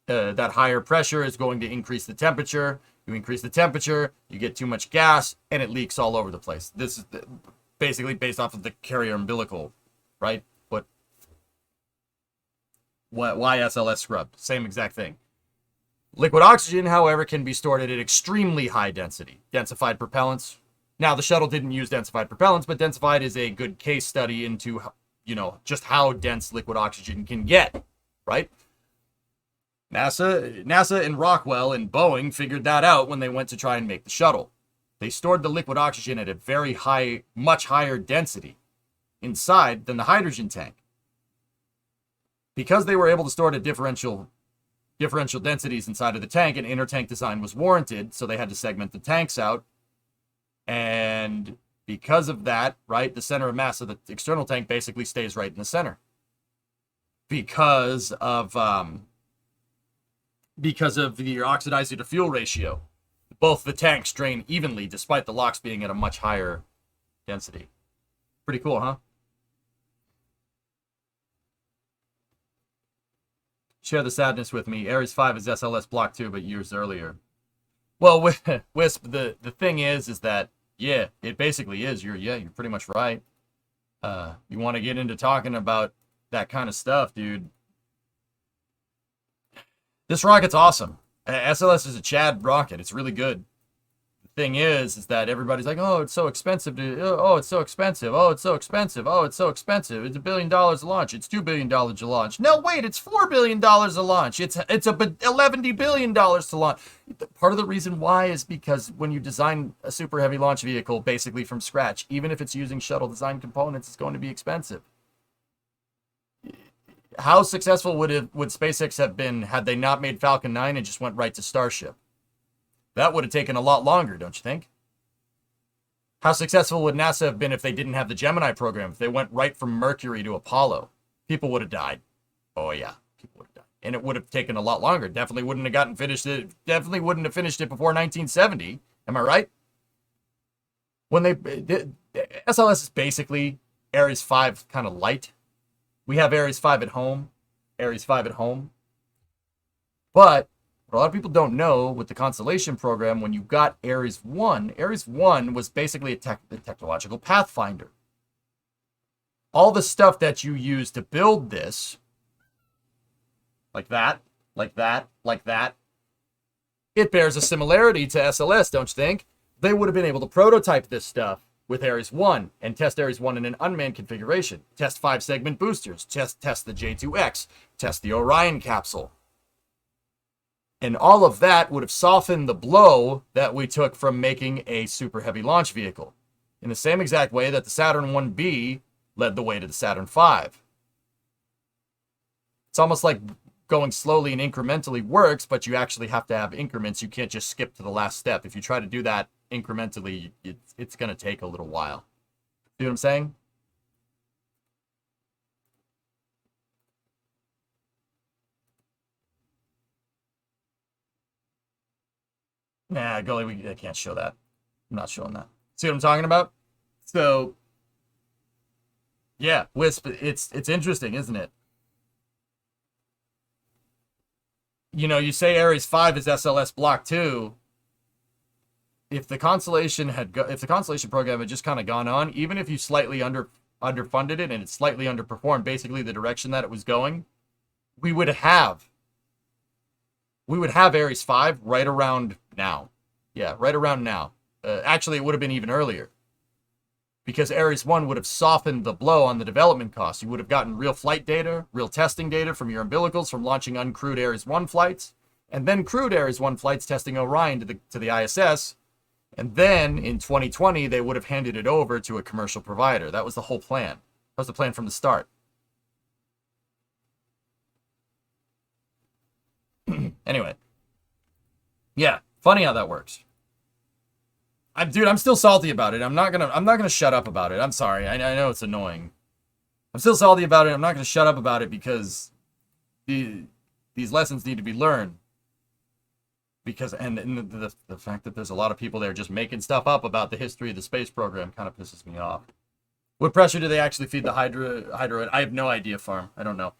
That higher pressure is going to increase the temperature. You increase the temperature, you get too much gas, and it leaks all over the place. This is basically based off of the carrier umbilical, right? But why SLS scrubbed? Same exact thing. Liquid oxygen, however, can be stored at an extremely high density. Densified propellants. Now, the shuttle didn't use densified propellants, but densified is a good case study into, just how dense liquid oxygen can get, right? NASA and Rockwell and Boeing figured that out when they went to try and make the shuttle. They stored the liquid oxygen at a very high, much higher density inside than the hydrogen tank. Because they were able to store it at differential densities inside of the tank, an inner-tank design was warranted, so they had to segment the tanks out. And because of that, right, the center of mass of the external tank basically stays right in the center. Because of the oxidizer to fuel ratio. Both the tanks drain evenly despite the LOX being at a much higher density. Pretty cool, huh? Share the sadness with me. Ares 5 is SLS Block 2, but years earlier. Well, Wisp, the thing is that, yeah, it basically is. You're pretty much right. You want to get into talking about that kind of stuff, dude. This rocket's awesome. SLS is a Chad rocket. It's really good. The thing is that everybody's like, oh, it's so expensive it's so expensive. Oh, it's so expensive. Oh, it's so expensive. It's $1 billion a launch. It's $2 billion a launch. No, wait, it's $4 billion a launch. It's $11 billion to launch. Part of the reason why is because when you design a super heavy launch vehicle basically from scratch, even if it's using shuttle design components, it's going to be expensive. How successful would SpaceX have been had they not made Falcon 9 and just went right to Starship? That would have taken a lot longer, don't you think? How successful would NASA have been if they didn't have the Gemini program? If they went right from Mercury to Apollo? People would have died. Oh yeah, people would have died. And it would have taken a lot longer. Definitely wouldn't have finished it before 1970. Am I right? When SLS is basically Ares 5 kind of light. We have Ares 5 at home. But what a lot of people don't know with the Constellation program, when you got Ares 1 was basically a technological pathfinder. All the stuff that you use to build this, like that, it bears a similarity to SLS, don't you think? They would have been able to prototype this stuff with Ares 1 and test Ares 1 in an unmanned configuration. Test 5-segment boosters. Test the J2X. Test the Orion capsule. And all of that would have softened the blow that we took from making a super heavy launch vehicle. In the same exact way that the Saturn 1B led the way to the Saturn V. It's almost like going slowly and incrementally works, but you actually have to have increments. You can't just skip to the last step. If you try to do that incrementally, it's going to take a little while. See what I'm saying? Nah, Gully, I can't show that. I'm not showing that. See what I'm talking about? So, yeah, Wisp, it's interesting, isn't it? You know, you say Ares 5 is SLS Block 2. If the Constellation program had just kind of gone on, even if you slightly underfunded it and it slightly underperformed basically the direction that it was going, we would have Ares 5 right around now. Yeah, right around now. Actually, it would have been even earlier. because Ares 1 would have softened the blow on the development costs. You would have gotten real flight data, real testing data from your umbilicals from launching uncrewed Ares 1 flights, and then crewed Ares 1 flights testing Orion to the ISS. And then in 2020, they would have handed it over to a commercial provider. That was the whole plan. That was the plan from the start. Anyway. Yeah, funny how that works. Dude, I'm still salty about it. I'm not gonna shut up about it. I'm sorry. I know it's annoying. I'm still salty about it. I'm not gonna shut up about it because these lessons need to be learned. Because and the fact that there's a lot of people there just making stuff up about the history of the space program kind of pisses me off. What pressure do they actually feed the Hydra? I have no idea, Farm. I don't know.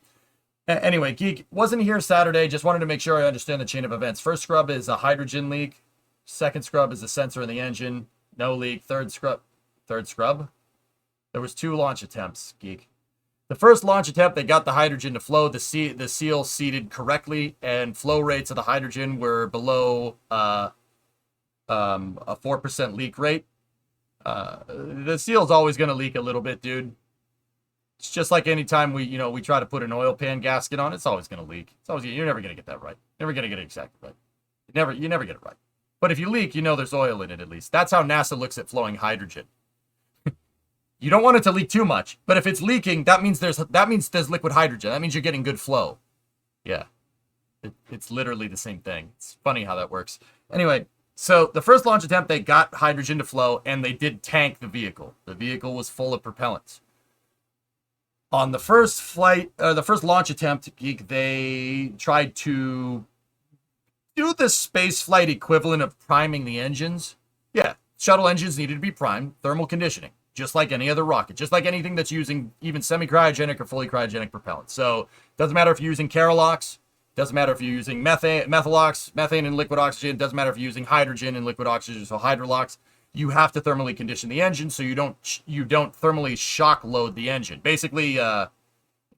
Anyway, Geek wasn't here Saturday. Just wanted to make sure I understand the chain of events. First scrub is a hydrogen leak. Second scrub is a sensor in the engine. No leak. Third scrub. There was 2 launch attempts, Geek. The first launch attempt, they got the hydrogen to flow. The seal seated correctly, and flow rates of the hydrogen were below a 4% leak rate. The seal's always going to leak a little bit, dude. It's just like any time we try to put an oil pan gasket on, it's always going to leak. You're never going to get that right. Never going to get it exactly right. You never get it right. But if you leak, there's oil in it at least. That's how NASA looks at flowing hydrogen. You don't want it to leak too much, but if it's leaking, that means there's liquid hydrogen. That means you're getting good flow. Yeah. It's literally the same thing. It's funny how that works. Anyway, so the first launch attempt, they got hydrogen to flow, and they did tank the vehicle. The vehicle was full of propellants. On the first launch attempt, they tried to do the space flight equivalent of priming the engines. Yeah, shuttle engines needed to be primed, thermal conditioning, just like any other rocket, just like anything that's using even semi-cryogenic or fully cryogenic propellant. So it doesn't matter if you're using Kerolox, doesn't matter if you're using methane and liquid oxygen, doesn't matter if you're using hydrogen and liquid oxygen, so Hydrolox. You have to thermally condition the engine so you don't thermally shock load the engine. Basically,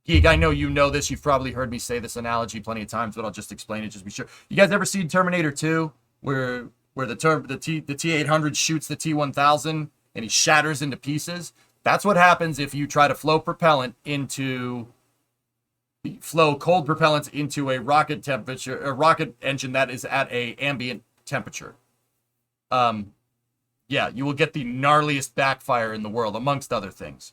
Geek, I know you know this. You've probably heard me say this analogy plenty of times, but I'll just explain it just to be sure. You guys ever seen Terminator 2 where the T-800 shoots the T-1000 and he shatters into pieces? That's what happens if you try to flow cold propellants into a rocket engine that is at a ambient temperature. Yeah, you will get the gnarliest backfire in the world, amongst other things.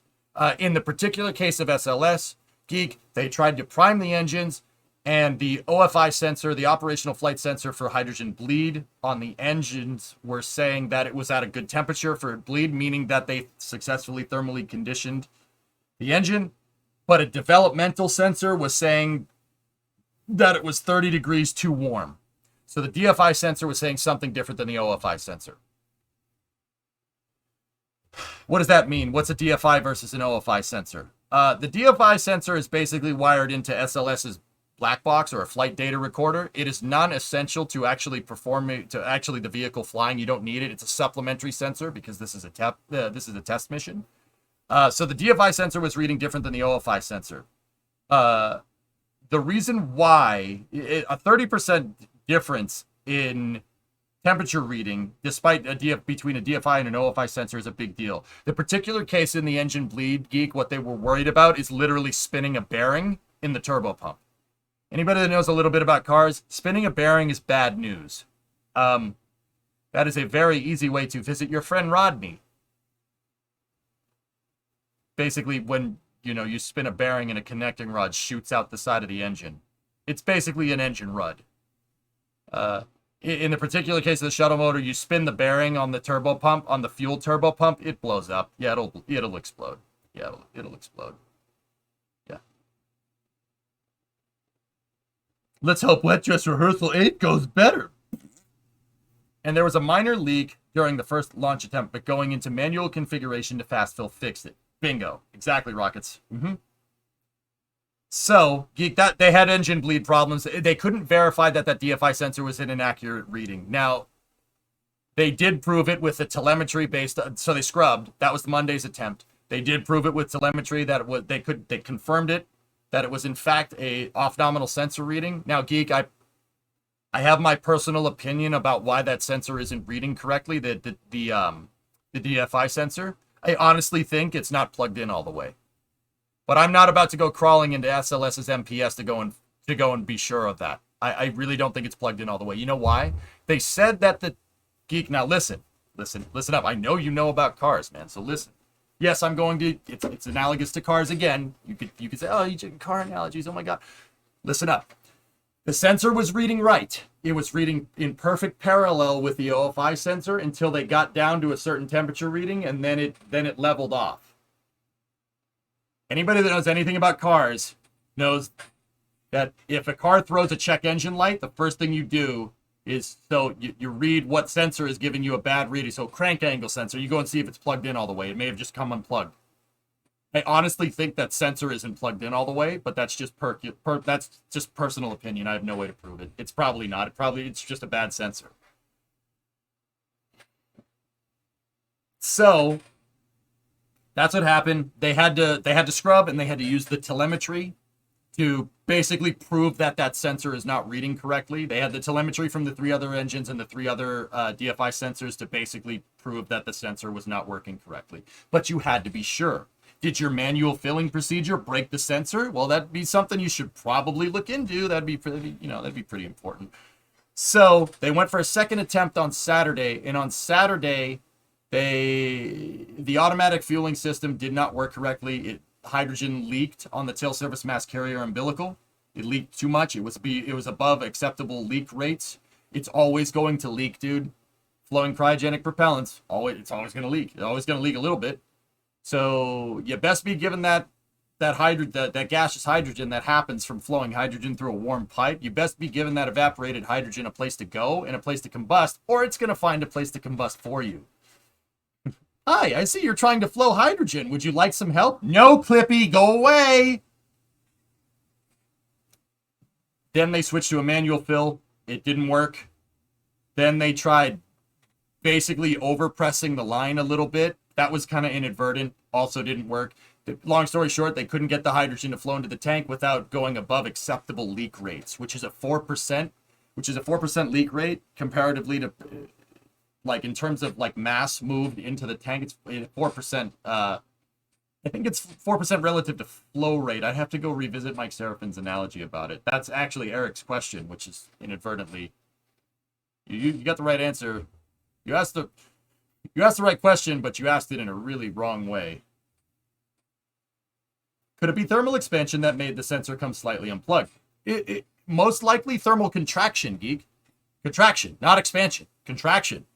In the particular case of SLS, Geek, they tried to prime the engines, and the OFI sensor, the operational flight sensor for hydrogen bleed on the engines, were saying that it was at a good temperature for bleed, meaning that they successfully thermally conditioned the engine. But a developmental sensor was saying that it was 30 degrees too warm. So the DFI sensor was saying something different than the OFI sensor. What does that mean? What's a DFI versus an OFI sensor? The DFI sensor is basically wired into SLS's black box or a flight data recorder. It is non-essential to actually the vehicle flying. You don't need it. It's a supplementary sensor because this is a test mission. So the DFI sensor was reading different than the OFI sensor. The reason why a 30% difference in temperature reading, despite between a DFI and an OFI sensor, is a big deal. The particular case in the engine bleed, Geek, what they were worried about is literally spinning a bearing in the turbo pump. Anybody that knows a little bit about cars, spinning a bearing is bad news. That is a very easy way to visit your friend Rodney. Basically, when you spin a bearing and a connecting rod shoots out the side of the engine. It's basically an engine rud. In the particular case of the shuttle motor, you spin the bearing on the turbo pump, on the fuel turbo pump, it blows up. Yeah, it'll explode. Yeah, it'll explode. Yeah. Let's hope Wet Dress Rehearsal 8 goes better. And there was a minor leak during the first launch attempt, but going into manual configuration to fast fill fixed it. Bingo. Exactly, Rockets. So, Geek, that they had engine bleed problems. They couldn't verify that DFI sensor was in an accurate reading. Now, they did prove it with the telemetry based, so they scrubbed. That was Monday's attempt. They did prove it with telemetry that they confirmed it, that it was in fact a off-nominal sensor reading. Now, Geek, I have my personal opinion about why that sensor isn't reading correctly, the DFI sensor. I honestly think it's not plugged in all the way. But I'm not about to go crawling into SLS's MPS to go and be sure of that. I really don't think it's plugged in all the way. You know why? They said that the geek. Now listen up. I know you know about cars, man. So listen. Yes, I'm going to. It's analogous to cars again. You could say, oh, you did car analogies. Oh my God. Listen up. The sensor was reading right. It was reading in perfect parallel with the OFI sensor until they got down to a certain temperature reading, and then it leveled off. Anybody that knows anything about cars knows that if a car throws a check engine light, the first thing you do is you read what sensor is giving you a bad reading. So crank angle sensor, you go and see if it's plugged in all the way. It may have just come unplugged. I honestly think that sensor isn't plugged in all the way, but that's just that's just personal opinion. I have no way to prove it. It's probably not. It's just a bad sensor. So that's what happened. They had to scrub, and they had to use the telemetry to basically prove that that sensor is not reading correctly. They had the telemetry from the 3 other engines and the 3 other DFI sensors to basically prove that the sensor was not working correctly. But you had to be sure. Did your manual filling procedure break the sensor? Well, that'd be something you should probably look into. That'd be pretty important. So they went for a second attempt on Saturday, and on Saturday, the automatic fueling system did not work correctly. Hydrogen leaked on the tail surface mass carrier umbilical. It leaked too much. It was above acceptable leak rates. It's always going to leak, dude. Flowing cryogenic propellants, it's always going to leak. It's always going to leak a little bit. So you best be given that gaseous hydrogen that happens from flowing hydrogen through a warm pipe. You best be given that evaporated hydrogen a place to go and a place to combust, or it's going to find a place to combust for you. Hi, I see you're trying to flow hydrogen. Would you like some help? No, Clippy, go away. Then they switched to a manual fill. It didn't work. Then they tried basically overpressing the line a little bit. That was kind of inadvertent. Also didn't work. Long story short, they couldn't get the hydrogen to flow into the tank without going above acceptable leak rates, which is a 4%, leak rate comparatively to... like in terms of like mass moved into the tank, it's 4%. I think it's 4% relative to flow rate. I'd have to go revisit Mike Serafin's analogy about it. That's actually Eric's question, which is inadvertently. You got the right answer. You asked the right question, but you asked it in a really wrong way. Could it be thermal expansion that made the sensor come slightly unplugged? It most likely thermal contraction, geek. Contraction, not expansion. Contraction.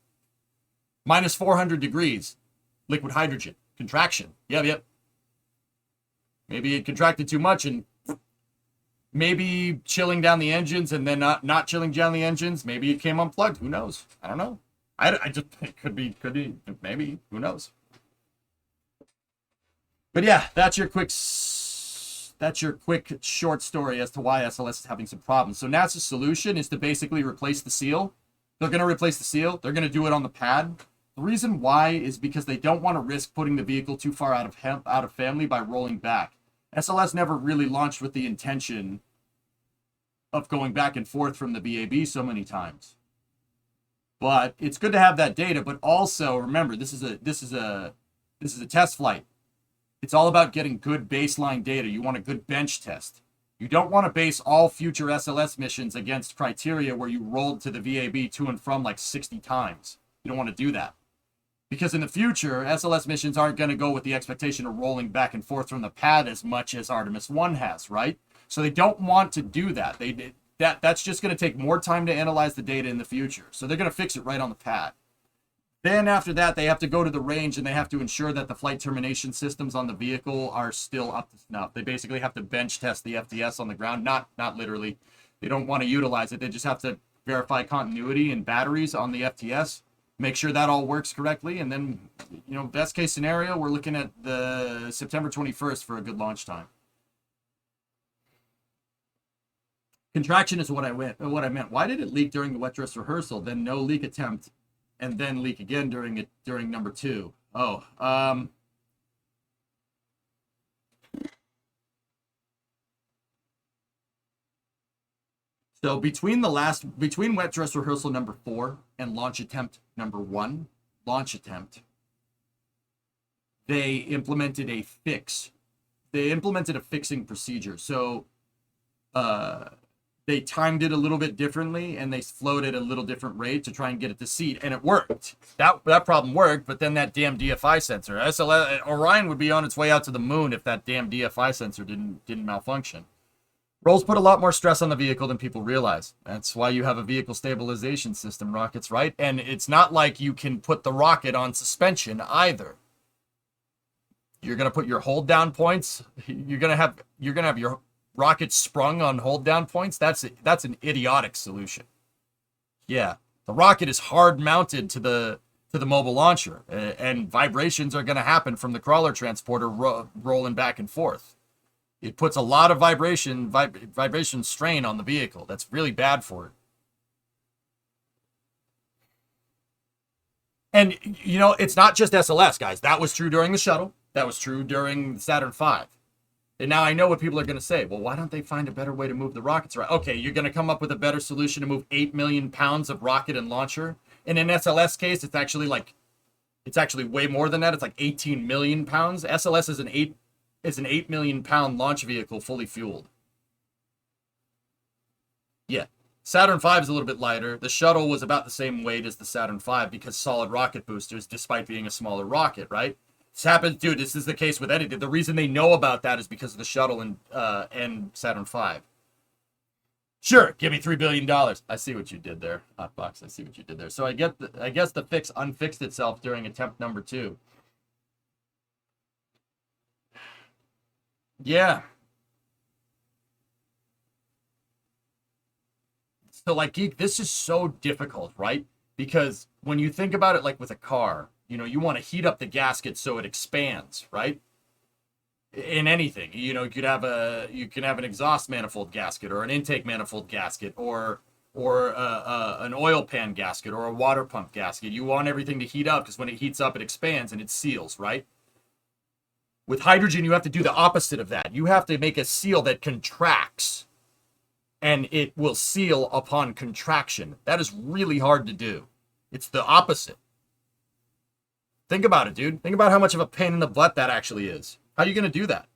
Minus 400 degrees, liquid hydrogen. Contraction. Yep. Maybe it contracted too much and maybe chilling down the engines and then not chilling down the engines. Maybe it came unplugged. Who knows? I don't know. It could be, maybe. Who knows? But yeah, that's your quick short story as to why SLS is having some problems. So NASA's solution is to basically replace the seal. They're going to replace the seal. They're going to do it on the pad. The reason why is because they don't want to risk putting the vehicle too far out of family by rolling back. SLS never really launched with the intention of going back and forth from the VAB so many times. But it's good to have that data. But also remember, this is a test flight. It's all about getting good baseline data. You want a good bench test. You don't want to base all future SLS missions against criteria where you rolled to the VAB to and from like 60 times. You don't want to do that. Because in the future, SLS missions aren't going to go with the expectation of rolling back and forth from the pad as much as Artemis 1 has, right? So they don't want to do that. That's just going to take more time to analyze the data in the future. So they're going to fix it right on the pad. Then after that, they have to go to the range and they have to ensure that the flight termination systems on the vehicle are still up to snuff. They basically have to bench test the FTS on the ground, not literally. They don't want to utilize it. They just have to verify continuity and batteries on the FTS, make sure that all works correctly. And then, best case scenario, we're looking at the September 21st for a good launch time. Contraction is what I meant. Why did it leak during the wet dress rehearsal, then no leak attempt, and then leak again during number 2? So between wet dress rehearsal number 4 and launch attempt number 1, they implemented a fix. They implemented a fixing procedure. So they timed it a little bit differently, and they flowed at a little different rate to try and get it to seat, and it worked. That problem worked, but then that damn DFI sensor, SLS, Orion would be on its way out to the moon if that damn DFI sensor didn't malfunction. Rolls put a lot more stress on the vehicle than people realize. That's why you have a vehicle stabilization system, rockets, right? And it's not like you can put the rocket on suspension either. You're gonna put your hold down points. You're gonna have your rocket sprung on hold down points. That's an idiotic solution. Yeah, the rocket is hard mounted to the mobile launcher, and vibrations are gonna happen from the crawler transporter rolling back and forth. It puts a lot of vibration strain on the vehicle. That's really bad for it. And, you know, it's not just SLS, guys. That was true during the shuttle. That was true during Saturn V. And now I know what people are going to say. Well, why don't they find a better way to move the rockets around? Okay, you're going to come up with a better solution to move 8 million pounds of rocket and launcher. In an SLS case, it's actually way more than that. It's like 18 million pounds. SLS is an 8 million pound launch vehicle fully fueled. Yeah. Saturn V is a little bit lighter. The shuttle was about the same weight as the Saturn V because solid rocket boosters, despite being a smaller rocket, right? This happens, dude. This is the case with anything. The reason they know about that is because of the shuttle and Saturn V. Sure, give me $3 billion. I see what you did there, Hotbox. I see what you did there. So I guess the fix unfixed itself during attempt number 2. Yeah. So, like, Geek, this is so difficult, right? Because when you think about it, like with a car, you know, you want to heat up the gasket so it expands, right? In anything, you know, you can have an exhaust manifold gasket or an intake manifold gasket or an oil pan gasket or a water pump gasket. You want everything to heat up because when it heats up, it expands and it seals, right? With hydrogen, you have to do the opposite of that. You have to make a seal that contracts, and it will seal upon contraction. That is really hard to do. It's the opposite. Think about it, dude. Think about how much of a pain in the butt that actually is. How are you going to do that?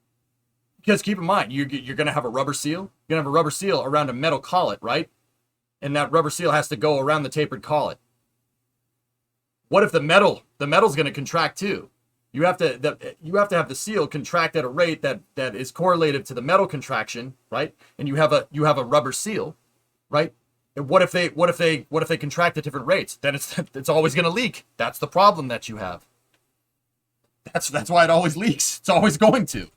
Because keep in mind, you're going to have a rubber seal. You're going to have a rubber seal around a metal collet, right? And that rubber seal has to go around the tapered collet. What if the metal's going to contract too? You have to have the seal contract at a rate that is correlative to the metal contraction, right? And you have a rubber seal, right? And what if they contract at different rates? Then it's always going to leak. That's the problem that you have. That's why it always leaks. It's always going to.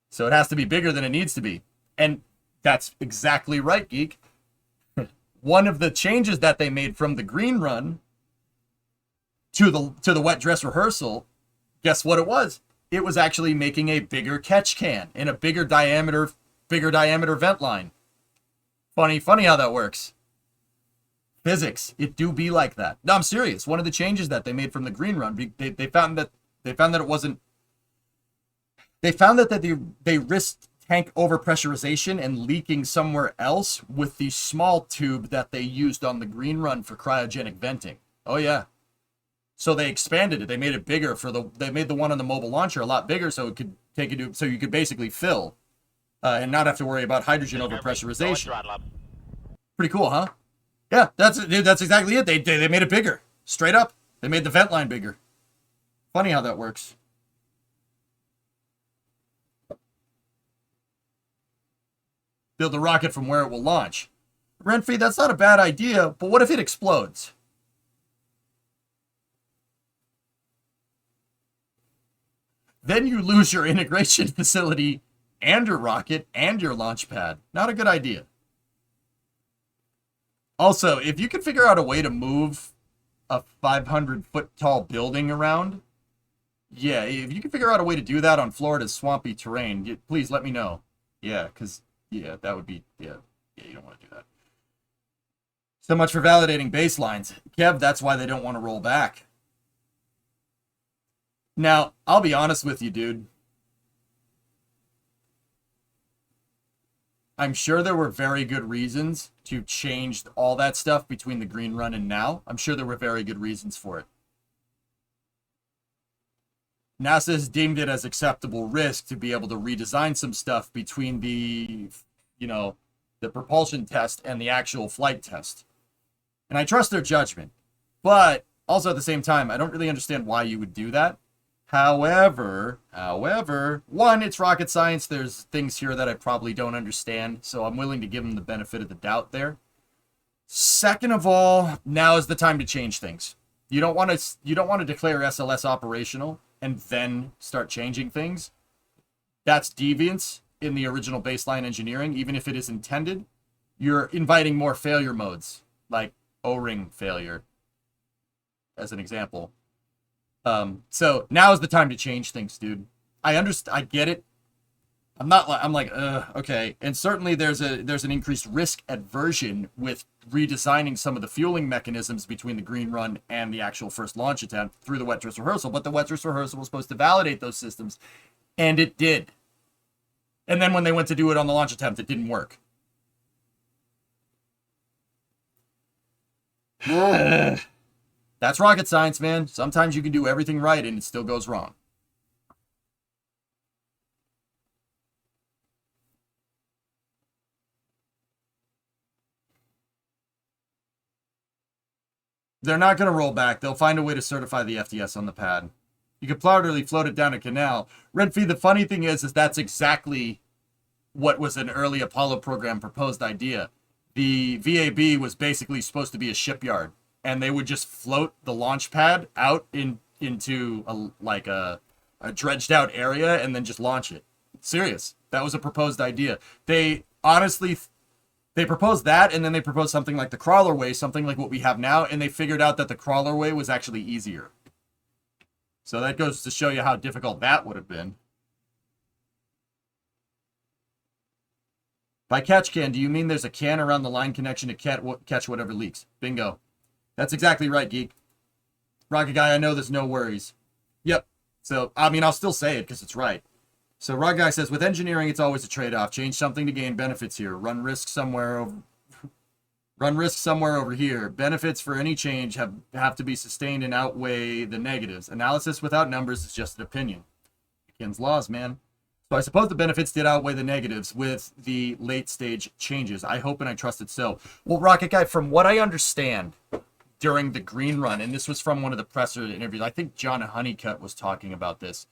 So it has to be bigger than it needs to be. And that's exactly right, Geek. One of the changes that they made from the green run to the wet dress rehearsal, guess what it was? It was actually making a bigger catch can and a bigger diameter vent line. Funny how that works. Physics, it do be like that. No, I'm serious. One of the changes that they made from the green run, they found that it wasn't. They found that they risked tank overpressurization and leaking somewhere else with the small tube that they used on the green run for cryogenic venting. Oh yeah. So they expanded it. They made it bigger they made the one on the mobile launcher a lot bigger so it could so you could basically fill and not have to worry about hydrogen overpressurization. Pretty cool, huh? Yeah, that's exactly it. They made it bigger. Straight up. They made the vent line bigger. Funny how that works. Build the rocket from where it will launch. Renfrey, that's not a bad idea, but what if it explodes? Then you lose your integration facility and your rocket and your launch pad. Not a good idea. Also, if you could figure out a way to move a 500-foot tall building around, yeah, if you can figure out a way to do that on Florida's swampy terrain, please let me know. Yeah, because, yeah, that would be, yeah, you don't want to do that. So much for validating baselines. Kev, that's why they don't want to roll back. Now, I'll be honest with you, dude. I'm sure there were very good reasons to change all that stuff between the green run and now. I'm sure there were very good reasons for it. NASA has deemed it as acceptable risk to be able to redesign some stuff between the, the propulsion test and the actual flight test. And I trust their judgment. But also at the same time, I don't really understand why you would do that. However, one, it's rocket science. There's things here that I probably don't understand, so I'm willing to give them the benefit of the doubt there. Second of all, now is the time to change things. You don't want to declare SLS operational and then start changing things. That's deviance in the original baseline engineering, even if it is intended. You're inviting more failure modes, like O-ring failure, as an example. So now is the time to change things, dude. I understand. I get it. I'm like, okay. And certainly there's an increased risk aversion with redesigning some of the fueling mechanisms between the green run and the actual first launch attempt through the wet dress rehearsal. But the wet dress rehearsal was supposed to validate those systems, and it did. And then when they went to do it on the launch attempt, it didn't work. That's rocket science, man. Sometimes you can do everything right and it still goes wrong. They're not going to roll back. They'll find a way to certify the FDS on the pad. You could proudly float it down a canal. Redfee, the funny thing is that's exactly what was an early Apollo program proposed idea. The VAB was basically supposed to be a shipyard, and they would just float the launch pad out into a dredged out area and then just launch it. Serious. That was a proposed idea. They proposed that, and then they proposed something like the crawler way, something like what we have now, and they figured out that the crawler way was actually easier. So that goes to show you how difficult that would have been. By catch can, do you mean there's a can around the line connection to catch whatever leaks? Bingo. That's exactly right, Geek. Rocket Guy, I know there's no worries. Yep. So, I mean, I'll still say it because it's right. So, Rocket Guy says, with engineering, it's always a trade-off. Change something to gain benefits here. Run risk somewhere over here. Benefits for any change have to be sustained and outweigh the negatives. Analysis without numbers is just an opinion. Ken's laws, man. So I suppose the benefits did outweigh the negatives with the late stage changes. I hope and I trust it so. Well, Rocket Guy, from what I understand during the green run, and this was from one of the presser interviews, I think John Honeycutt was talking about this.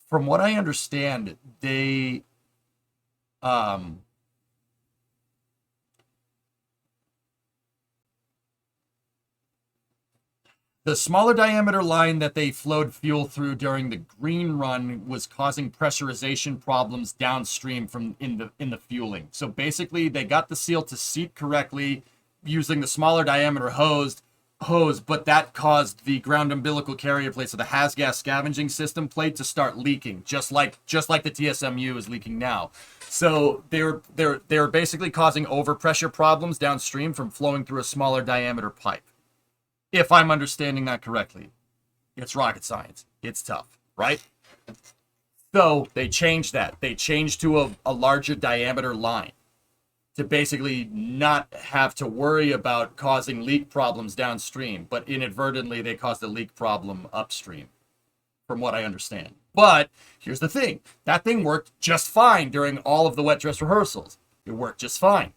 From what I understand, they the smaller diameter line that they flowed fuel through during the green run was causing pressurization problems downstream from in the fueling. So basically, they got the seal to seat correctly using the smaller diameter hose, but that caused the ground umbilical carrier plate, so the has-gas scavenging system plate, to start leaking, just like the TSMU is leaking now. So they're basically causing overpressure problems downstream from flowing through a smaller diameter pipe. If I'm understanding that correctly. It's rocket science. It's tough, right? So they changed that. They changed to a larger diameter line to basically not have to worry about causing leak problems downstream, but inadvertently they caused a leak problem upstream, from what I understand. But here's the thing. That thing worked just fine during all of the wet dress rehearsals. It worked just fine.